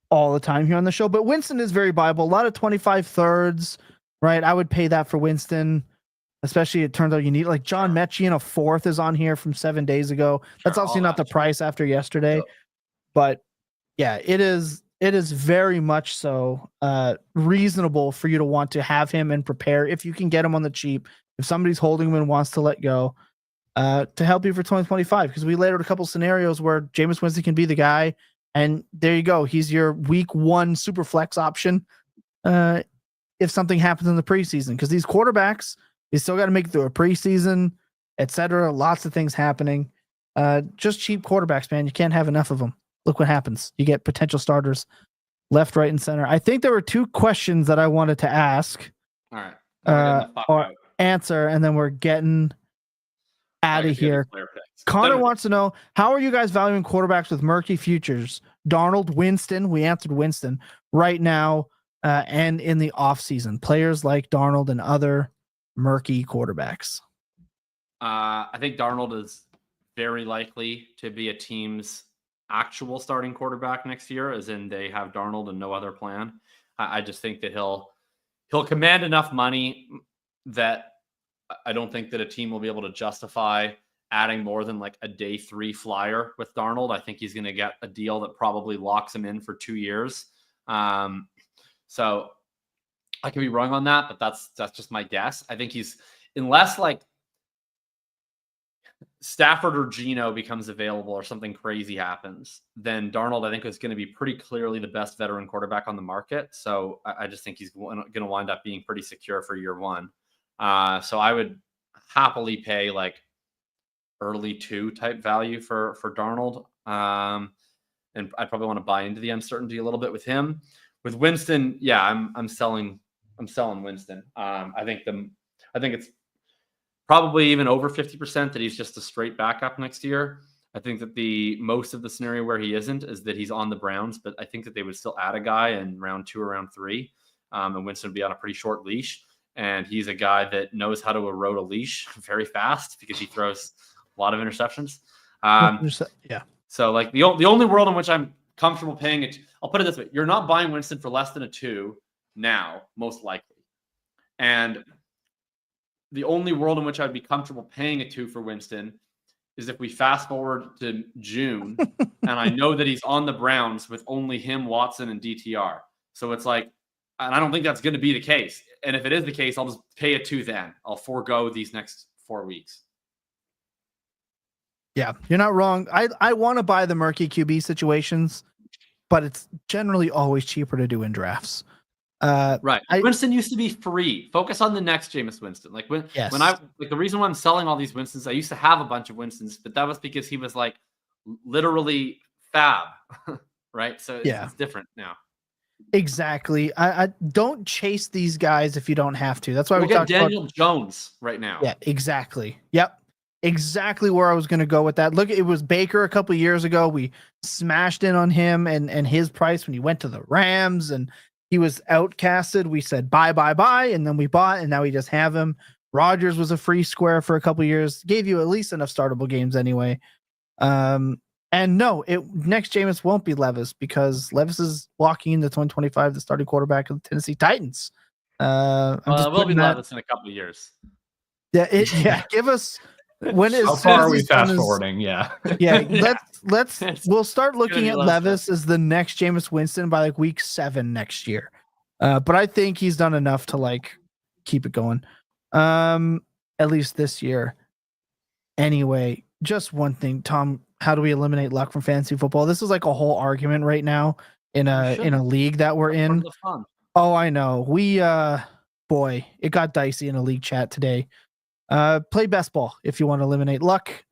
all the time here on the show. But Winston is very viable. A lot of 25 thirds. Right, I would pay that for Winston, especially it turns out you need like John Mechie in a fourth is on here from 7 days ago. That's obviously not the price after yesterday, but yeah, it is very much so reasonable for you to want to have him and prepare if you can get him on the cheap. If somebody's holding him and wants to let go, to help you for 2025, because we laid out a couple scenarios where Jameis Winston can be the guy, and there you go. He's your week 1 super flex option. If something happens in the preseason, because these quarterbacks, you still got to make it through a preseason, etc. Lots of things happening. Just cheap quarterbacks, man. You can't have enough of them. Look what happens. You get potential starters left, right, and center. I think there were 2 questions that I wanted to ask. All right. Or answer, and then we're getting out of here. Connor wants to know, how are you guys valuing quarterbacks with murky futures? Darnold, Winston. We answered Winston right now. And in the offseason, players like Darnold and other murky quarterbacks. I think Darnold is very likely to be a team's actual starting quarterback next year, as in they have Darnold and no other plan. I just think that he'll command enough money that I don't think that a team will be able to justify adding more than like a day 3 flyer with Darnold. I think he's going to get a deal that probably locks him in for 2 years. So I could be wrong on that, but that's just my guess. I think unless like Stafford or Geno becomes available or something crazy happens, then Darnold, I think, is going to be pretty clearly the best veteran quarterback on the market. So I just think he's going to wind up being pretty secure for year 1. So I would happily pay like early 2 type value for Darnold. And I probably want to buy into the uncertainty a little bit with him. With Winston, yeah, I'm selling Winston. I think it's probably even over 50% that he's just a straight backup next year. I think that the most of the scenario where he isn't is that he's on the Browns, but I think that they would still add a guy in round 2 or round 3, and Winston would be on a pretty short leash. And he's a guy that knows how to erode a leash very fast because he throws a lot of interceptions. Yeah. So like the only world in which I'm comfortable paying it, I'll put it this way: you're not buying Winston for less than a 2 now, most likely. And the only world in which I'd be comfortable paying a 2 for Winston is if we fast forward to June and I know that he's on the Browns with only him, Watson, and DTR. So it's like, and I don't think that's going to be the case. And if it is the case, I'll just pay a 2 then. I'll forego these next 4 weeks. Yeah, you're not wrong. I want to buy the murky QB situations, but it's generally always cheaper to do in drafts. Right. Winston used to be free. Focus on the next Jameis Winston. Like when I like the reason why I'm selling all these Winstons, I used to have a bunch of Winstons, but that was because he was like literally fab. Right. So it's different now. Exactly. I don't chase these guys if you don't have to. That's why we got Daniel Jones right now. Yeah, exactly. Yep. Exactly where I was going to go with that. Look, it was Baker a couple of years ago. We smashed in on him and his price when he went to the Rams and he was outcasted. We said, buy. And then we bought, and now we just have him. Rodgers was a free square for a couple years, gave you at least enough startable games anyway. And no, next Jameis won't be Levis because Levis is walking into 2025, the starting quarterback of the Tennessee Titans. It will be Levis in a couple of years. Yeah, give us when is how far are we fast forwarding? Yeah. We'll start looking at Levis as the next Jameis Winston by like week 7 next year. But I think he's done enough to like keep it going. At least this year. Anyway, just one thing, Tom, how do we eliminate luck from fantasy football? This is like a whole argument right now in a league that we're in. Oh, I know. Boy, it got dicey in a league chat today. Play best ball if you want to eliminate luck.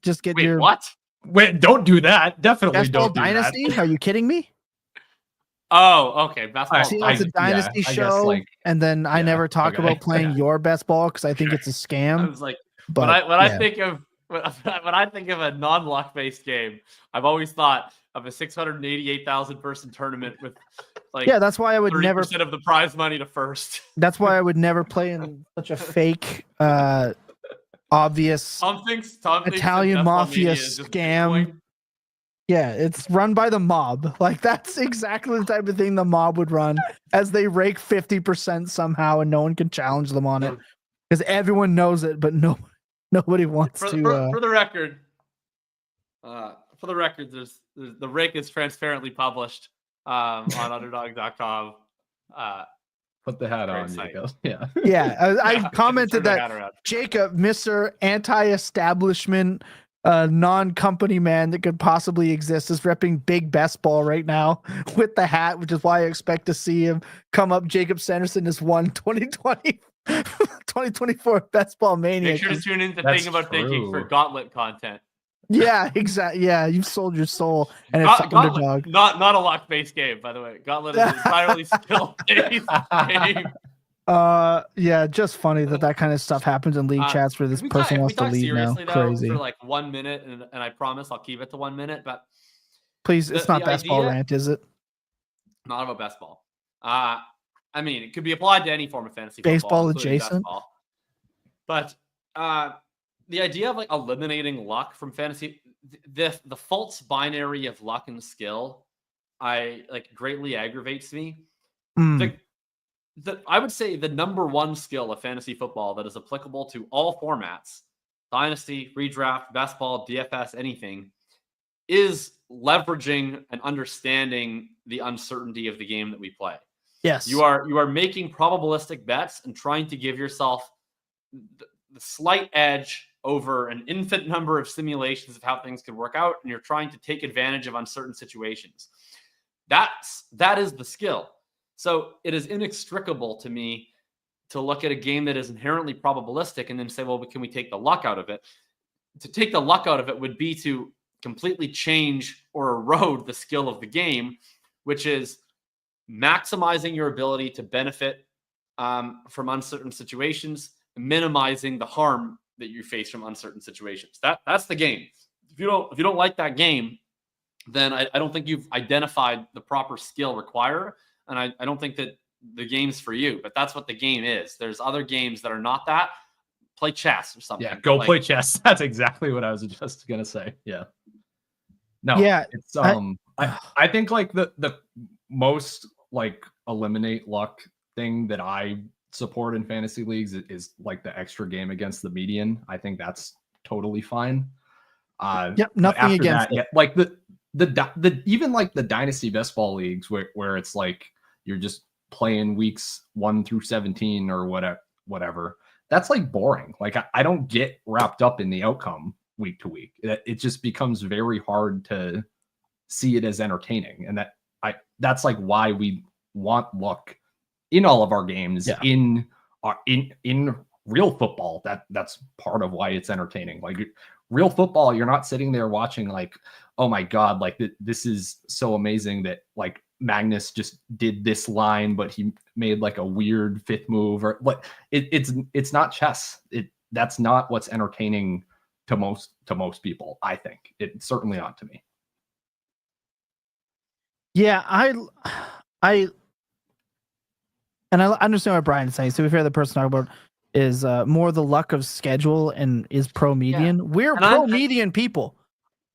Just get your what? Wait, don't do that. Definitely best ball don't do Dynasty. that. Are you kidding me? Oh, okay. Best ball. See, it's a Dynasty show, and then I never talk about playing your best ball because I think it's a scam. I was like, but when I think of a non-luck based game, I've always thought of a 688,000 person tournament with like that's why I would 30% never of the prize money to first. That's why I would never play in such a fake, obvious Tom thinks Italian mafia scam. Yeah, it's run by the mob. Like that's exactly the type of thing the mob would run as they rake 50% somehow and no one can challenge them on it because everyone knows it, but nobody wants to. For the record, there's the rake is transparently published on underdog.com. Put the hat on, Jacob. Yeah. Yeah. I commented that Jacob, Mr. Anti-establishment, non-company man that could possibly exist, is repping big best ball right now with the hat, which is why I expect to see him come up. Jacob Sanderson is 2024 best ball mania. Make sure to tune in to Think About Thinking for Gauntlet content. Yeah, exactly. Yeah, you've sold your soul, and it's underdog. Not a luck-based game, by the way. Gauntlet is entirely skill-based game. Yeah, just funny that kind of stuff happens in league chats where this person wants to lead now. Crazy. For like 1 minute, and I promise I'll keep it to 1 minute. But please, it's not best ball rant, is it? Not about best ball. I mean, it could be applied to any form of fantasy baseball football, adjacent. But the idea of like eliminating luck from fantasy, the false binary of luck and skill, I like greatly aggravates me. I would say the number one skill of fantasy football that is applicable to all formats, Dynasty, redraft, best ball, DFS, anything, is leveraging and understanding the uncertainty of the game that we play. Yes. You are making probabilistic bets and trying to give yourself the slight edge over an infinite number of simulations of how things could work out, and you're trying to take advantage of uncertain situations. That is the skill. So it is inextricable to me to look at a game that is inherently probabilistic and then say, well, can we take the luck out of it? To take the luck out of it would be to completely change or erode the skill of the game, which is maximizing your ability to benefit from uncertain situations, minimizing the harm that you face from uncertain situations. That's the game. If you don't like that game, then I don't think you've identified the proper skill required, and I don't think that the game's for you. But that's what the game is. There's other games that are not that. Play chess or something. Yeah, play chess. That's exactly what I was just gonna say. Yeah. No. Yeah. It's I think like the most like eliminate luck thing that I support in fantasy leagues is like the extra game against the median. I think that's totally fine. Nothing against it. Yeah, like the even like the dynasty best ball leagues where it's like you're just playing weeks 1 through 17 or whatever. That's like boring. Like I don't get wrapped up in the outcome week to week. It just becomes very hard to see it as entertaining, and that's like why we want luck in all of our games, in real football. That's part of why it's entertaining. Like real football, you're not sitting there watching like, oh my God, like this is so amazing that like Magnus just did this line, but he made like a weird fifth move or what. It's not chess. That's not what's entertaining to most people. I think it's certainly not to me. Yeah, I understand what Brian's saying. So if you're the person talking about is more the luck of schedule and is pro median. Yeah. We're And pro median people.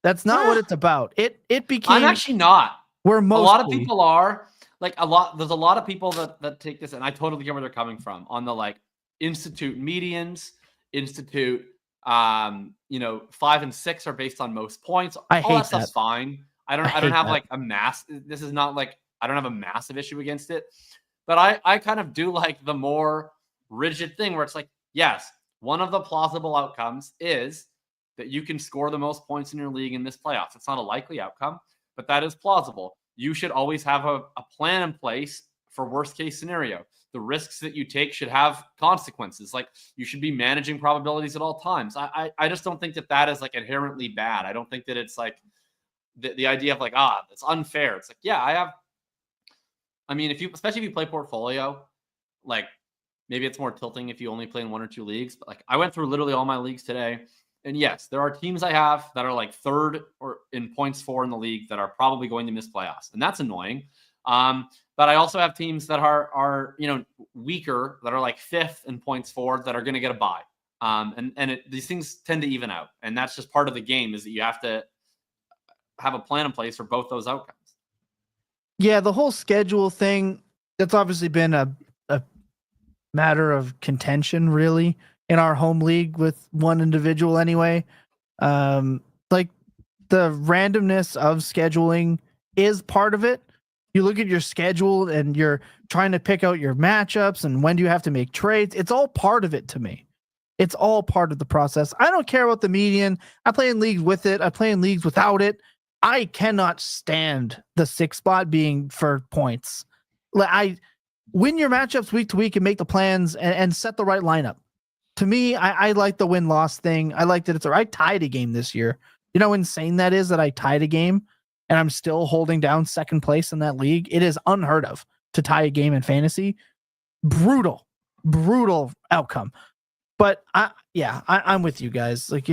That's not what it's about. It became. I'm actually not. We're A mostly. lot of people are like there's a lot of people that take this, and I totally get where they're coming from on the like institute medians, institute 5 and 6 are based on most points. I All hate that stuff's that. fine. I don't hate have that. like a this is not like I don't have a massive issue against it. But I kind of do like the more rigid thing where it's like, yes, one of the plausible outcomes is that you can score the most points in your league in this playoffs. It's not a likely outcome, but that is plausible. You should always have a plan in place for worst case scenario. The risks that you take should have consequences. Like you should be managing probabilities at all times. I just don't think that is like inherently bad. I don't think that it's like the idea of like, it's unfair. It's like, yeah, especially if you play portfolio, like maybe it's more tilting if you only play in 1 or 2 leagues, but like I went through literally all my leagues today. And yes, there are teams I have that are like 3rd or in points for in the league that are probably going to miss playoffs. And that's annoying. But I also have teams that are weaker that are like 5th in points for that are going to get a bye. These things tend to even out. And that's just part of the game is that you have to have a plan in place for both those outcomes. Yeah, the whole schedule thing, that's obviously been a matter of contention, really, in our home league with one individual anyway. Like the randomness of scheduling is part of it. You look at your schedule and you're trying to pick out your matchups and when do you have to make trades. It's all part of it to me. It's all part of the process. I don't care about the median. I play in leagues with it. I play in leagues without it. I cannot stand the 6th spot being for points. I win your matchups week to week and make the plans and set the right lineup. To me, I like the win-loss thing. I like that I tied a game this year. You know how insane that is that I tied a game and I'm still holding down 2nd place in that league? It is unheard of to tie a game in fantasy. Brutal outcome. But I'm with you guys. Like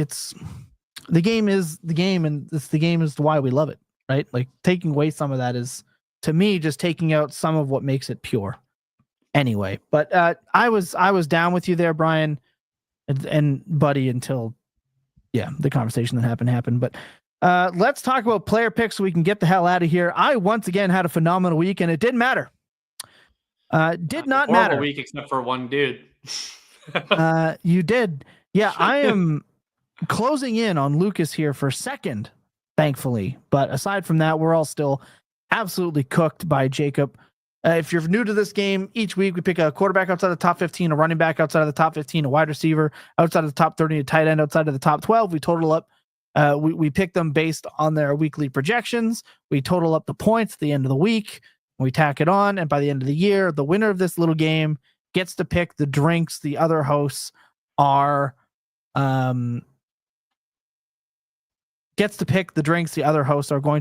the game is the game, and the game is why we love it, right? Like taking away some of that is, to me, just taking out some of what makes it pure. Anyway, but I was down with you there, Brian, and Buddy, until the conversation that happened. But let's talk about player picks so we can get the hell out of here. I once again had a phenomenal week, and it didn't matter. Did not matter. Week except for one dude. You did. Yeah, I am closing in on Lucas here for 2nd, thankfully. But aside from that, we're all still absolutely cooked by Jacob. If you're new to this game, each week we pick a quarterback outside the top 15, a running back outside of the top 15, a wide receiver outside of the top 30, a tight end outside of the top 12. We total up. We pick them based on their weekly projections. We total up the points at the end of the week. We tack it on, and by the end of the year, the winner of this little game gets to pick the drinks the other hosts are going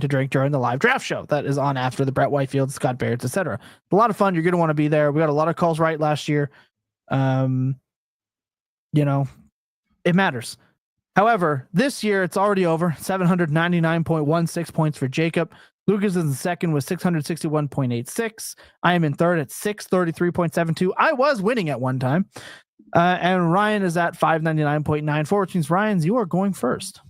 to drink during the live draft show that is on after the Brett Whitefield, Scott Barrett, etc. A lot of fun. You're going to want to be there. We got a lot of calls right last year. It matters. However, this year it's already over. 799.16 points for Jacob. Lucas is in 2nd with 661.86. I am in 3rd at 633.72. I was winning at one time. And Ryan is at 599.94, which means Ryan's, you are going first.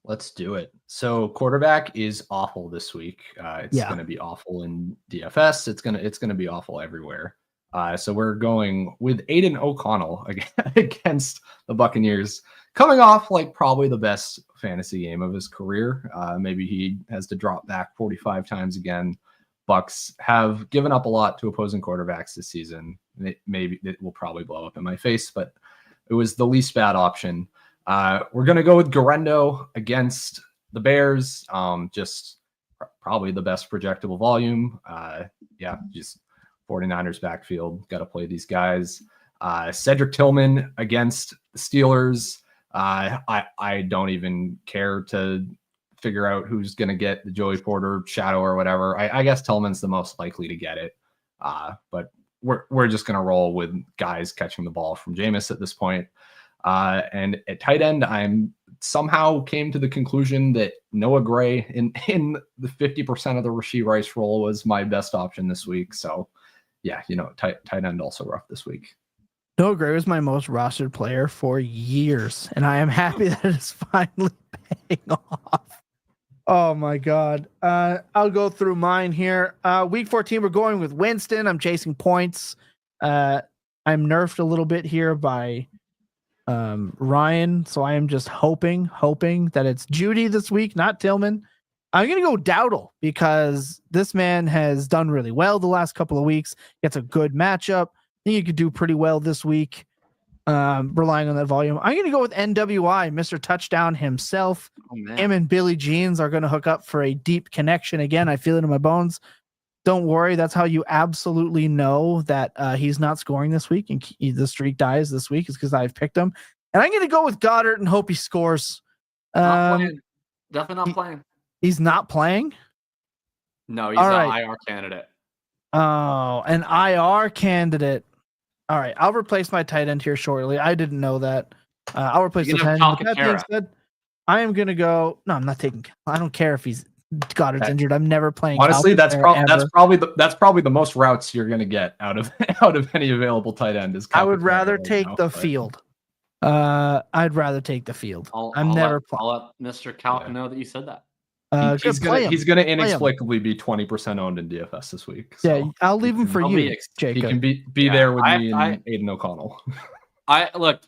Let's do it. So quarterback is awful this week. It's going to be awful in DFS. It's going to be awful everywhere. So we're going with Aiden O'Connell against the Buccaneers, coming off like probably the best fantasy game of his career. Maybe he has to drop back 45 times again. Bucs have given up a lot to opposing quarterbacks this season. It will probably blow up in my face, but it was the least bad option. We're going to go with Garendo against the Bears. Just probably the best projectable volume. Just 49ers backfield. Got to play these guys. Cedric Tillman against the Steelers. I don't even care to figure out who's going to get the Joey Porter shadow or whatever. I guess Tillman's the most likely to get it. But we're just going to roll with guys catching the ball from Jameis at this point. And at tight end, I'm somehow came to the conclusion that Noah Gray in the 50% of the Rashee Rice role was my best option this week. So yeah, tight end also rough this week. Noah Gray was my most rostered player for years, and I am happy that it's finally paying off. Oh my God. I'll go through mine here. Week 14, we're going with Winston. I'm chasing points. I'm nerfed a little bit here by Ryan, so I am just hoping that it's Judy this week, not Tillman. I'm going to go Dowdle because this man has done really well the last couple of weeks. Gets a good matchup. I think he could do pretty well this week, relying on that volume. I'm going to go with NWI, Mr. Touchdown himself. Oh, man. Him and Billy Jeans are going to hook up for a deep connection. Again, I feel it in my bones. Don't worry. That's how you absolutely know that he's not scoring this week and the streak dies this week is because I've picked him. And I'm going to go with Goddard and hope he scores. Not playing. Definitely not playing. He's not playing? No, he's All an right. IR candidate. Oh, an IR candidate. All right, I'll replace my tight end here shortly. I didn't know that. I'll replace the tight end. With that being said, I am going to go. No, I'm not taking. I don't care if he's Goddard's injured. I'm never playing. Honestly, that's probably the most routes you're going to get out of any available tight end. I would rather take the field. I'd rather take the field. I'll let Mr. Calc know that you said that. He's gonna inexplicably be 20% owned in DFS this week. So yeah, I'll leave him for you, Jacob. He can be there with me and Aiden O'Connell.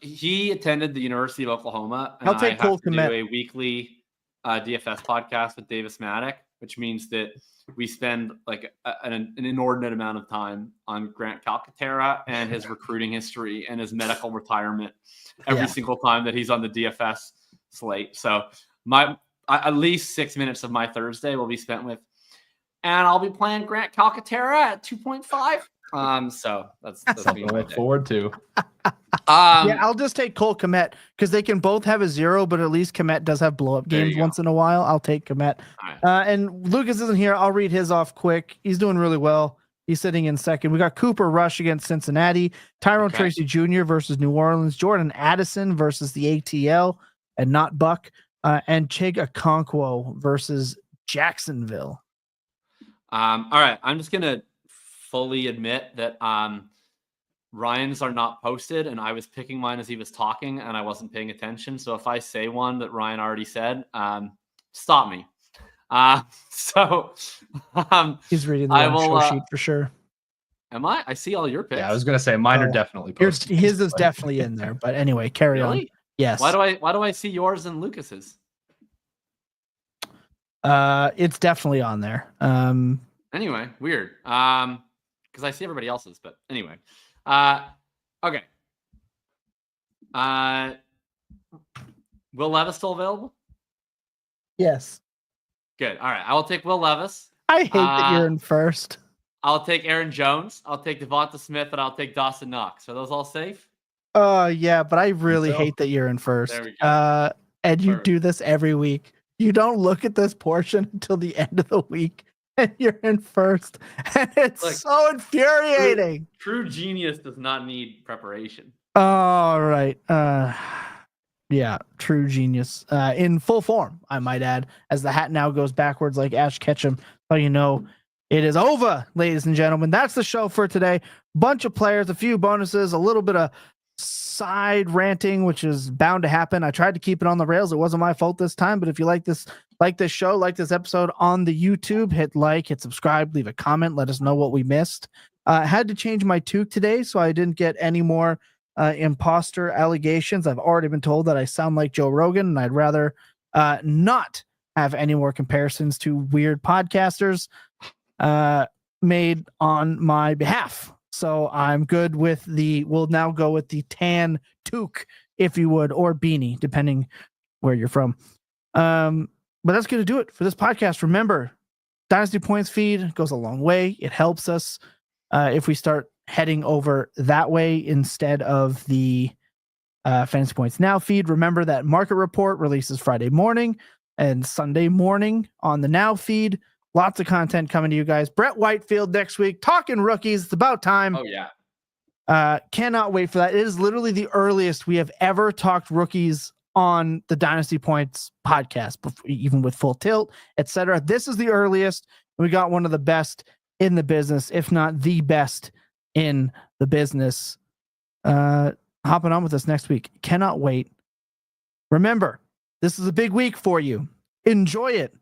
He attended the University of Oklahoma. And I'll take Cole Kmet. do a weekly DFS podcast with Davis Maddock, which means that we spend like an inordinate amount of time on Grant Calcaterra and his recruiting history and his medical retirement every single time that he's on the DFS slate. So at least 6 minutes of my Thursday will be spent with, and I'll be playing Grant Calcaterra at 2.5. So that's something to look forward to. I'll just take Cole Kmet because they can both have a 0, but at least Kmet does have blow up games once in a while. I'll take Kmet. Right. And Lucas isn't here. I'll read his off quick. He's doing really well. He's sitting in second. We got Cooper Rush against Cincinnati, Tyrone Tracy Jr. versus New Orleans, Jordan Addison versus the ATL and not Buck. And Chig Okonkwo versus Jacksonville. All right. I'm just going to fully admit that Ryan's are not posted, and I was picking mine as he was talking, and I wasn't paying attention. So if I say one that Ryan already said, stop me. He's reading the show sheet for sure. Am I? I see all your picks. Yeah, I was going to say mine are definitely posted. His is definitely in there. But anyway, carry on. Yes. Why do I see yours and Lucas's? It's definitely on there. Anyway, weird. Because I see everybody else's, but anyway. Okay. Will Levis still available? Yes. Good. All right. I will take Will Levis. I hate that you're in first. I'll take Aaron Jones. I'll take Devonta Smith, and I'll take Dawson Knox. Are those all safe? Yeah, but I really hate that you're in first. There we go. And you do this every week. You don't look at this portion until the end of the week, and you're in first. And it's so infuriating. True genius does not need preparation. All right. Yeah, true genius. In full form, I might add, as the hat now goes backwards like Ash Ketchum. So you know it is over, ladies and gentlemen. That's the show for today. Bunch of players, a few bonuses, a little bit of side ranting, which is bound to happen. I tried to keep it on the rails. It wasn't my fault this time, but if you like this show, like this episode on the YouTube, hit like, hit subscribe, leave a comment, let us know what we missed. I had to change my toque today, so I didn't get any more imposter allegations. I've already been told that I sound like Joe Rogan, and I'd rather not have any more comparisons to weird podcasters made on my behalf. So I'm good with we'll now go with the tan toque, if you would, or beanie, depending where you're from. But that's going to do it for this podcast. Remember, Dynasty Points feed goes a long way. It helps us if we start heading over that way instead of the Fantasy Points Now feed. Remember that Market Report releases Friday morning and Sunday morning on the Now feed. Lots of content coming to you guys. Brett Whitefield next week, talking rookies. It's about time. Oh, yeah. Cannot wait for that. It is literally the earliest we have ever talked rookies on the Dynasty Points podcast, even with Full Tilt, etc. This is the earliest. We got one of the best in the business, if not the best in the business. hopping on with us next week. Cannot wait. Remember, this is a big week for you. Enjoy it.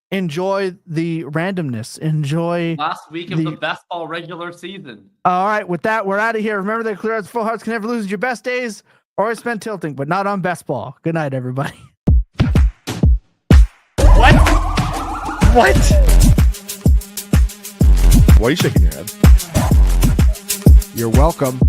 Enjoy the randomness. Enjoy last week of the best ball regular season. All right, with that, we're out of here. Remember that clear outs, full hearts can never lose your best days or spend tilting, but not on best ball. Good night, everybody. What? Why are you shaking your head? You're welcome.